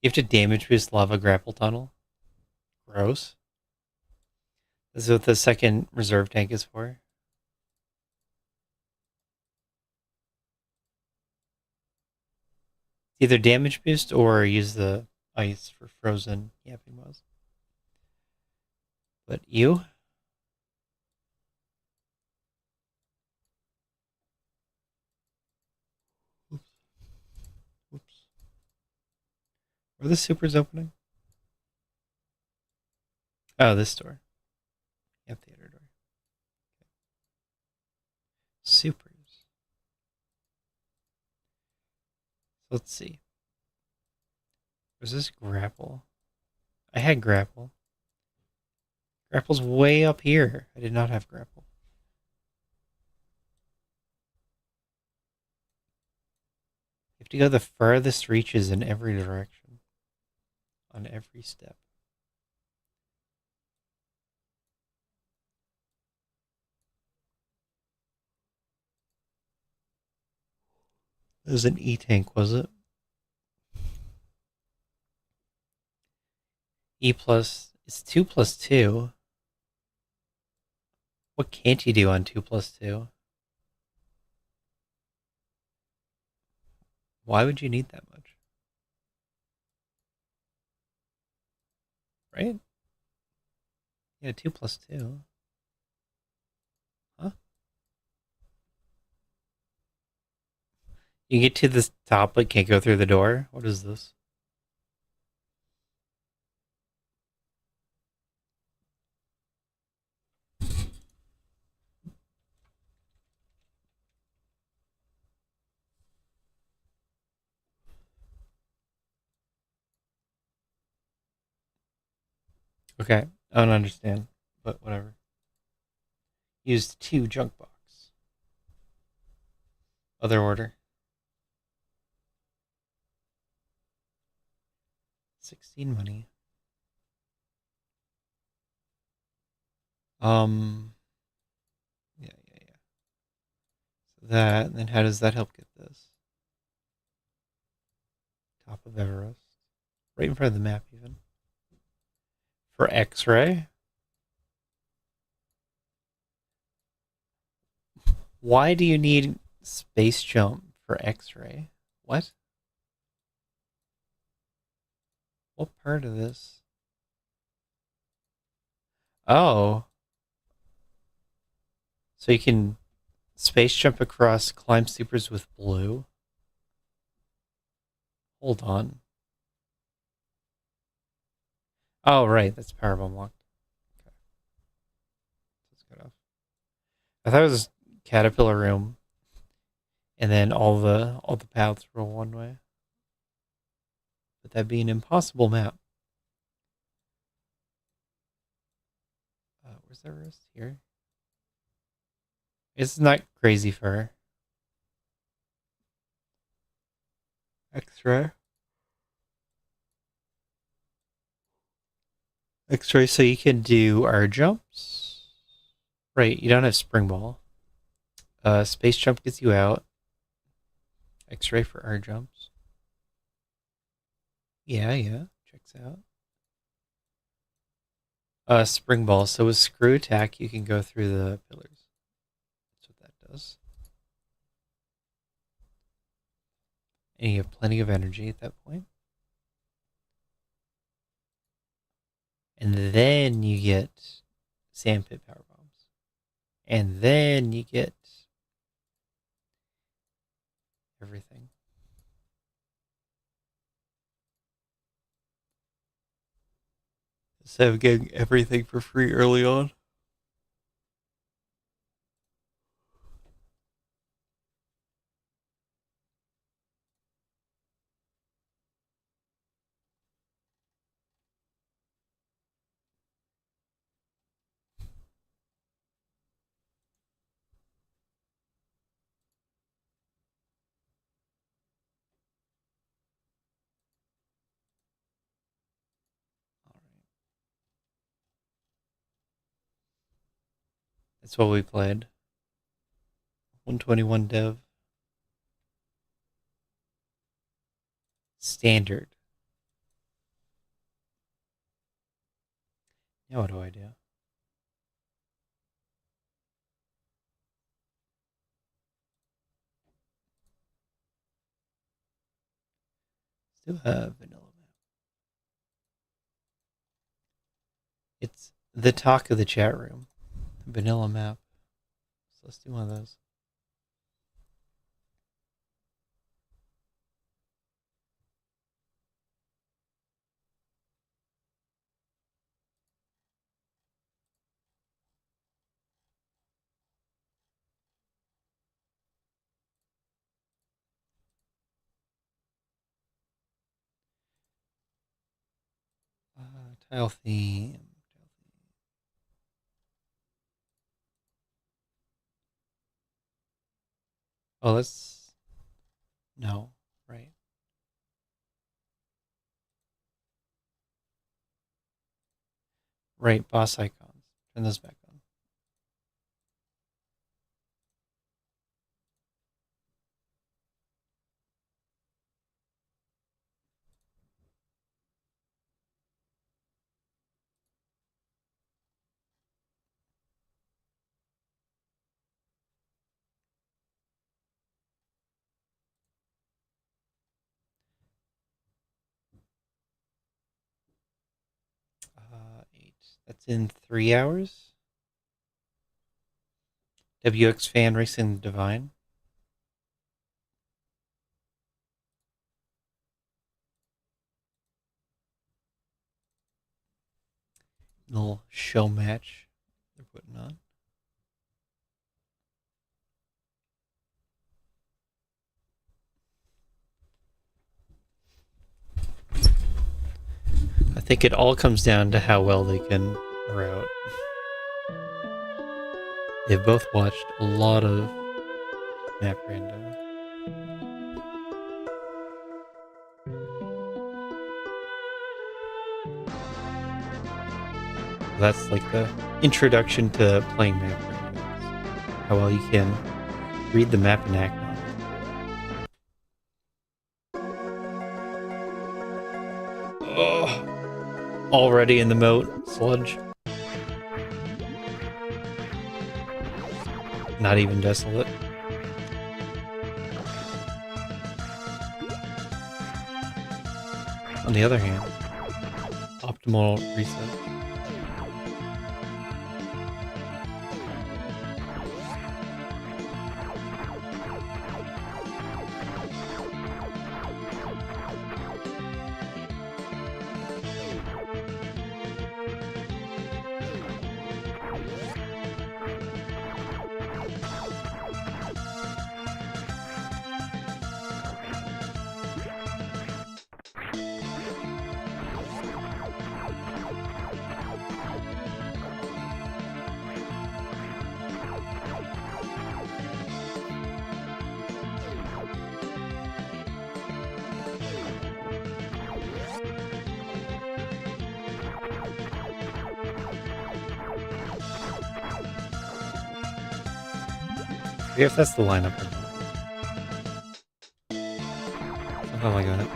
You have to damage boost lava grapple tunnel. Gross. This is what the second reserve tank is for. Either damage boost or use the ice for frozen yapping mouse. But you? Oops. Oops. Where are the supers opening? Oh, this door. Amphitheater door. Let's see. Was this grapple? I had grapple. Grapple's way up here. I did not have grapple. You have to go the furthest reaches in every direction. On every step. It was an E-tank, was it? E plus. It's 2 plus 2. What can't you do on 2 plus 2? Why would you need that much? Right? Yeah, 2 plus 2. Huh? You get to the top but can't go through the door? What is this? Okay, I don't understand, but whatever. Used 2 junk box. Other order. 16 money. Yeah, yeah, yeah. So that, and then how does that help get this? Top of Everest. Right in front of the map, even. For X-ray? Why do you need space jump for X-ray? What? What part of this? Oh. So you can space jump across climb supers with blue? Hold on. Oh, right. That's powerbomb locked. Okay. That's good enough. I thought it was Caterpillar Room, and then all the paths roll one way. But that'd be an impossible map. Where's that wrist? Here. It's not crazy far. X-ray. X-ray, so you can do our jumps. Right, you don't have spring ball. Space jump gets you out. X-ray for our jumps. Yeah, yeah. Checks out. Spring ball. So with screw attack, you can go through the pillars. That's what that does. And you have plenty of energy at that point. And then you get sandpit power bombs. And then you get everything. Instead of getting everything for free early on. All right. That's what we played. 121 dev. Standard. Now what do I do? Still have vanilla map. It's the talk of the chat room. Vanilla map. So let's do one of those. Tile theme. Oh, that's... No, right. Right, boss icons. Turn those back on. Eight. That's in 3 hours. WX Fan Racing the Divine. Little show match they're putting on. I think it all comes down to how well they can route. They've both watched a lot of Map Rando. That's like the introduction to playing Map Rando. How well you can read the map and act on it. Oh, already in the moat, sludge. Not even desolate. On the other hand, optimal reset. I forget if that's the lineup or not. Something like that.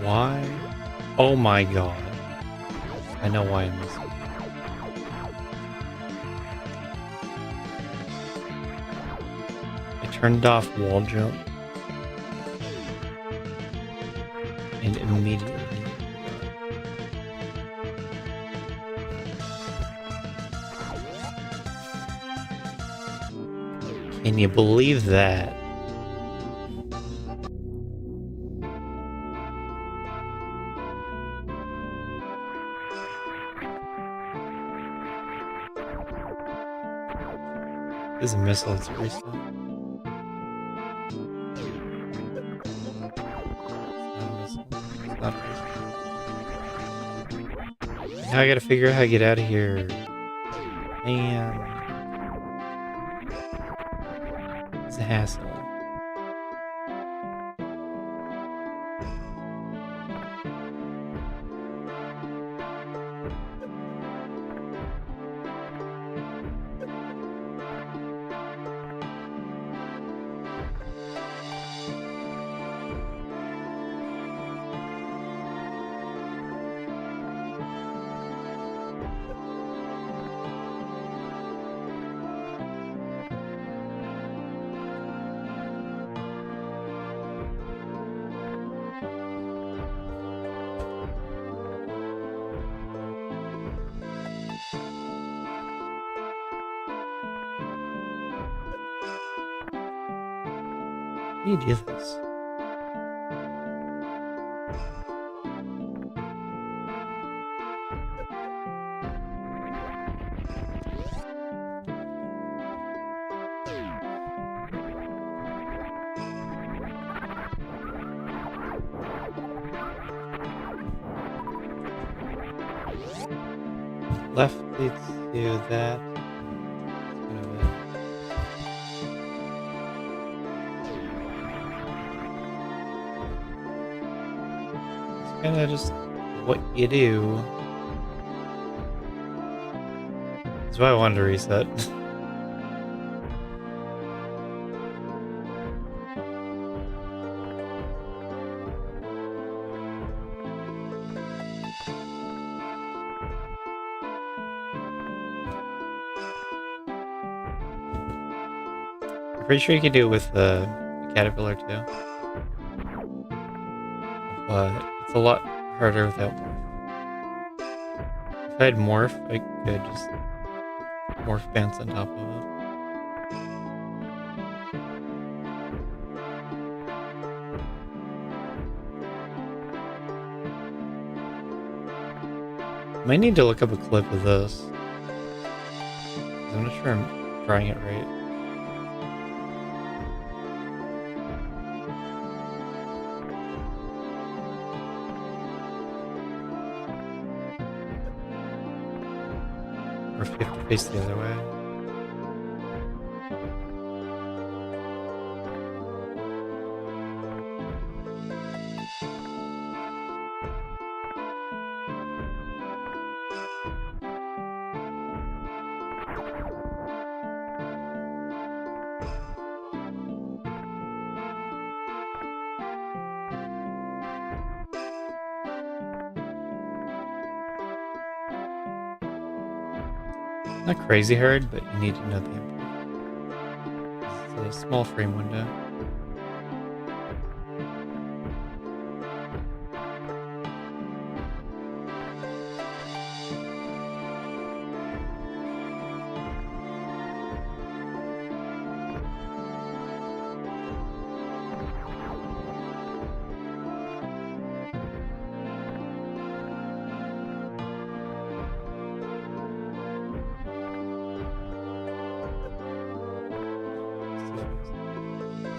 Why? Oh my god. I know why I'm missing. I turned off wall jump. And immediately... Can you believe that? This is a missile, it's a reset. It's not a missile. It's not a reset. Now I gotta figure out how to get out of here. Man. It's a hassle. How do you do this? Left leads to that. That's kind of it. It's kind of just what you do. That's why I wanted to reset. I'm pretty sure you can do it with the caterpillar too. But it's a lot harder without morph. If I had morph, I could just morph bounce on top of it. Might need to look up a clip of this. I'm not sure I'm drawing it right. Or if you have to face the other way. Not crazy hard, but you need to know the input. It's a small frame window.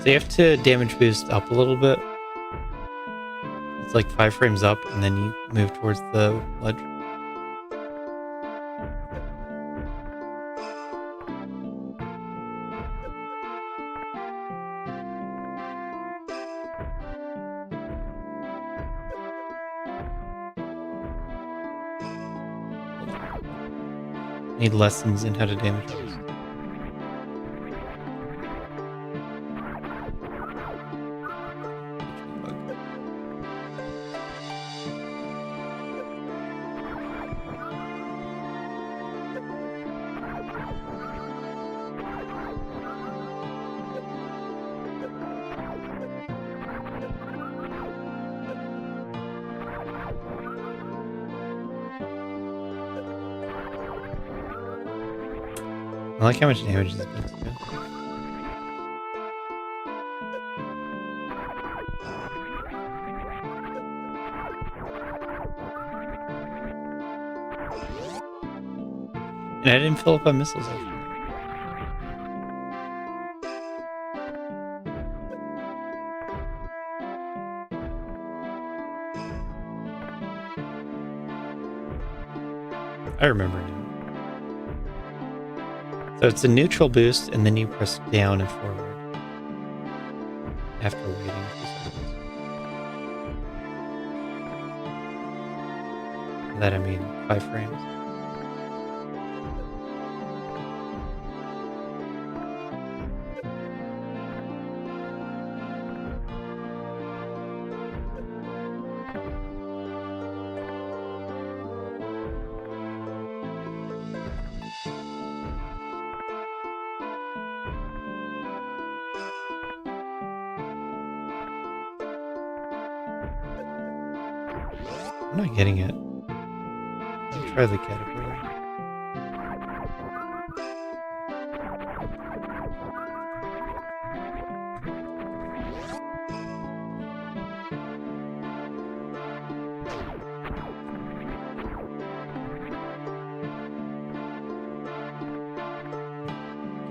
So you have to damage boost up a little bit. It's like 5 frames up, and then you move towards the ledge. Need lessons in how to damage boost. I like how much damage this does. And I didn't fill up on missiles after. I remember now. So it's a neutral boost, and then you press down and forward after waiting a few seconds. That I mean 5 frames. I'm not getting it. I'll try the caterpillar.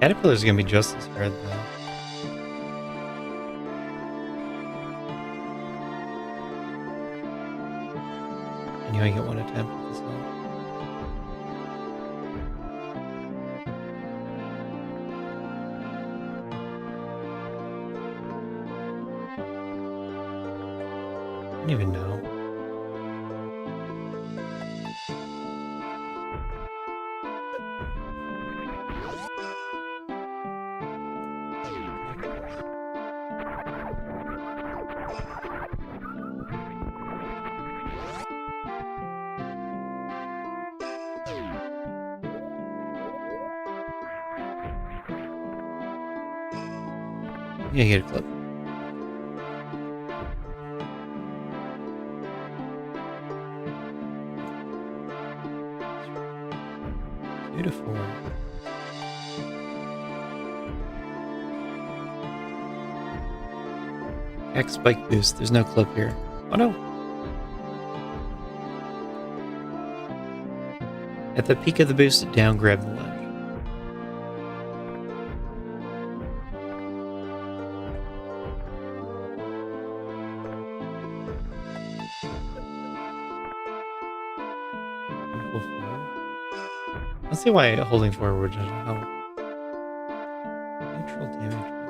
Caterpillar's gonna be just as hard though. And you only get one attempt with this one. I don't even know. Yeah, get a clip. Beautiful. X spike boost. There's no clip here. Oh no! At the peak of the boost, down grab the ledge. Pull forward. Let's see why holding forward doesn't help. Neutral damage boost.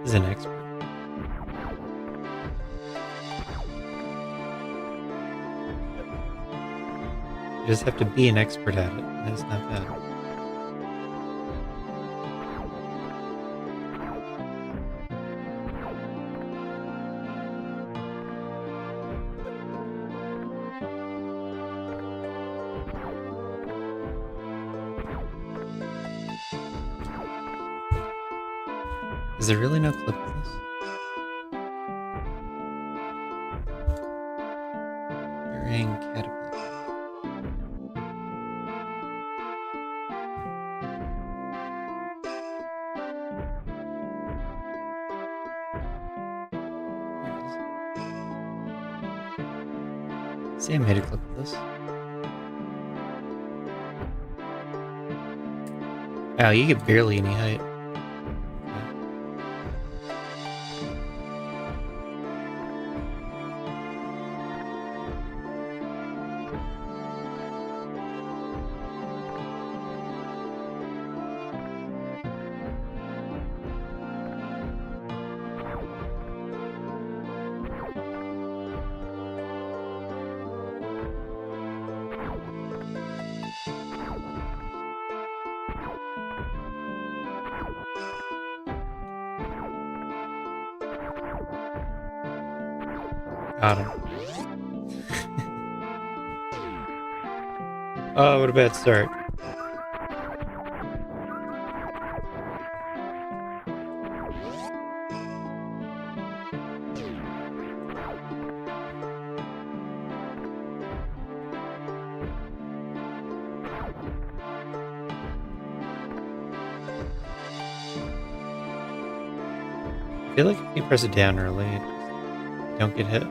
Is an expert. You just have to be an expert at it, and it's not bad. Is there really no clip of this? Burying caterpillar. See, I made a clip of this. Wow, you get barely any height. Got him. Oh, what a bad start. I feel like if you press it down early, you don't get hit.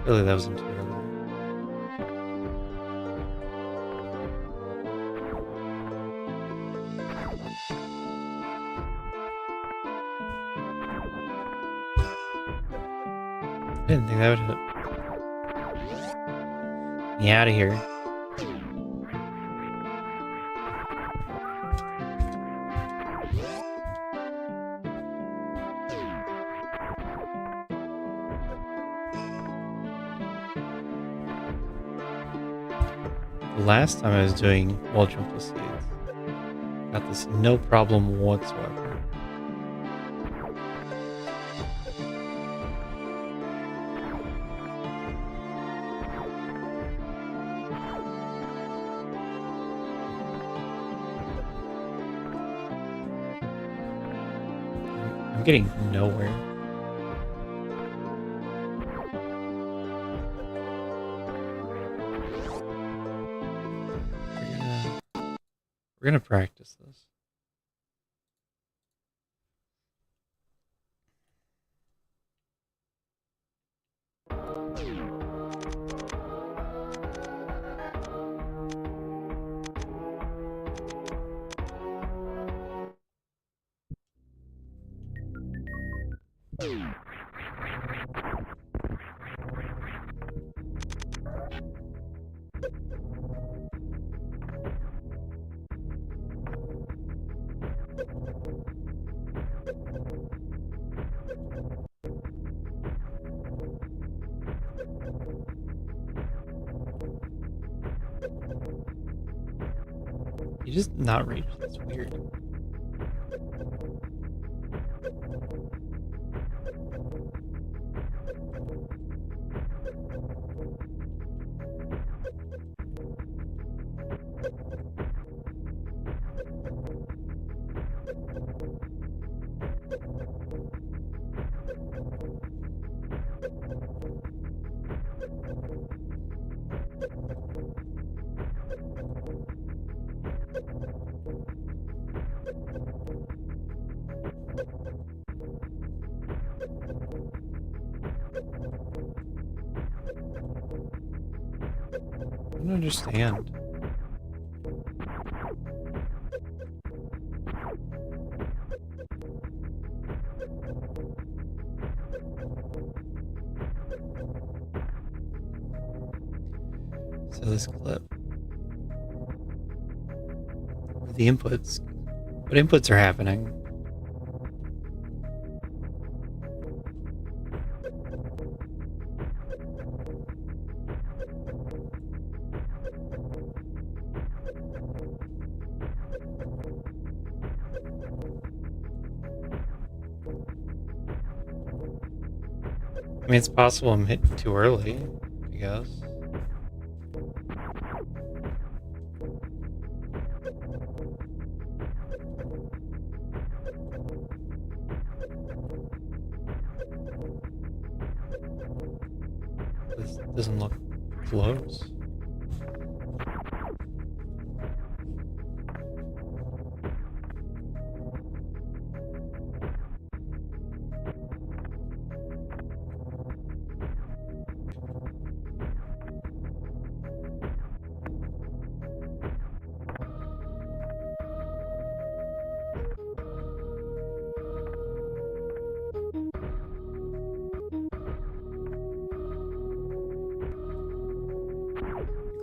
Really, that wasn't too early. I didn't think that would hit. Me out of here. Last time I was doing wall jump with seeds, got this no problem whatsoever. getting nowhere. We're gonna practice this. You just not reach. That's weird. I don't understand. So this clip. The inputs. What inputs are happening? I mean, it's possible I'm hitting too early, I guess. This doesn't look close.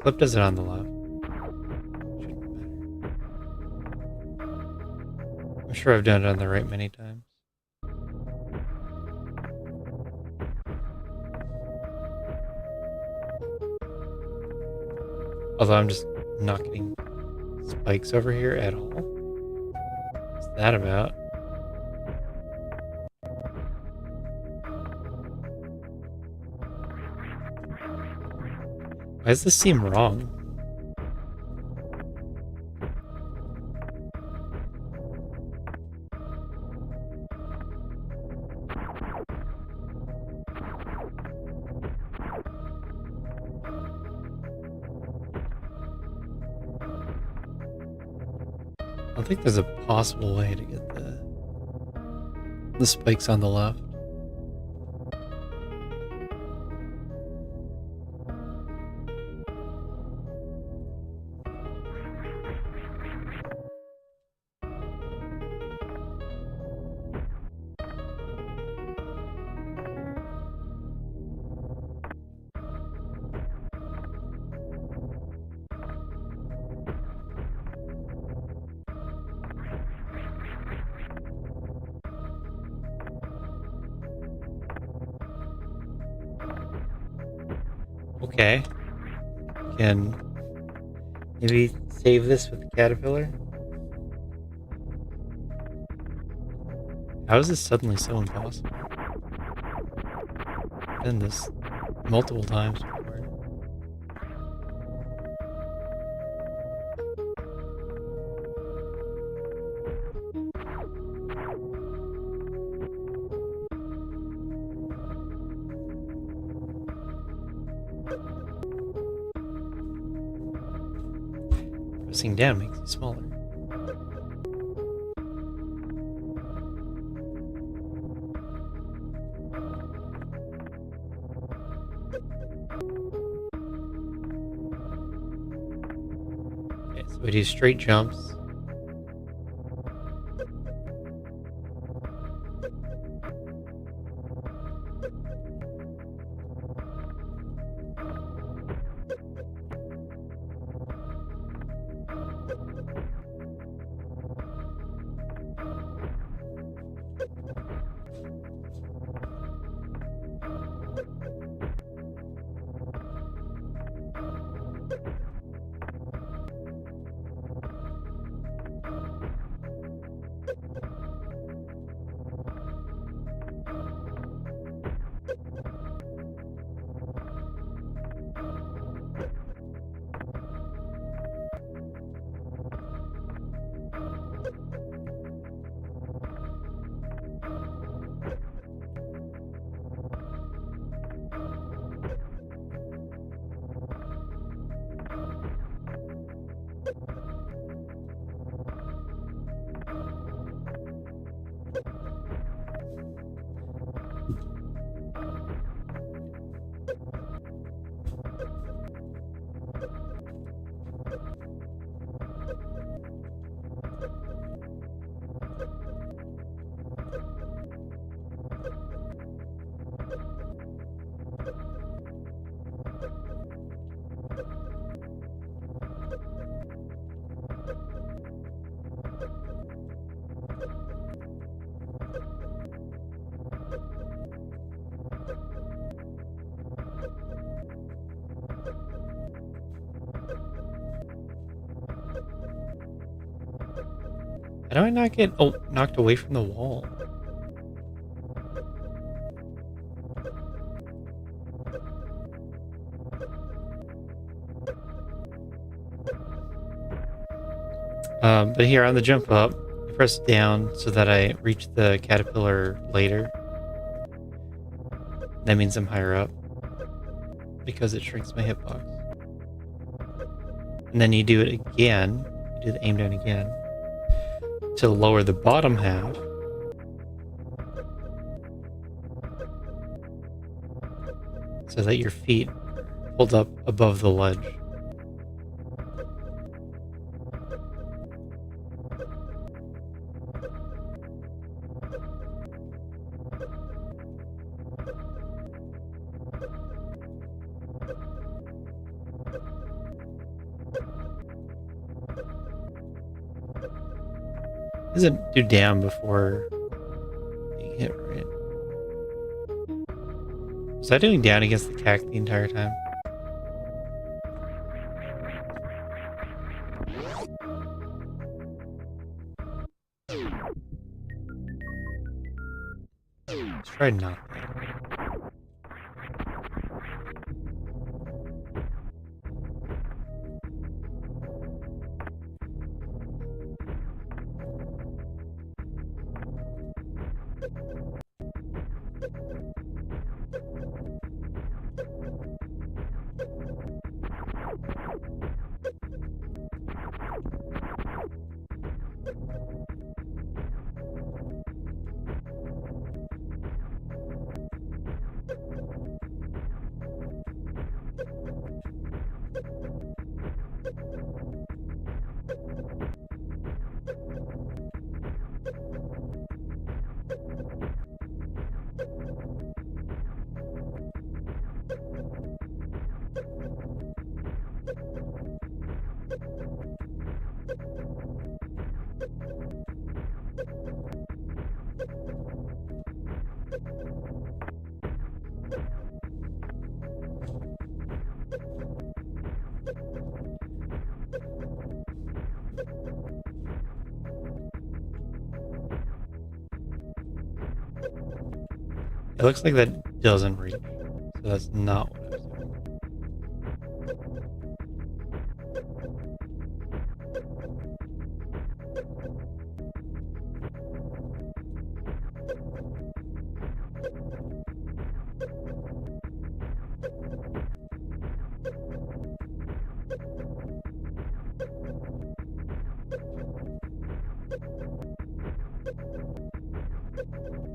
Clip does it on the left. Shouldn't matter. I'm sure I've done it on the right many times. Although I'm just not getting spikes over here at all. What's that about? Why does this seem wrong? I don't think there's a possible way to get the spikes on the left. Okay. Can maybe save this with the caterpillar? How is this suddenly so impossible? I've done this multiple times before. Pressing down makes you smaller. Okay, so we do straight jumps. How do I not get knocked away from the wall? But here on the jump up, I press down so that I reach the caterpillar later. That means I'm higher up because it shrinks my hitbox. And then you do it again, you do the aim down again to lower the bottom half. So that your feet hold up above the ledge. Doesn't do down before being hit, right? Was I doing down against the cack the entire time? Let's try not that. It looks like that doesn't reach, so that's not what I was doing.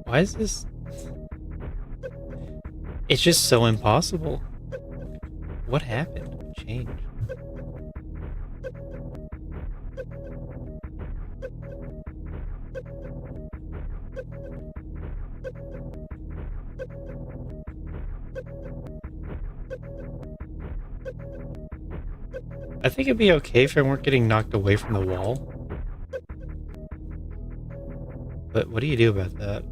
Why is this? It's just so impossible. What happened? Change. I think it'd be okay if I weren't getting knocked away from the wall. But what do you do about that?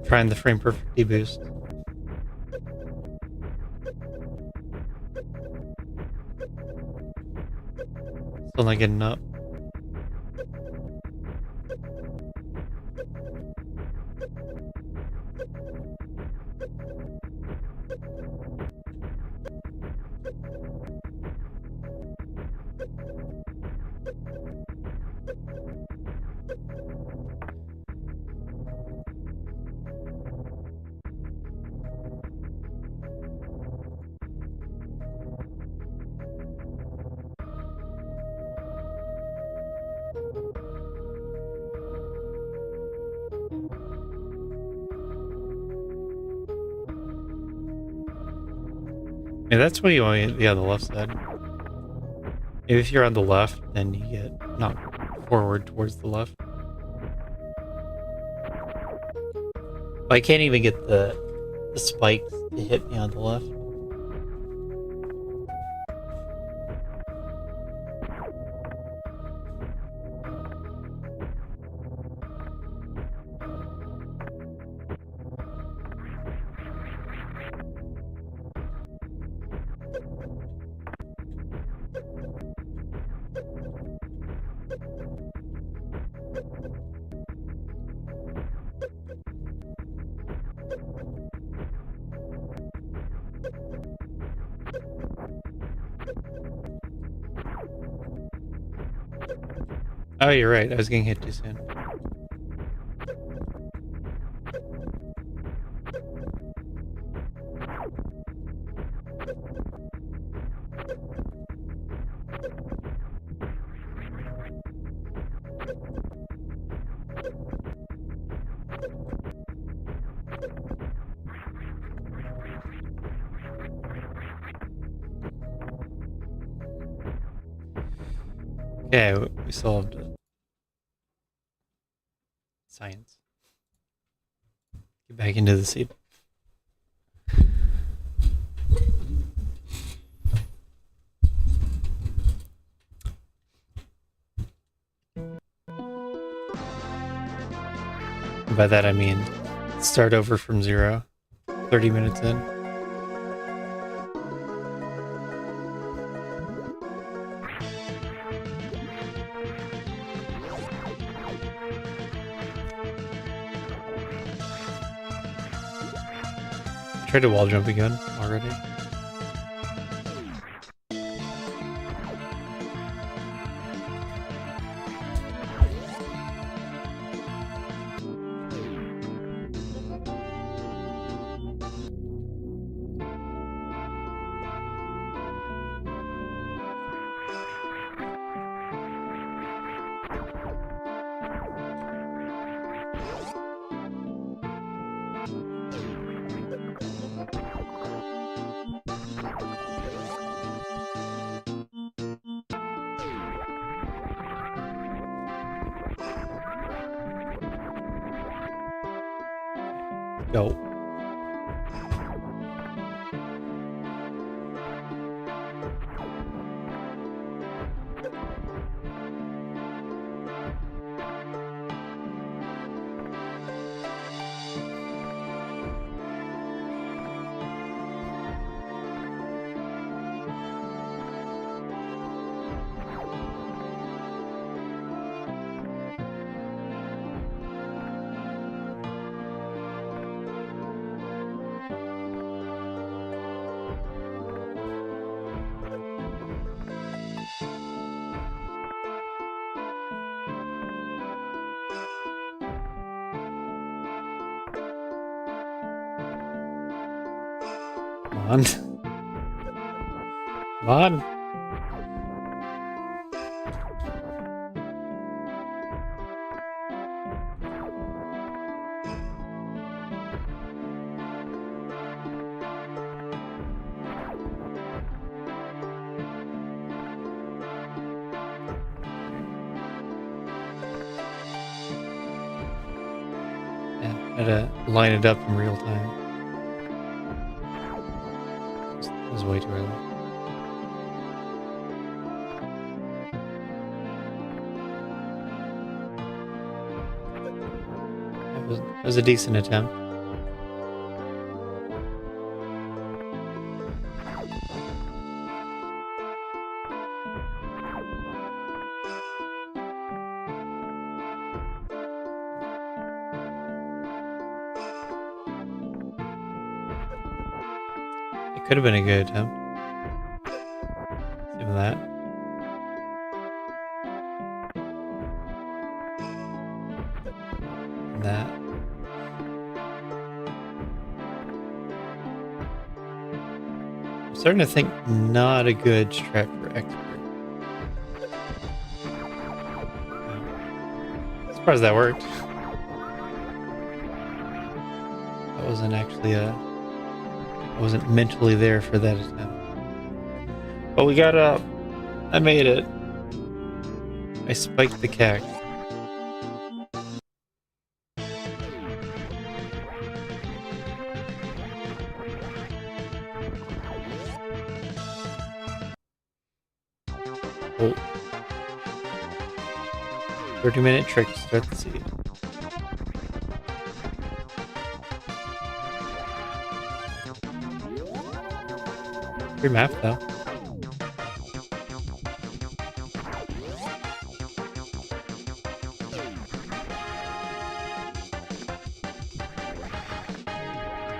Trying the frame perfect deboost. Still not getting up. Yeah, that's what you want. Yeah, the left side. If you're on the left, then you get knocked forward towards the left. I can't even get the spikes to hit me on the left. Oh, you're right. I was getting hit too soon. Yeah, we solved it. Science. Get back into the seat. By that I mean start over from 0, 30 minutes in. I tried to wall jump again already. Go. on. Come on. Yeah, I had to line it up in real time. It was way too early. It was a decent attempt. It could have been a good attempt. Even that. And that. I'm starting to think not a good strat for expert. I'm surprised that worked. That wasn't actually I wasn't mentally there for that attempt. But we got up. I made it. I spiked the cack. Oh. 30-minute trick to start the seed. Free map though.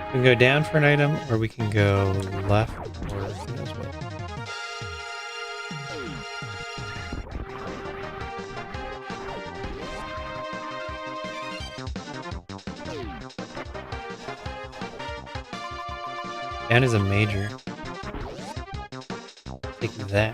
We can go down for an item, or we can go left, or who knows what. Down is a major. Take that.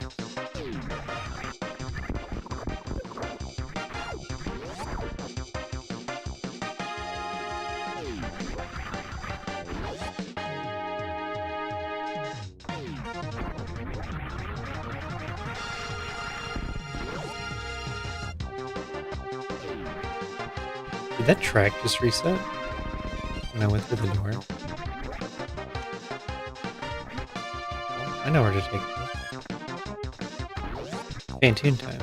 Did that track just reset when I went through the door? I know where to take this. Phantoon time.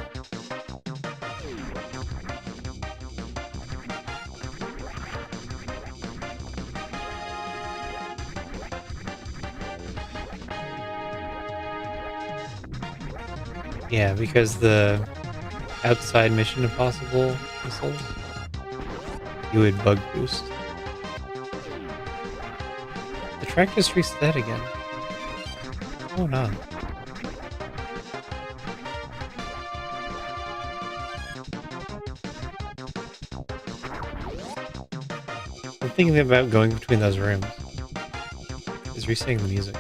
Yeah, because the outside Mission Impossible missiles, you would bug boost. The track just reset again. What's going on? I'm thinking about going between those rooms. Is resetting the music.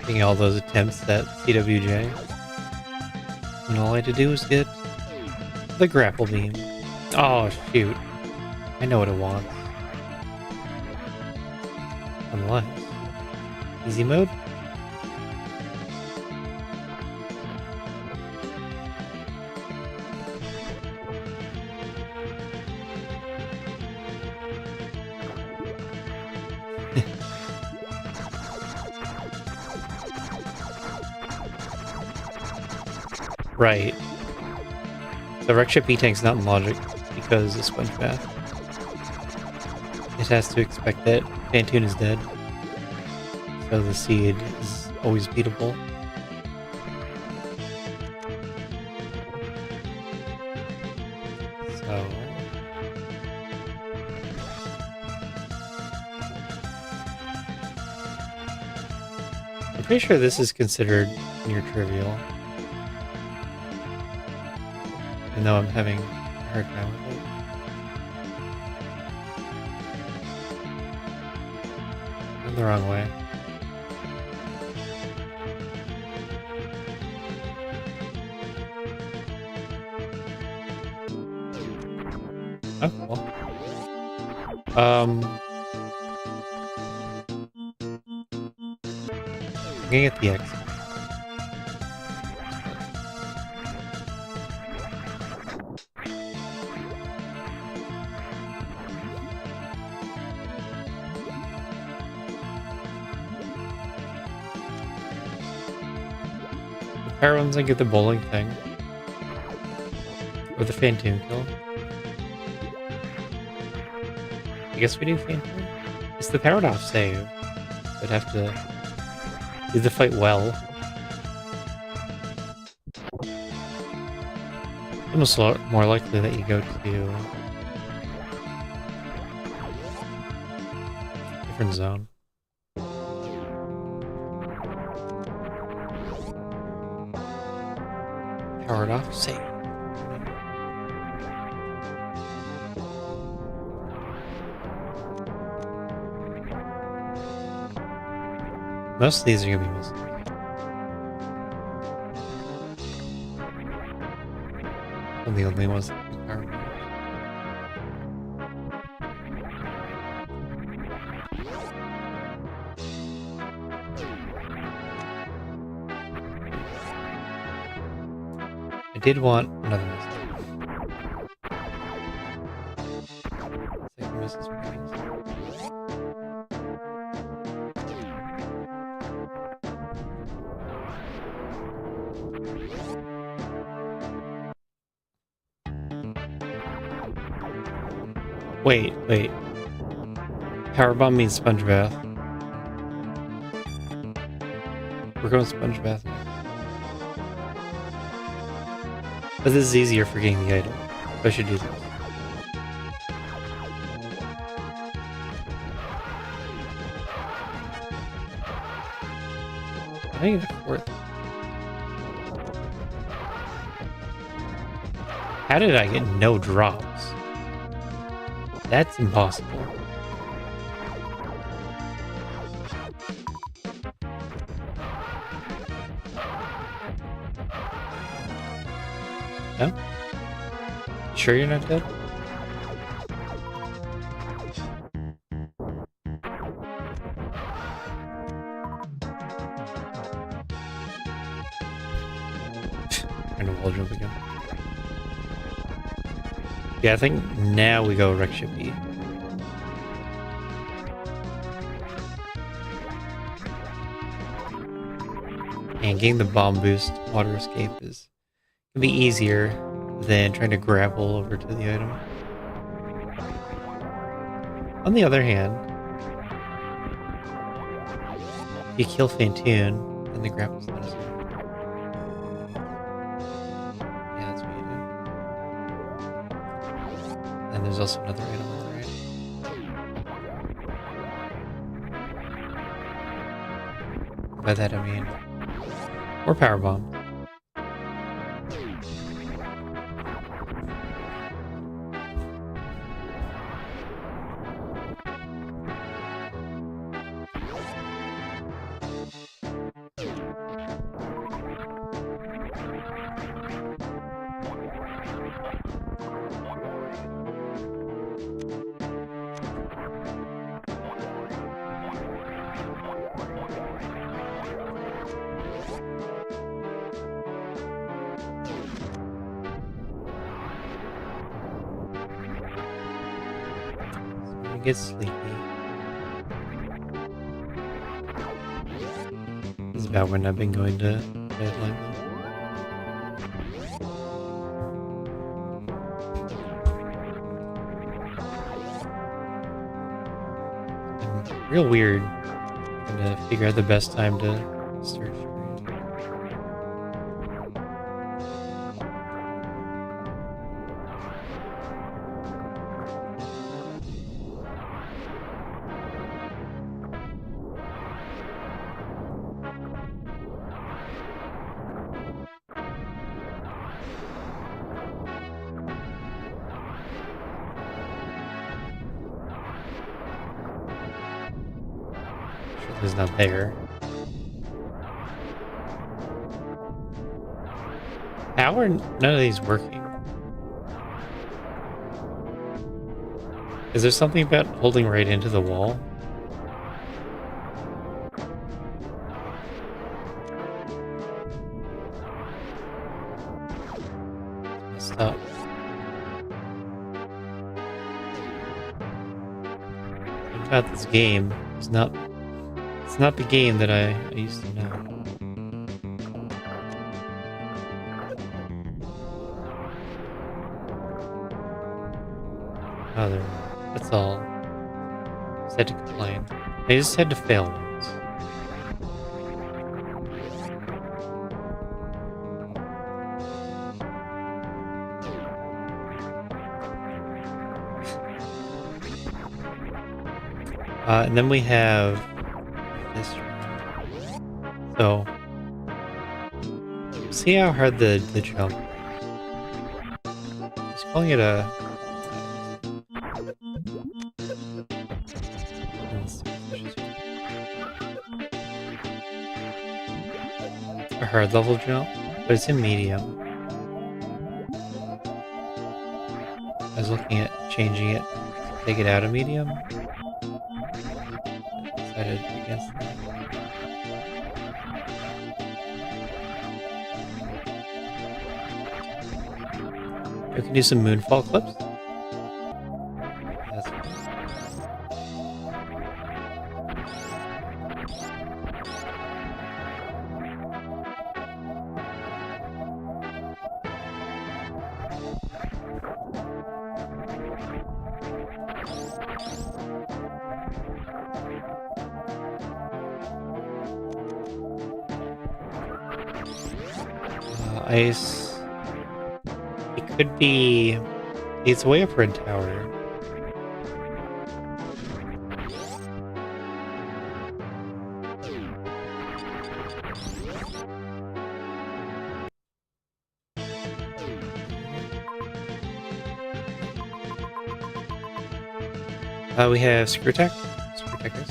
Taking all those attempts at CWJ. And all I had to do was get the grapple beam. Oh, shoot. I know what it wants. Unless. Easy mode? Right. The wreck ship E-Tank's not in logic because of Sponge Bath. It has to expect that Phantoon is dead. So the seed is always beatable. So Pretty sure this is considered near trivial. Even though I'm having a hard time with it. I'm the wrong way. Oh, cool. I'm gonna get the X. Power ones and get the bowling thing. Or the Phantom kill. I guess we do Phantom. It's the powered off save. I'd have to do the fight well. Almost more likely that you go to a different zone. Powered off save. Most of these are gonna be missing. I'm the only ones that can power. I did want another message. Second message, please. Wait. Powerbomb means sponge bath. We're going sponge bath now. But this is easier for getting the item. So I should do this. I need a fourth. How did I get no drops? That's impossible. No? Sure you're not dead? Trying to wall jump again. Yeah, I think now we go wreck ship E. And getting the bomb boost water escape can be easier than trying to grapple over to the item. On the other hand, if you kill Fantoon, then the grapple's not as good. Yeah, that's what you do. And there's also another item on the right. By that I mean more power bomb. Get sleepy. This is about when I've been going to bed like that. And real weird. I'm gonna figure out the best time to start streaming. is not there. How are none of these working? Is there something about holding right into the wall? Stop. What about this game? It's not the game that I used to know. Oh, that's all. Just had to complain. I just had to fail once. And then we have this room. So, see how hard the jump is. Just calling it a hard level jump, but it's in medium. I was looking at changing it, take it out of medium. I decided against that. We can do some moonfall clips. That's fine. Ice. It could be. It's way up Red Tower. We have Screw Tech. Screw Tech this.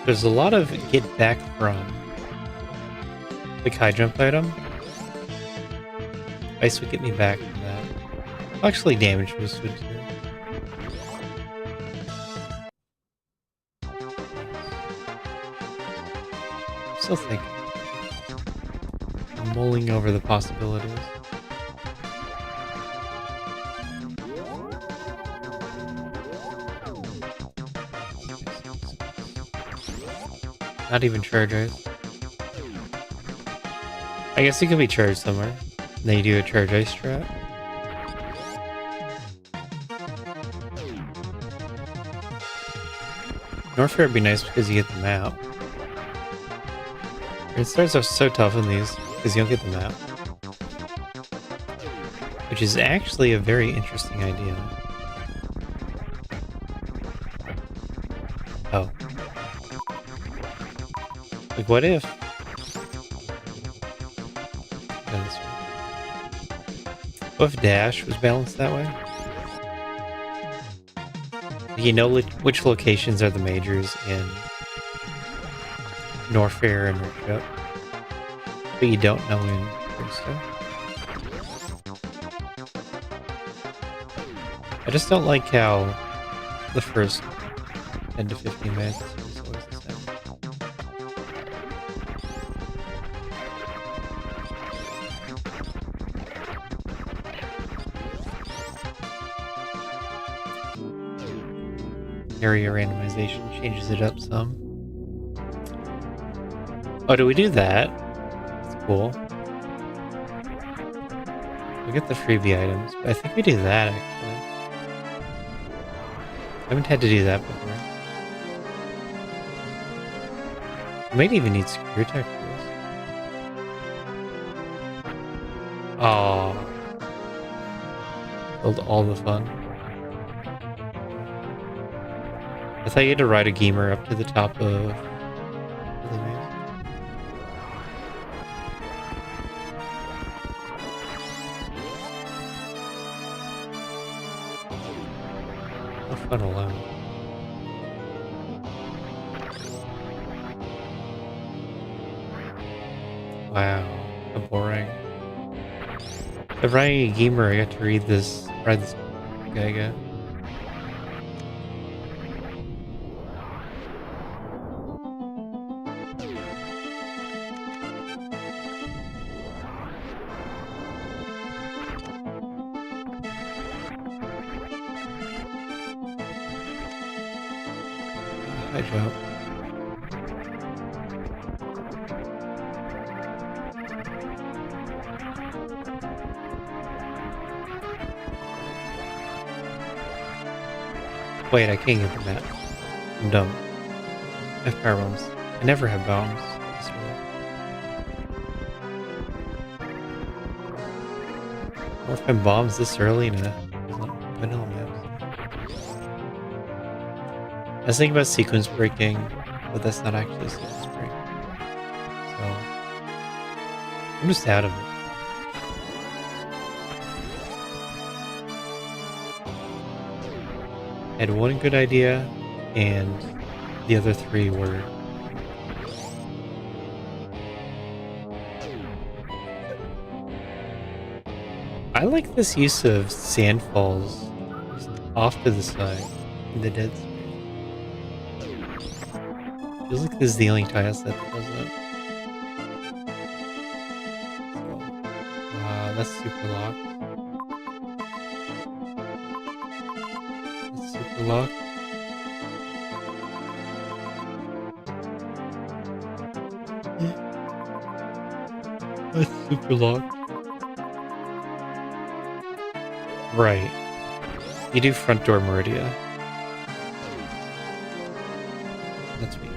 There's a lot of get back from the high jump item. Ice would get me back from that. Actually, damage boost would too. Still thinking. I'm mulling over the possibilities. Not even charge ice. I guess it could be charged somewhere. And then you do a charge ice strat. Norfair would be nice because you get the map. It starts off so tough in these because you don't get the map. Which is actually a very interesting idea. Oh. Like, what if? What if Dash was balanced that way? You know which locations are the majors in Norfair and Richard, but you don't know in Rando. I just don't like how the first 10 to 15 minutes is always the same. Area randomization changes it up some. Oh, do we do that? That's cool. We get the freebie items, but I think we do that actually. I haven't had to do that before. We might even need Screw Tech for this. Oh. Killed all the fun. I thought you had to ride a gamer up to the top of... fun alone. Wow, how boring. If writing a gamer, I got to ride this guy again. Hi, jump. Wait, I can't get the map. I'm dumb. I have power bombs. I never have bombs. Or if I'm bombs this early in a vanilla map. I was thinking about sequence breaking, but that's not actually sequence break. So I'm just out of it. I had one good idea, and the other three were... I like this use of sand falls just off to the side in the dead space. Feels like this is the only tile set that does that. So, that's super locked. That's super locked. That's super locked. Right. You do front door Meridia. That's what you do.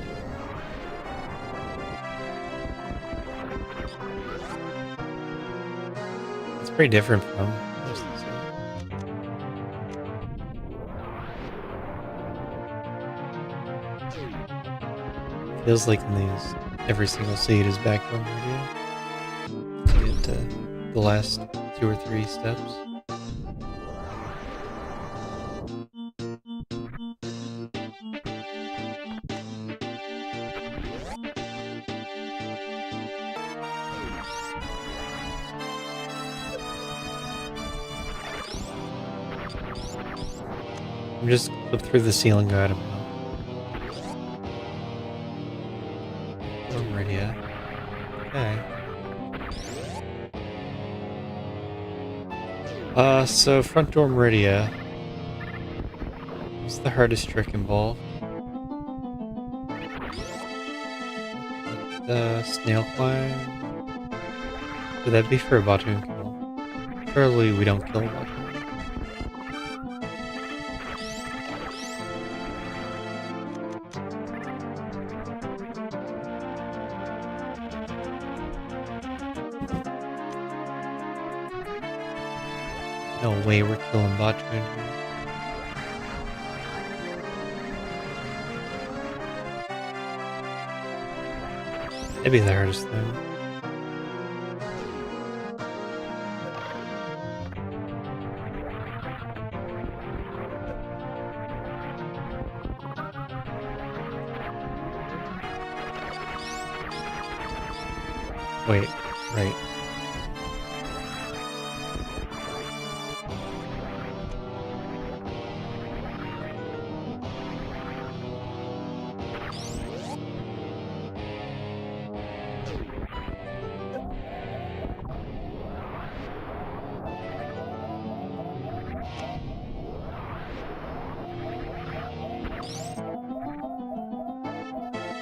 It's very different from most of the stuff. Feels like in these, every single seed is back door Meridia. To get to the last 2 or 3 steps. I'm just flip through the ceiling guide about. Oh, Meridia. Okay. So front door Meridia. What's the hardest trick involved? The snail climb? Would that be for a Batoon kill? Surely we don't kill a Batoon. No way we're killing Batoon here. That'd be the hardest thing. Wait, right.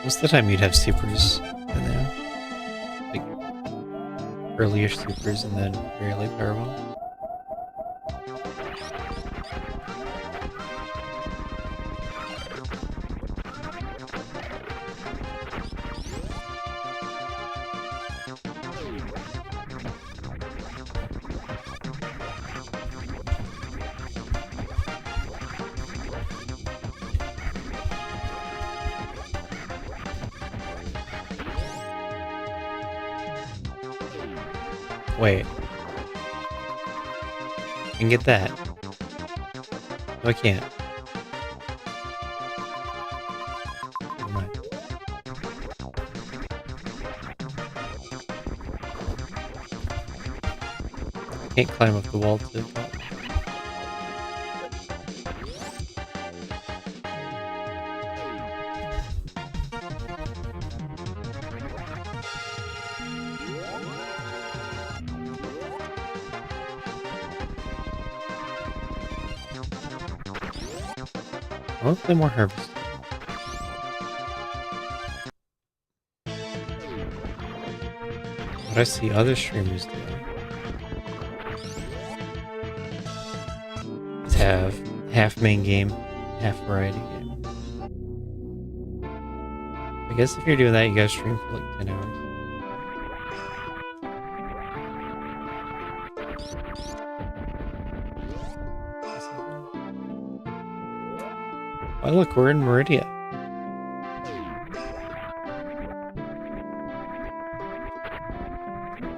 Most of the time you'd have supers in there. Like, early-ish supers and then very late powerbomb. Wait. I can get that. No, I can't. mind. Can't climb up the wall to... I want to play more Harvest. What I see other streamers do is have half main game, half variety game. I guess if you're doing that, you gotta stream for like 10 hours. Oh look, we're in Meridia.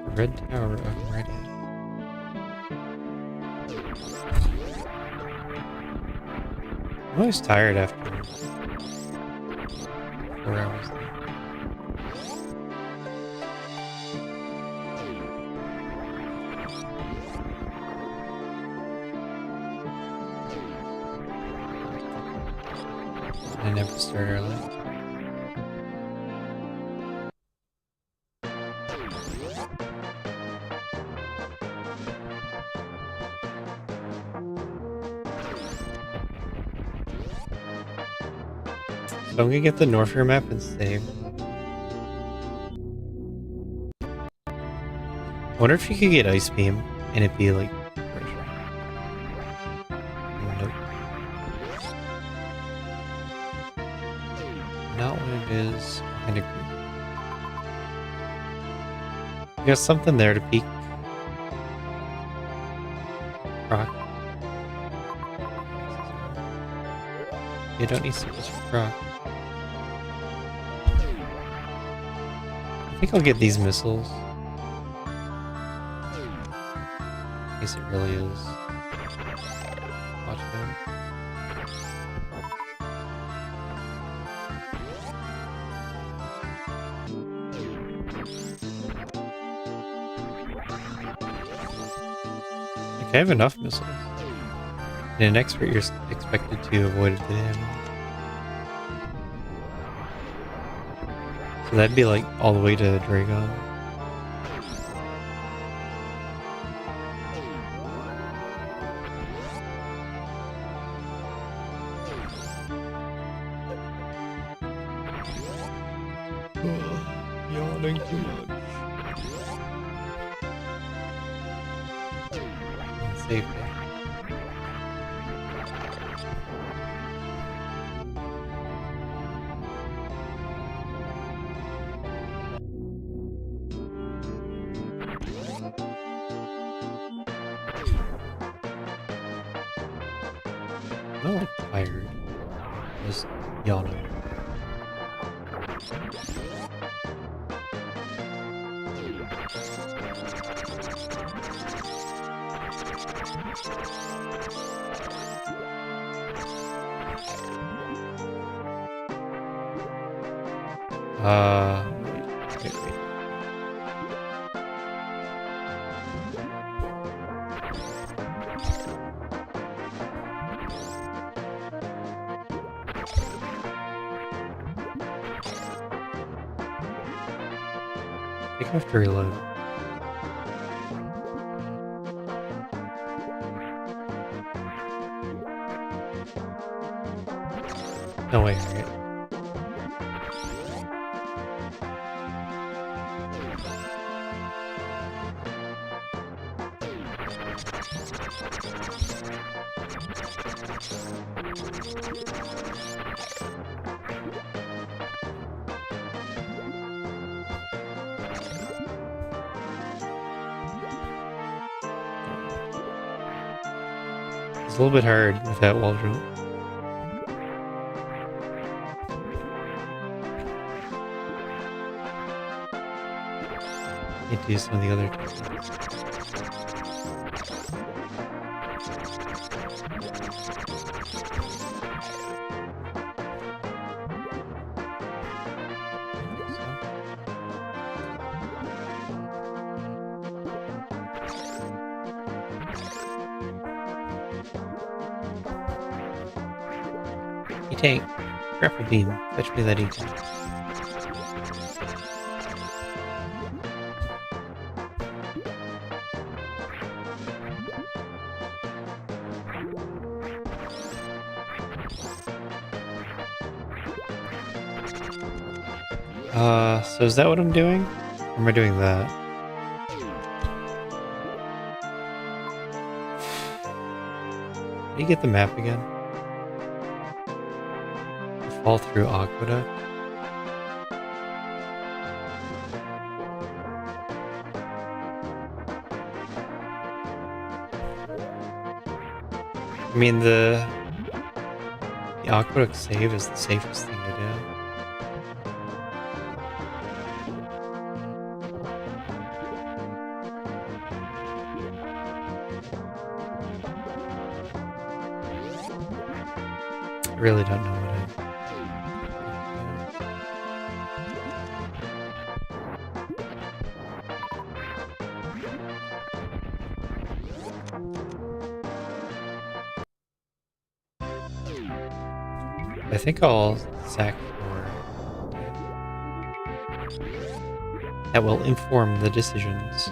The Red Tower of Meridia. I'm always tired after 4 hours. I never start early. So I'm gonna get the Norfair map and save. I wonder if you could get Ice Beam and it'd be like pressure. Nope. Not what it is. Kind of creepy. You got something there to peek. Rock. You don't need super rock. I think I'll get these missiles. In case it really is. Watch out. Like, I have enough missiles. In an expert, you're expected to avoid the damage. So that'd be like all the way to Dragon. Yawning too much. Save me. I'm not like tired. Just yawning. Wait. I think I have to reload. No way, right? It's a little bit hard with that wall jump. Need to do some of the other techniques. E-tank, grapple beam, fetch me that E-tank. So is that what I'm doing? Or am I doing that? How do you get the map again? Fall through Aqueduct? I mean, the Aqueduct save is the safest thing to do. I really don't know what I think I'll sack for that will inform the decisions.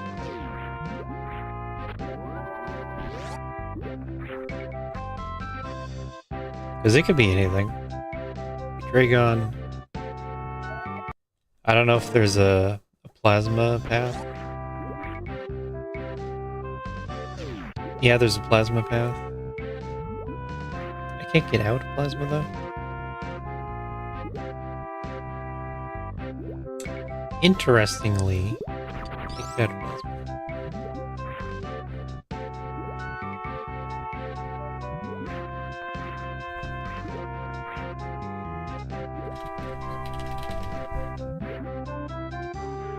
Because it could be anything. Dragon. I don't know if there's a plasma path. Yeah, there's a plasma path. I can't get out of plasma though. Interestingly, I think that plasma.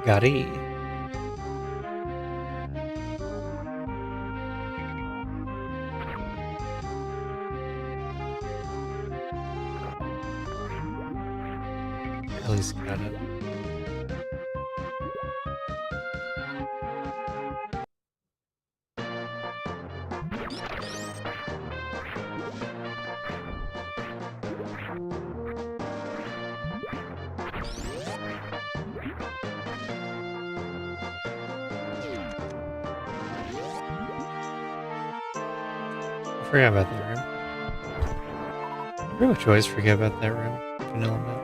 Got it. At least got it. I forgot about that room. I pretty much always forget about that room. Vanilla map.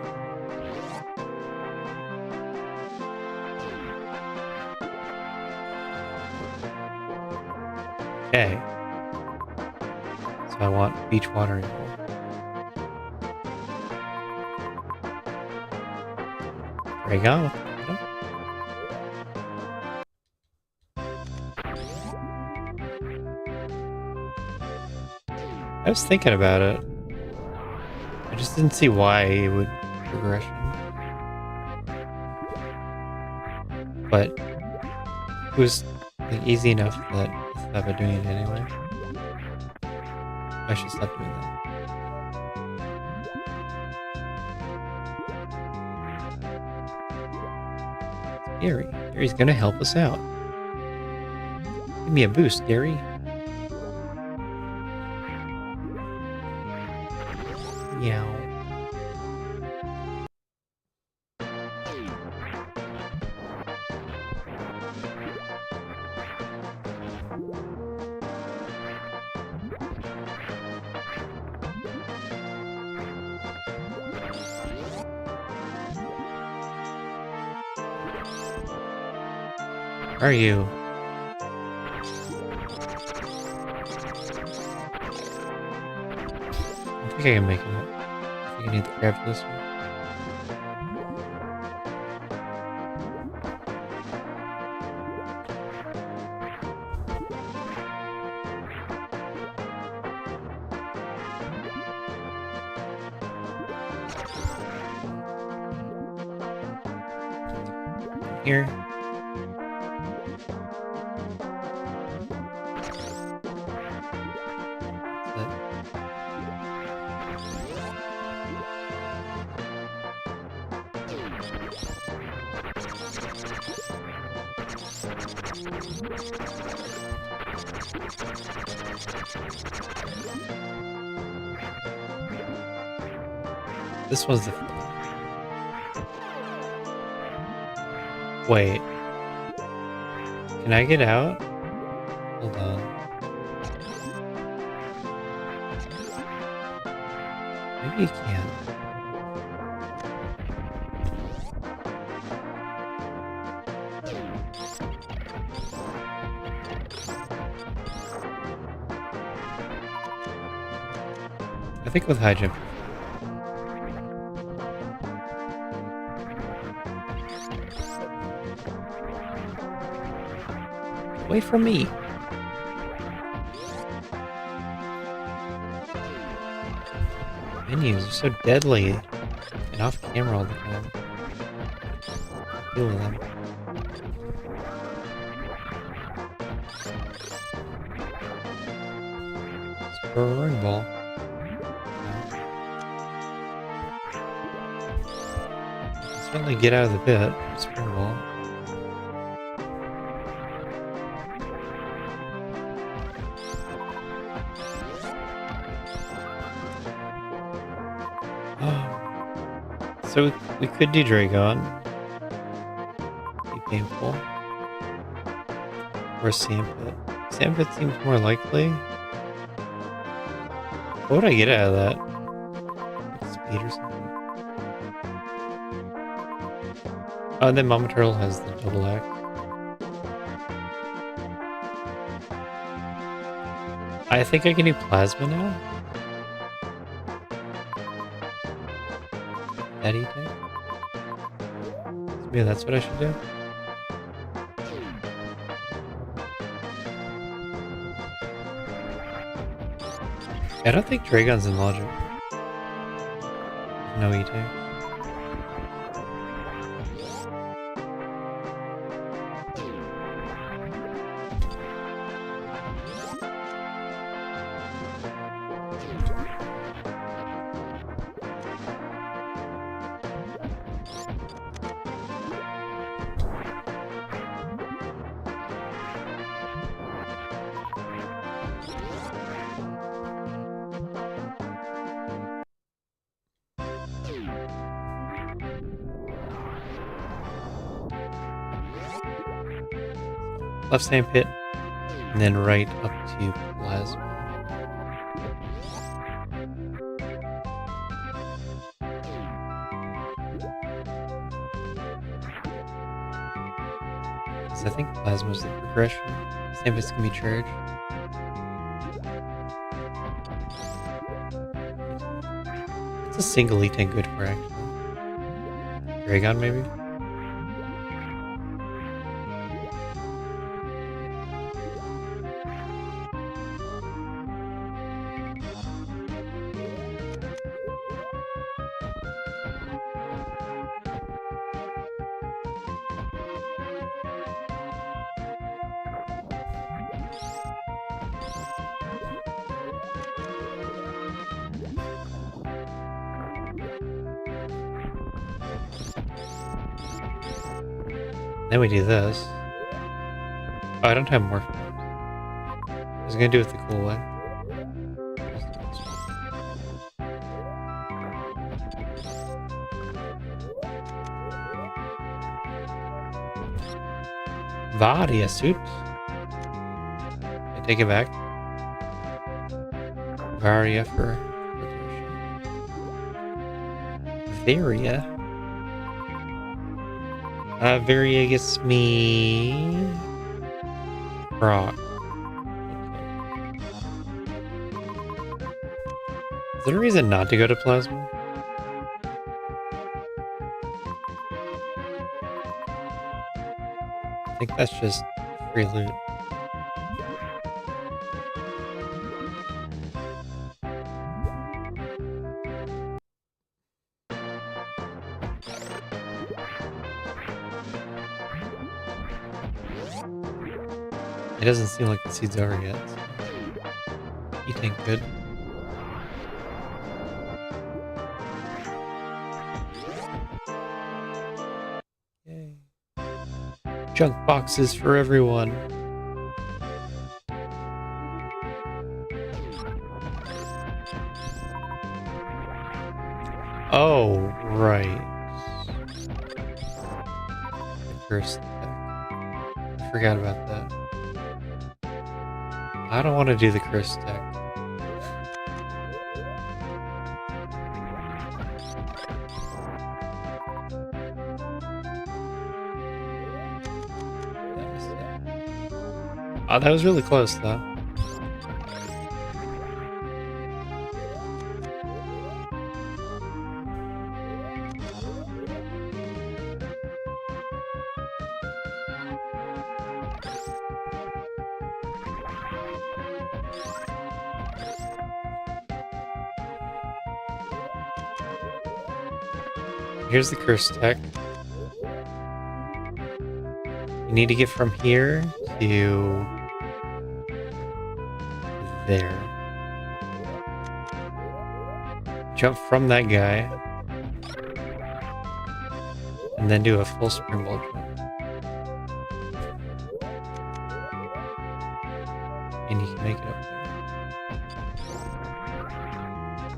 Okay. So I want beach watering hole. There you go. I was thinking about it. I just didn't see why it would progression. But it was like, easy enough that I thought about doing it anyway. I should stop doing that. Gary. Gary's gonna help us out. Give me a boost, Gary. Meow. Are you? I think I can make it. I think I need to grab this one. Here. This one's the... Wait. Can I get out? Hold on. Maybe you can. I think with high jump. Away from me. Menus are so deadly and off camera all the time. Deal with them. Spring ball. Certainly get out of the pit. Spring ball. So we could do Dragon. Be painful. Or Sandpit. Sandpit seems more likely. What would I get out of that? Speed or something? Oh, and then Mama Turtle has the double act. I think I can do Plasma now. That E-Tech? Maybe that's what I should do. I don't think Dragon's in Logic. No E-Tech. Left Sandpit, and then right up to Plasma. I think Plasma's the progression. Sandpit's gonna be charged. It's a single E-Tank good for actually. Dragon maybe? Then we do this. Oh, I don't have more. I was gonna do it the cool way. Varia suit. I take it back. Varia for Varia. Varia gets me Rock. Is there a reason not to go to Plasma? I think that's just free loot. It doesn't seem like the seed's over yet. So. You think good? Yay. Junk boxes for everyone. Oh, right. The curse deck. I forgot about that. I don't want to do the curse deck. Oh, that was really close, though. Here's the curse deck. You need to get from here to there. Jump from that guy. And then do a full springboard jump. And you can make it up there.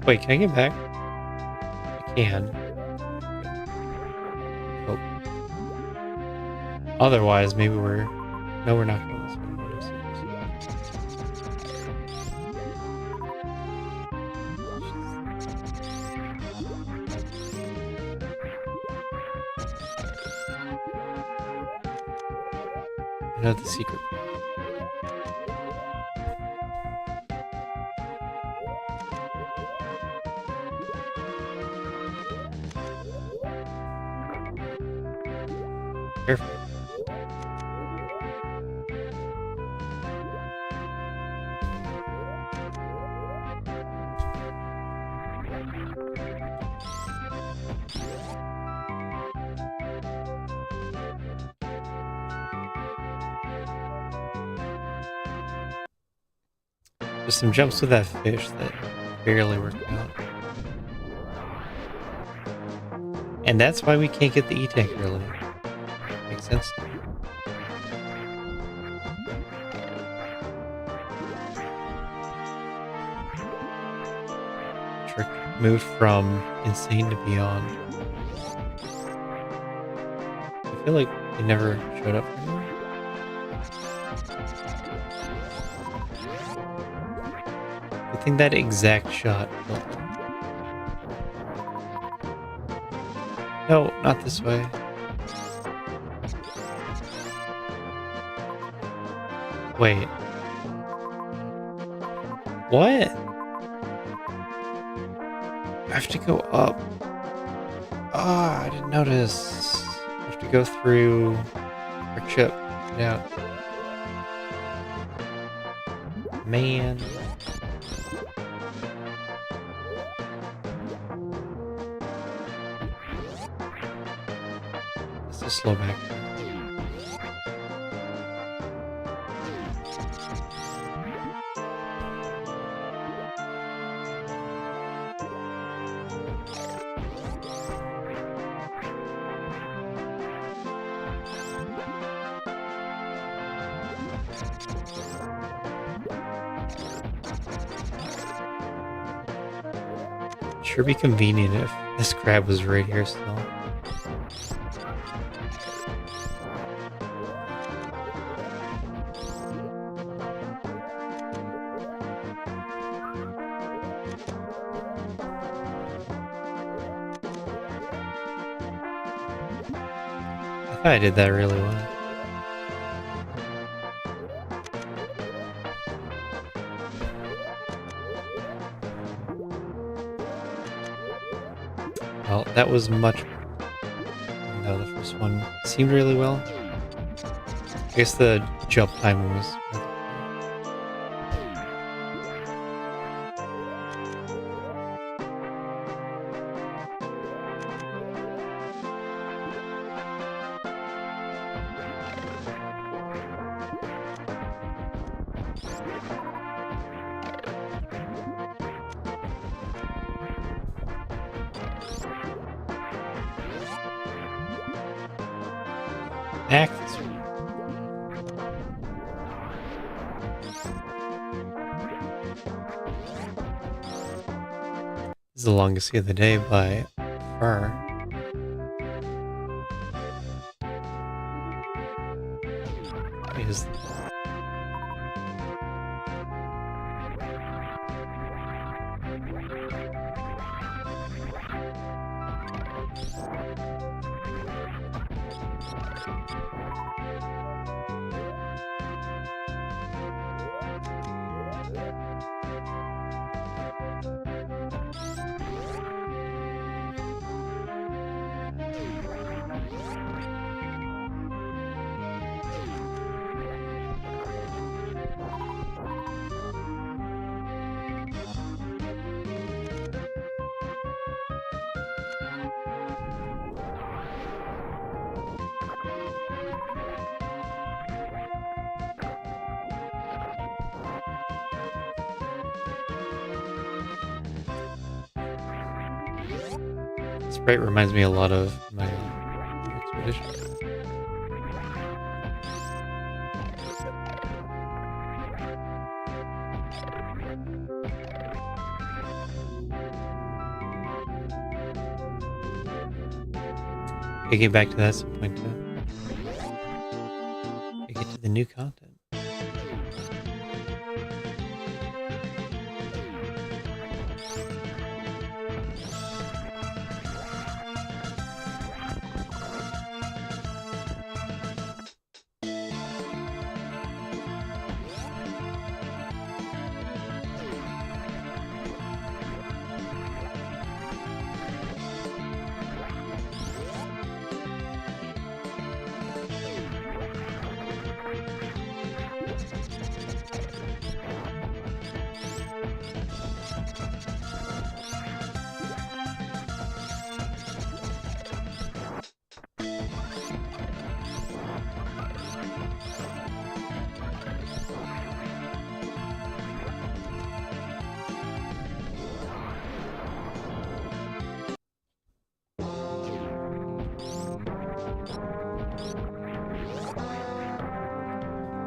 Wait, can I get back? I can. Oh. Otherwise, maybe we're... No, we're not going this way. I know the secret. Careful. There's some jumps with that fish that barely work out. And that's why we can't get the E-Tank early. Makes sense. Trick moved from insane to beyond. I feel like they never showed up anymore. I think that exact shot killed them. No, not this way. Wait. What? I have to go up. Ah, I didn't notice. I have to go through our chip. Get out. Man. Let's just slow back. Sure be convenient if this crab was right here still. I thought I did that really well. Well, that was much better. No, the first one seemed really well. I guess the jump time was... Act this way. This is the longest sea of the day by far. Is Sprite reminds me a lot of my expedition. I get back to that at some point too. I get to the new content.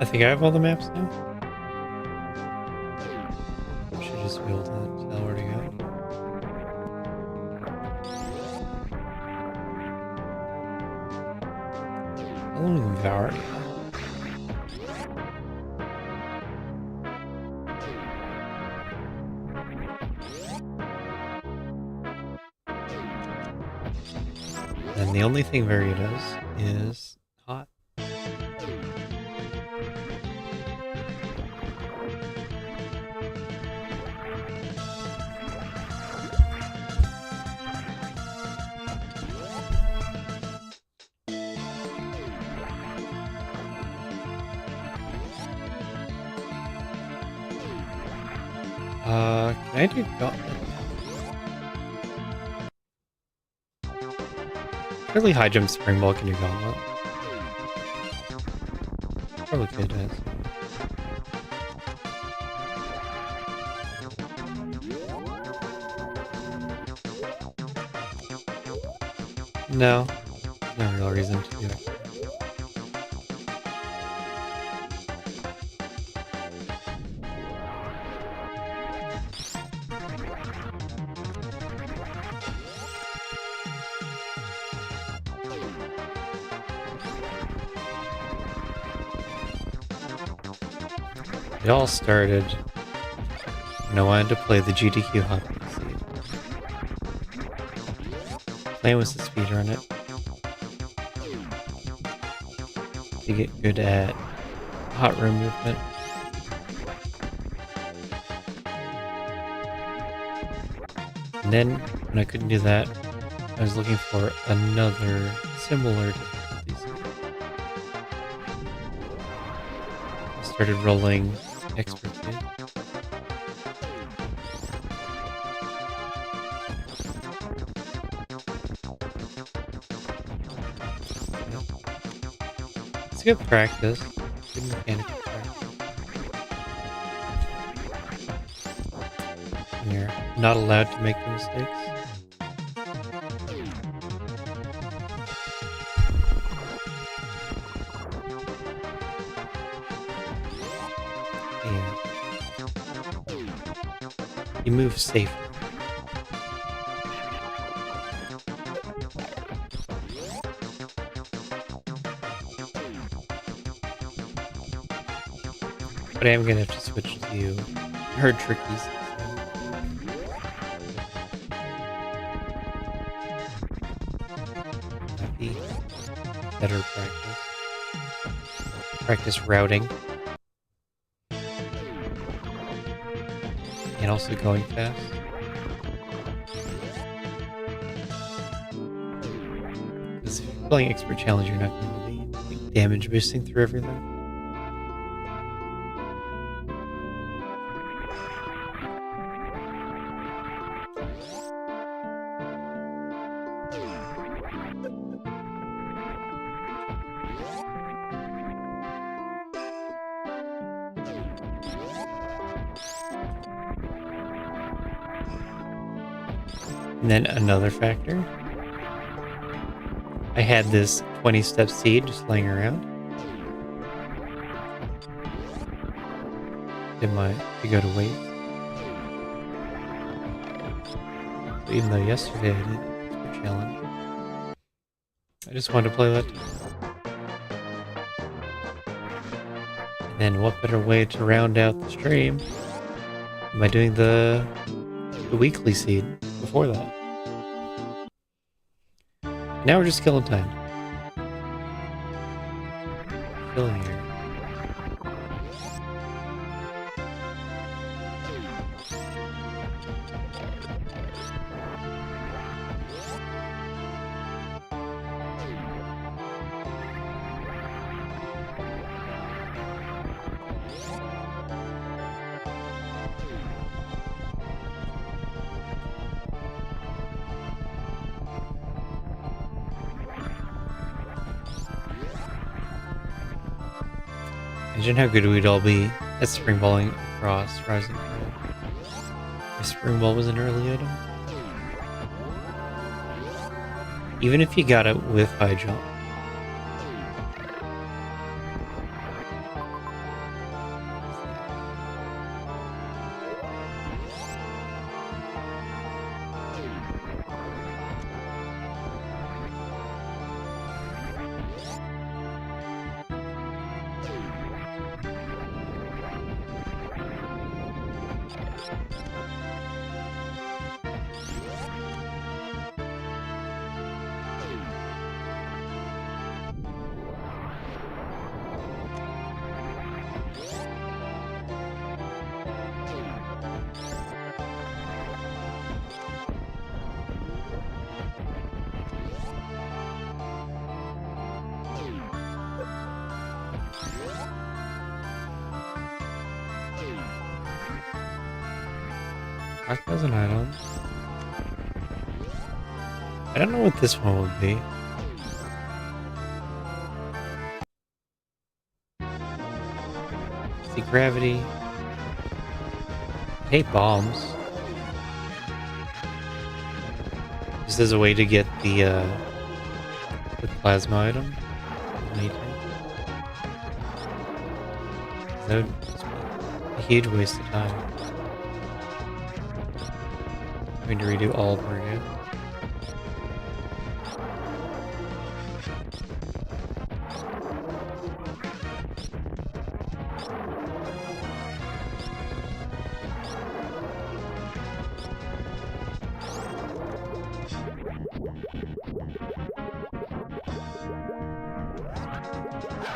I think I have all the maps now. I should just be able to tell where to go. How long have I already got? And the only thing Varia does is hot. Can I do gauntlet? Really high jump spring ball can do gauntlet. Probably could do. No, no real reason to do it. It all started when I wanted to play the GDQ Hot Seed. Plan was to speedrun it to get good at hot room movement. And then when I couldn't do that, I was looking for another similar difficulty. I started rolling expert kit. It's good practice. Good mechanical practice. And you're not allowed to make the mistakes. You move safer. But I am gonna have to switch to hard trickies. Might be better practice. Practice routing. And also going fast. Because if you're playing Expert Challenge, you're not going to be like, damage boosting through everything. And then another factor. I had this 20-step seed just laying around. To go to waste. So even though yesterday I did Expert Challenge, I just wanted to play that. And then what better way to round out the stream by doing the weekly seed before that. Now we're just killing time. Killing here. Imagine how good we'd all be at springballing across Rising Tide. If springball was an early item. Even if you got it with high jump. Rock an item. I don't know what this one would be. See, gravity. I hate bombs. Just as a way to get the plasma item. That would just be a huge waste of time. I'm going to redo all over again.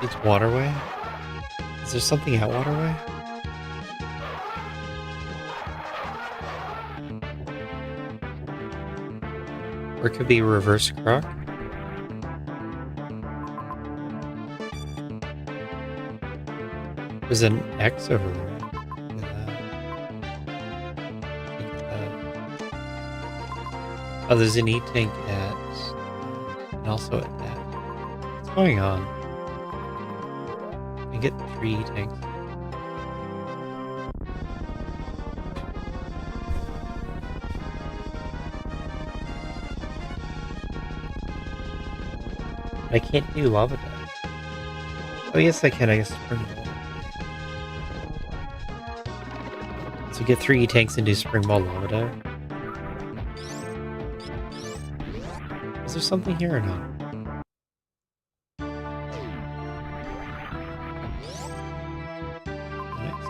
It's waterway? Is there something at waterway? Or it could be reverse croc. There's an X over there. Look at that. Oh, there's an E-tank at... and also at that. What's going on? I get 3 E-tanks. I can't do lava dive. Oh yes I can, I guess springball. So get 3 E-tanks and do springball lava dive. Is there something here or not? Nice.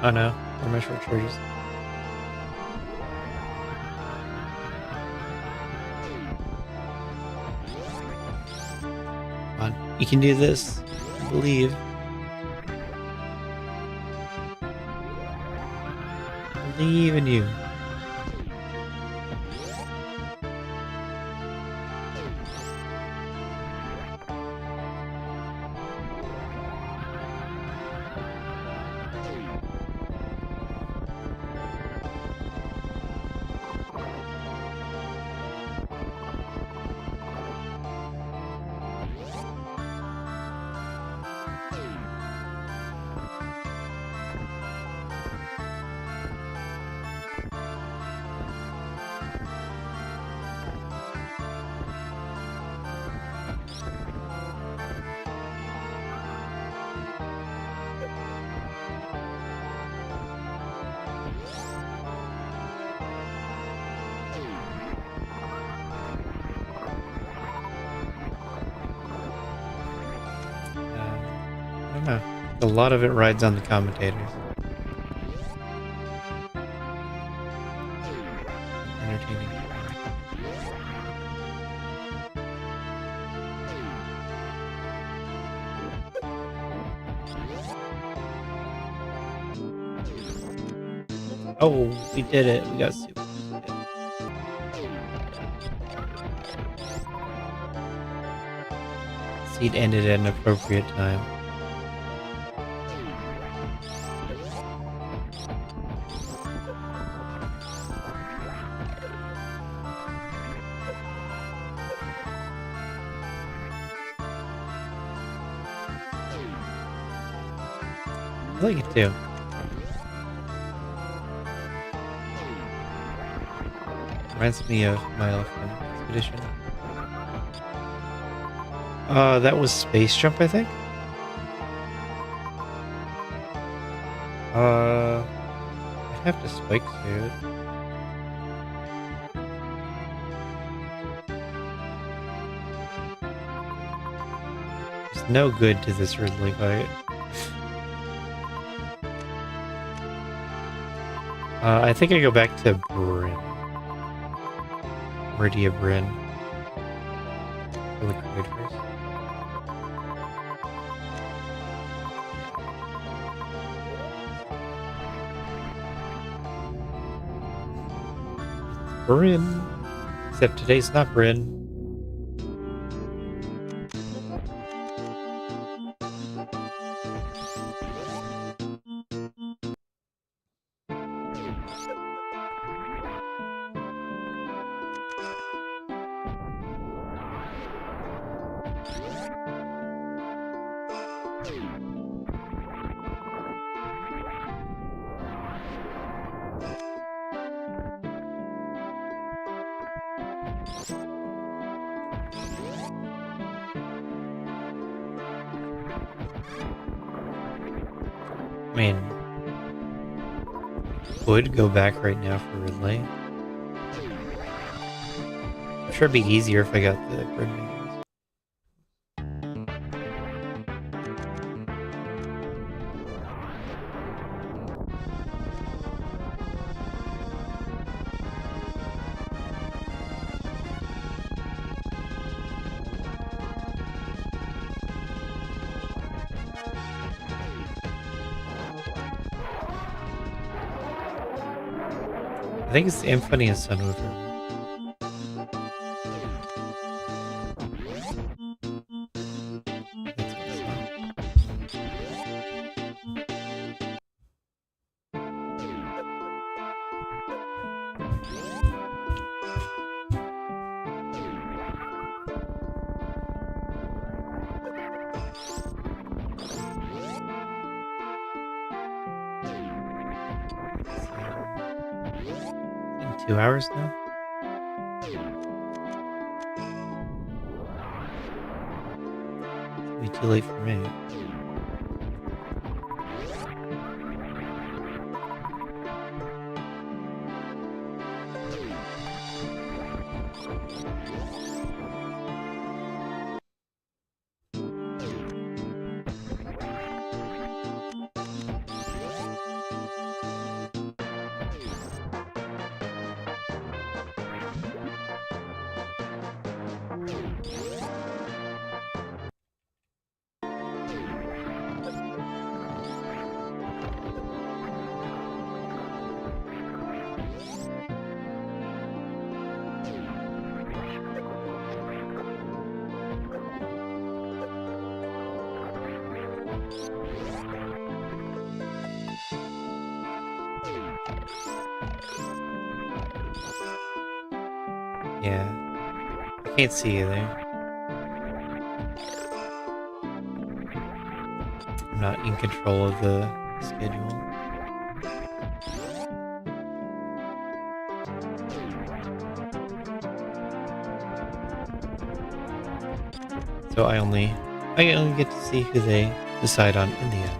Oh no, where are my short trees? Come on, you can do this. I believe. I believe in you. I don't know. A lot of it rides on the commentators. Entertaining. Oh, we did it. We got super. Seed ended at an appropriate time. I like it too. Reminds me of my elephant expedition. That was Space Jump, I think. I'd have to spike suit. There's no good to this Ridley fight. I think I go back to Bryn. Meridia Bryn. For the grade first. Bryn. Except today's not Bryn. I mean, would go back right now for Ridley. I'm sure it'd be easier if I got the Bryn minions. I think it's Infinity and Sunwoofer. In 2 hours now? It'll be too late for me. Yeah. I can't see either. I'm not in control of the schedule. So I only get to see who they decide on in the end.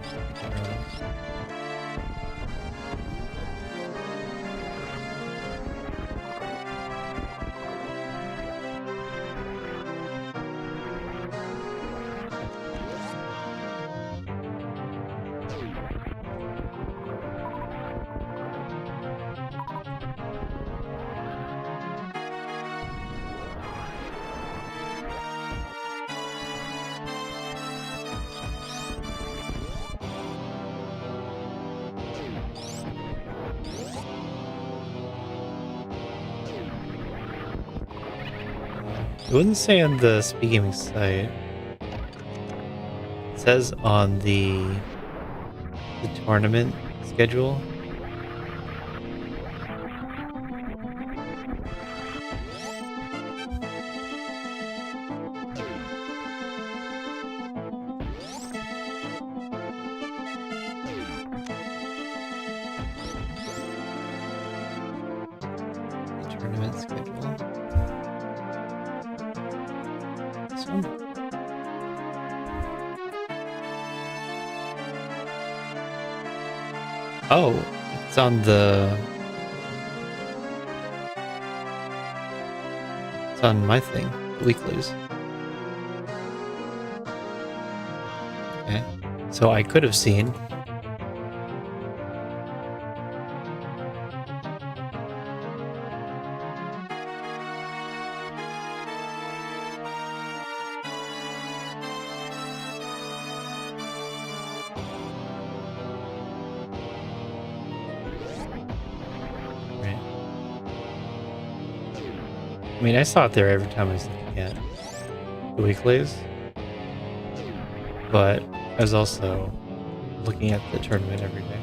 It wouldn't say on the speaking site. It says on the tournament schedule. The tournament schedule. This one. Oh, it's on the... It's on my thing, the weeklies. Okay. So I could have seen. I mean, I saw it there every time I was looking at the weeklies, but I was also looking at the tournament every day.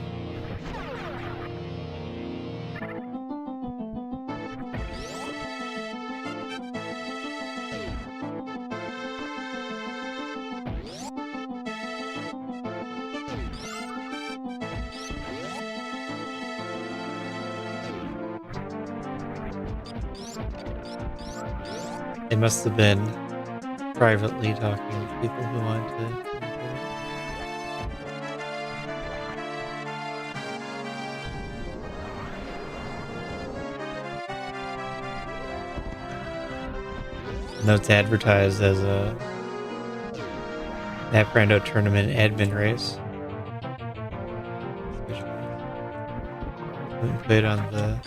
They must have been privately talking with people who wanted to. No, it's advertised as a Rando tournament admin race. We put it on the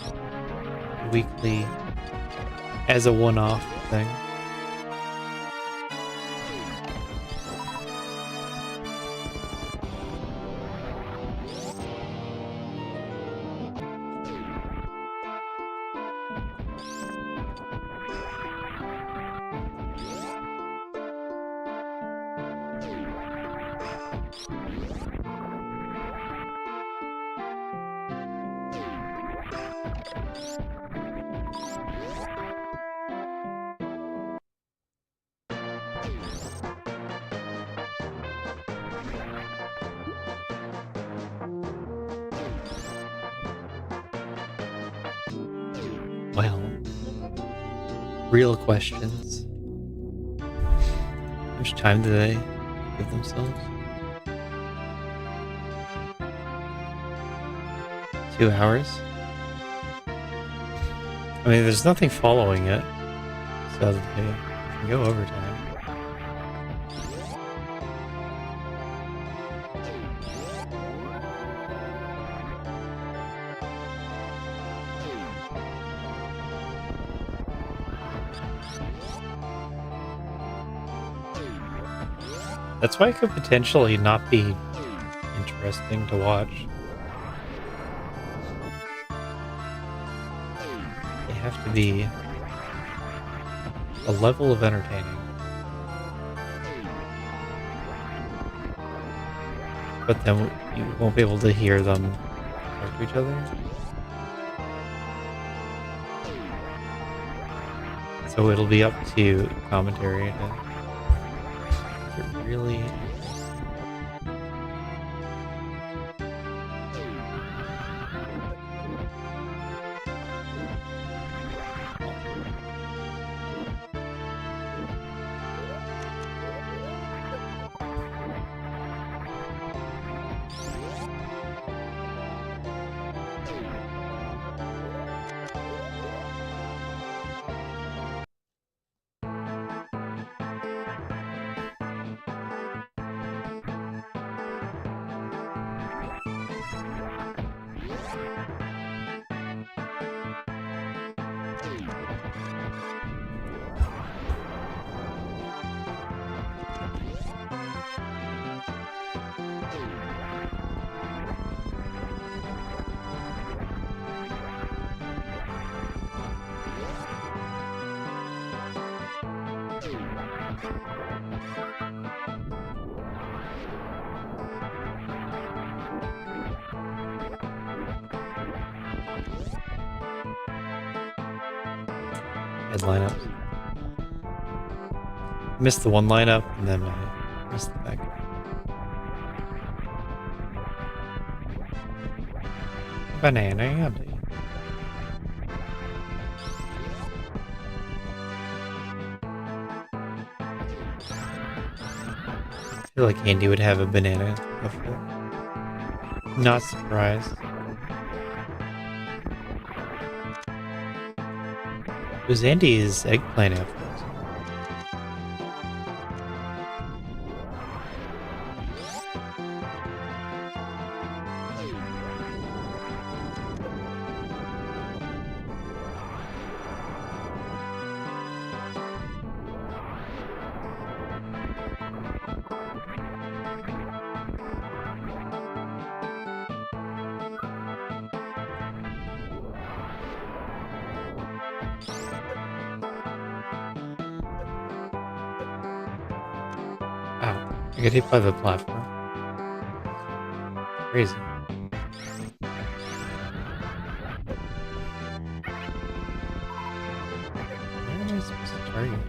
weekly as a one-off thing. Well, real questions. How much time do they give themselves? 2 hours? I mean, there's nothing following it, so they can go overtime. That's why it could potentially not be interesting to watch. They have to be a level of entertaining. But then you won't be able to hear them talk to each other. So it'll be up to commentary to get really head lineups. Missed the one lineup and then I missed the back. Banana Andy. I feel like Andy would have a banana outfit. Not surprised. It was Andy's eggplant outfit. Ow, I got hit by the platform. Crazy. Where am I supposed to target?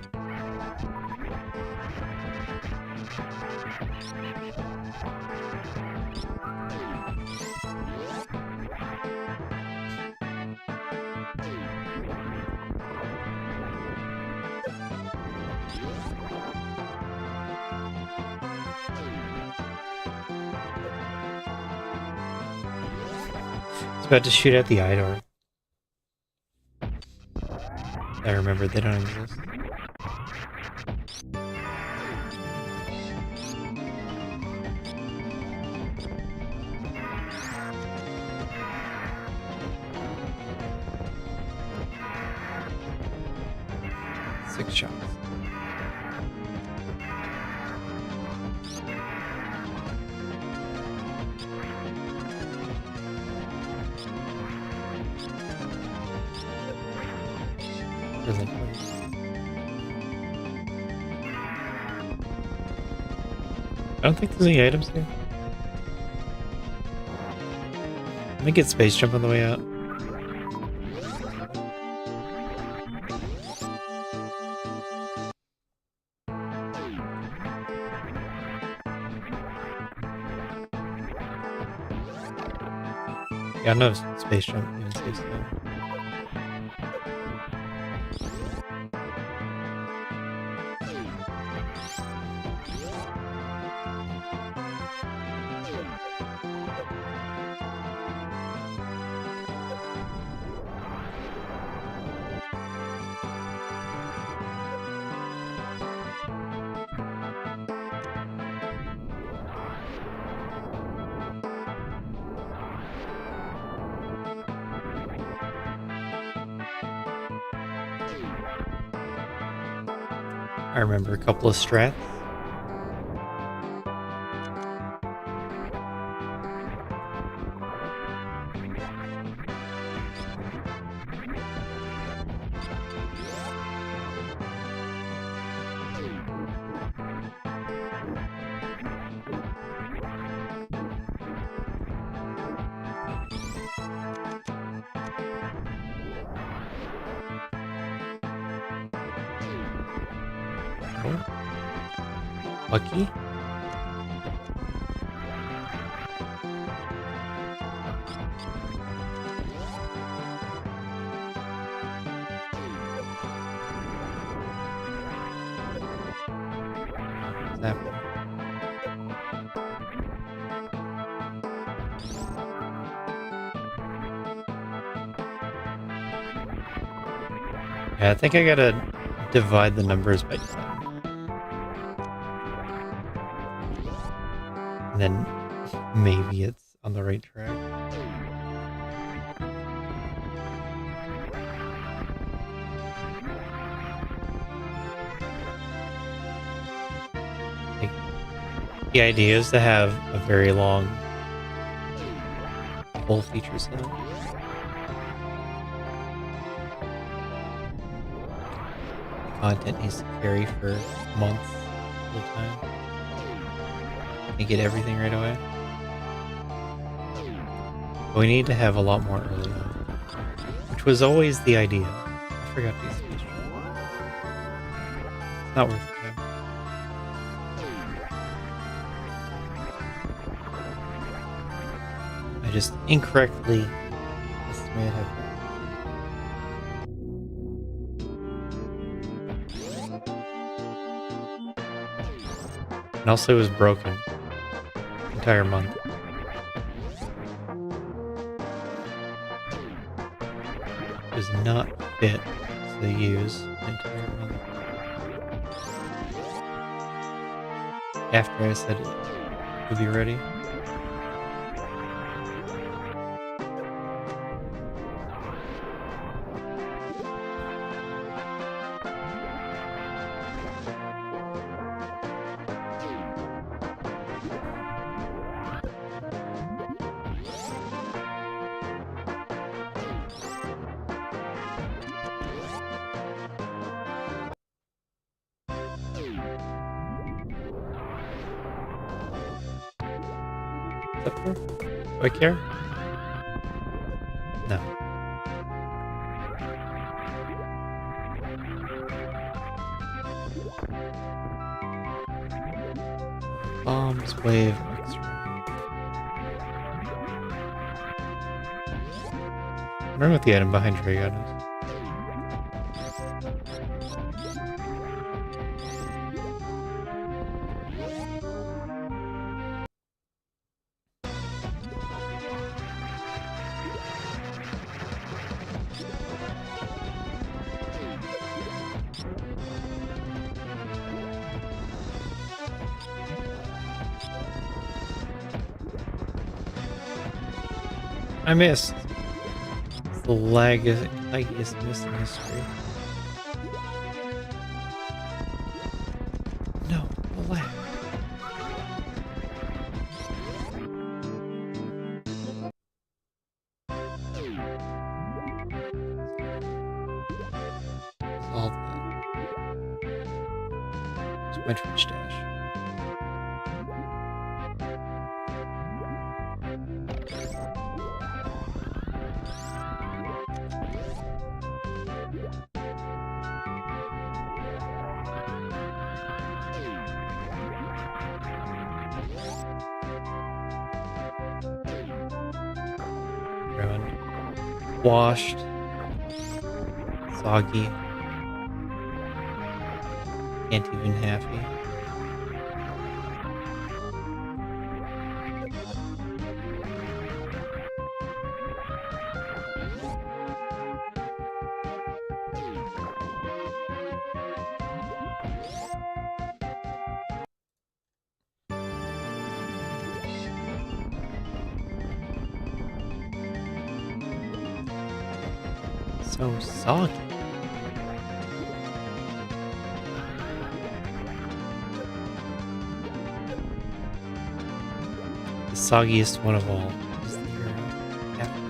I was about to shoot at the eye door. I remember they don't exist. Six shots. Really close. I don't think there's any items here. Let me get space jump on the way out. Yeah, no space jump. Even space jump. I remember a couple of strats. Oh. Lucky? What's happening? Yeah, I think I gotta divide the numbers by 10. And then maybe it's on the right track. Like, the idea is to have a very long full feature set. Content needs to carry for months at a time. And get everything right away. But we need to have a lot more early on, which was always the idea. I forgot to use speech. It's not worth it. I just incorrectly estimated how. And also it was broken the entire month. It was not fit to use the entire month. After I said it would be ready. Is that for? Do I care? No. Bombs, wave, X-ray. I wonder what the item behind Dragon is. I missed. It's the laggiest miss in history. No, the lag. Solve that. It's my Twitch dash. Ruined. Washed. Soggy. Can't even happy. So soggy. The soggiest one of all is the hero, after all.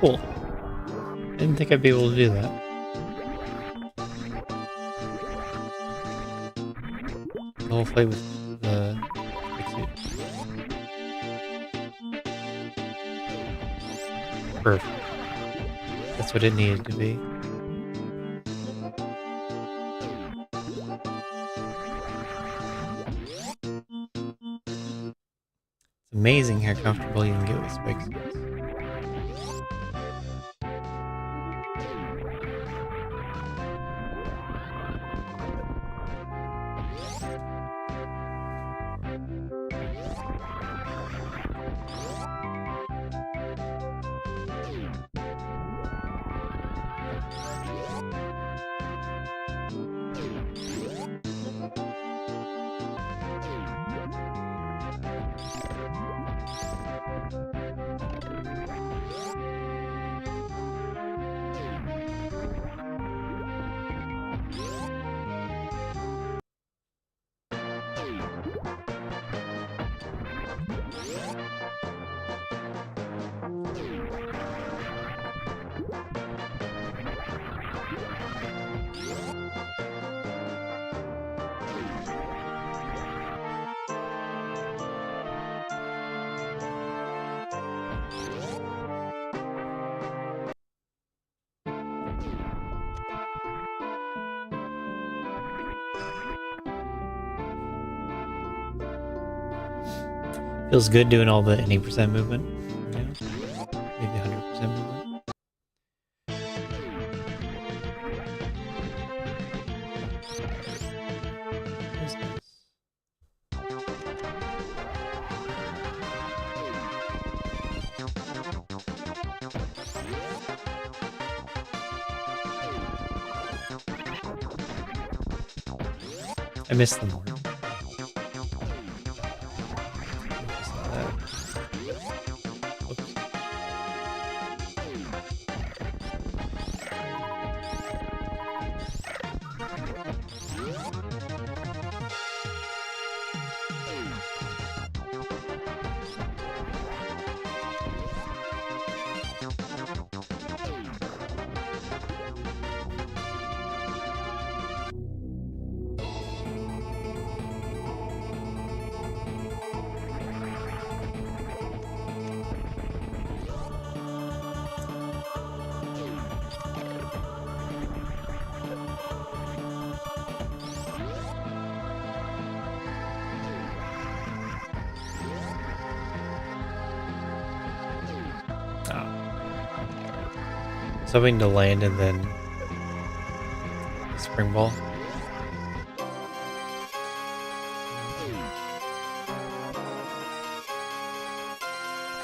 Cool. Didn't think I'd be able to do that. The whole fight with the suit. Perfect. That's what it needed to be. It's amazing how comfortable you can get with spike suits. Feels good doing all the any percent movement. Yeah. Maybe 100% movement. That was nice. I missed them more. Something to land and then spring ball.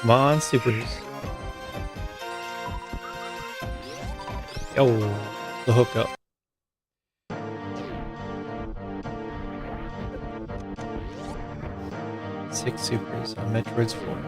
Come on, supers. Yo, the hookup. Six supers on Metroid's floor.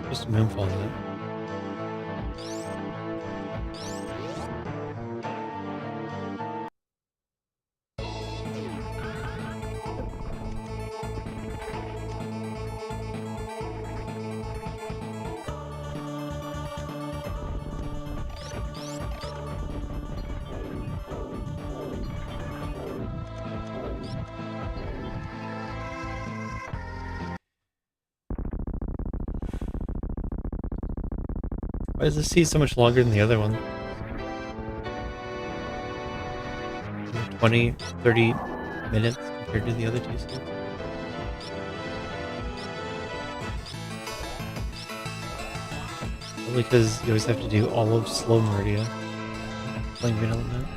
Just a moonfall though. Why does this seat so much longer than the other one? 20, 30 minutes compared to the other two seats. Probably because you always have to do all of slow Meridia playing Green Element.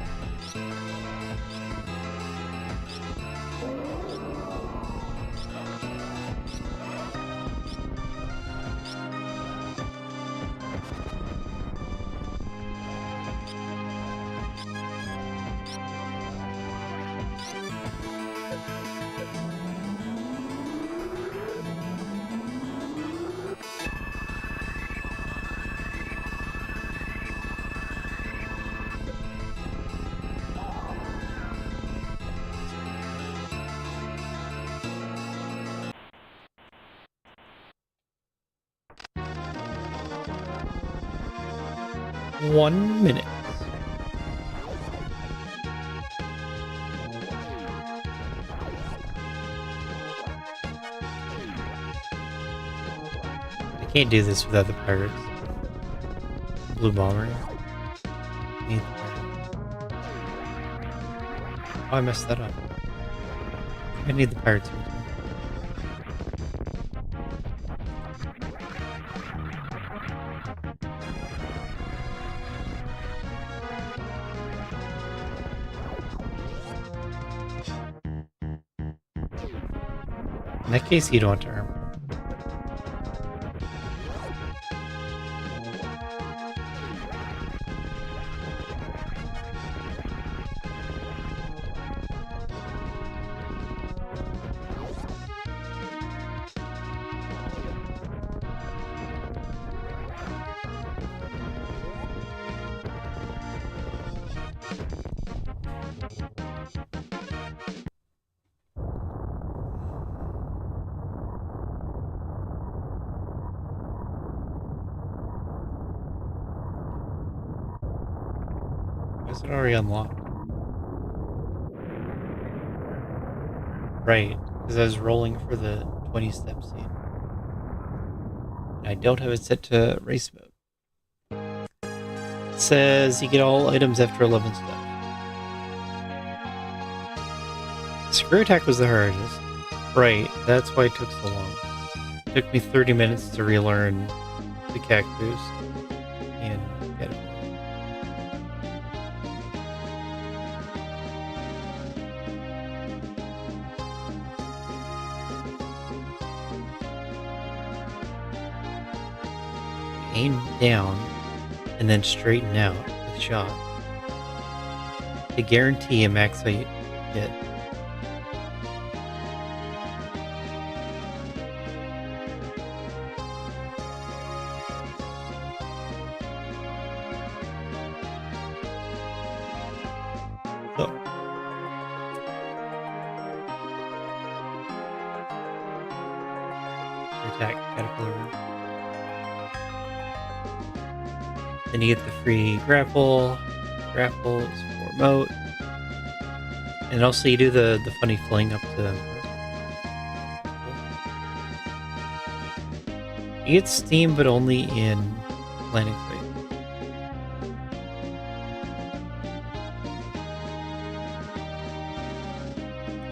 1 minute. I can't do this without the pirates. Blue bomber. Need the pirates. Oh, I messed that up. I need the pirates here too. In that case, you don't want to arm. Is it already unlocked? Right, because I was rolling for the 20-step scene. And I don't have it set to race mode. It says you get all items after 11 steps. Screw attack was the hardest. Right, that's why it took so long. It took me 30 minutes to relearn the cactus and get it. Aim down and then straighten out with shot to guarantee a max height hit. So attack caterpillar. Then you get the free grapple. Grapple is for moat. And also you do the funny fling up to them. You get steam, but only in landing site.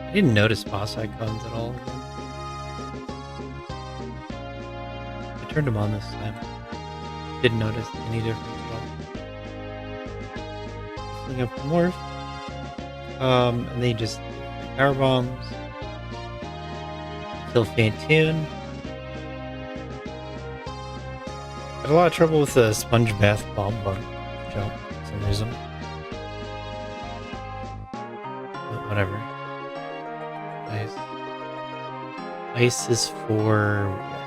I didn't notice boss icons at all again. I turned them on this time. Didn't notice any difference at all. Fling up the morph. And they just power bombs. Kill Fantoon. Had a lot of trouble with the sponge bath bomb bug jump for some reason. But whatever. Ice. Ice is for what?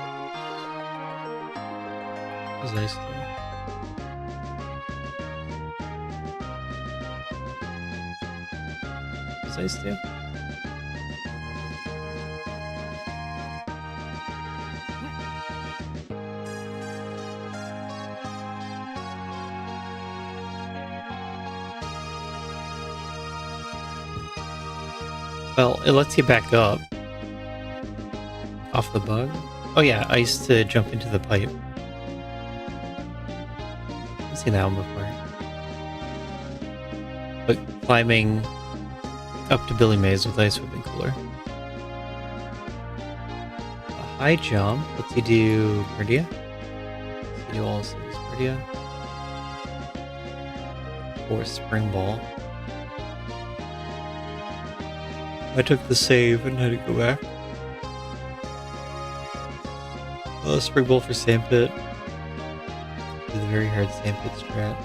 What does ice do? What does ice do? Well, it lets you back up off the bug. Oh yeah, ice to jump into the pipe. I've seen that one before. But climbing up to Billy Mays with ice would be cooler. A high jump lets you do Meridia. Lets you do all of these Meridia. Or Spring Ball. I took the save and had to go back. Spring Ball for Sandpit. Do the very hard Sandpit strat.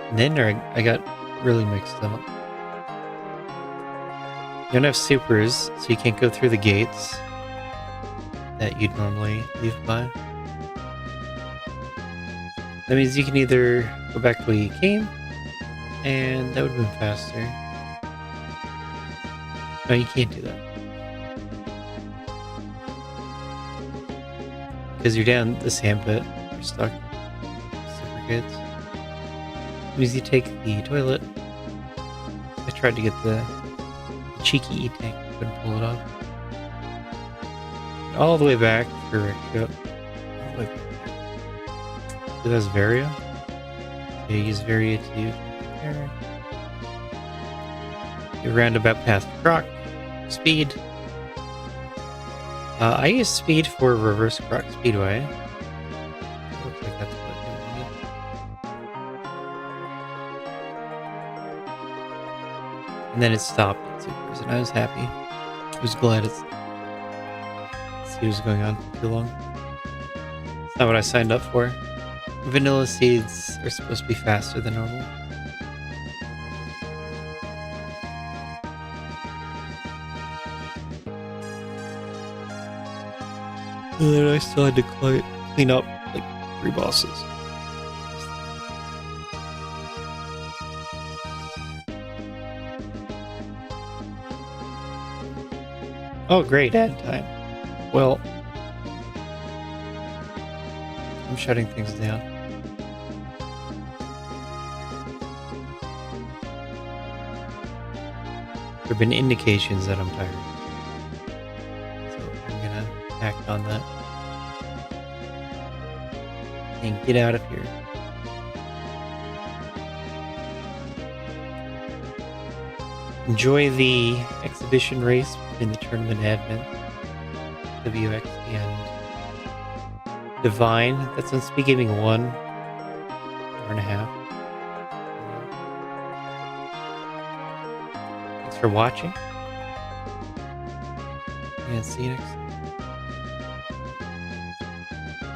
And then I got really mixed up. You don't have supers, so you can't go through the gates that you'd normally leave by. That means you can either go back the way you came, and that would have been faster. No, you can't do that. Because you're down the sand pit. You're stuck circuits. As soon as you take the toilet, I tried to get the cheeky E-tank, couldn't pull it off. All the way back for Rick. All the way back. So that's Varia. So you use Varia to compare. You roundabout past Croc. Speed. I use speed for reverse Croc Speedway. Looks like that's what they wanted. And then it stopped at Supers, and I was happy. I was glad it's see what was going on for too long. It's not what I signed up for. Vanilla seeds are supposed to be faster than normal. And then I still had to clean up like 3 bosses. Oh great, ad time. Well, I'm shutting things down. There have been indications that I'm tired. So I'm gonna act on that. And get out of here. Enjoy the exhibition race between the tournament admin, WX, and Divine. That's on Speed Gaming 1.5. Thanks for watching, and see you next time.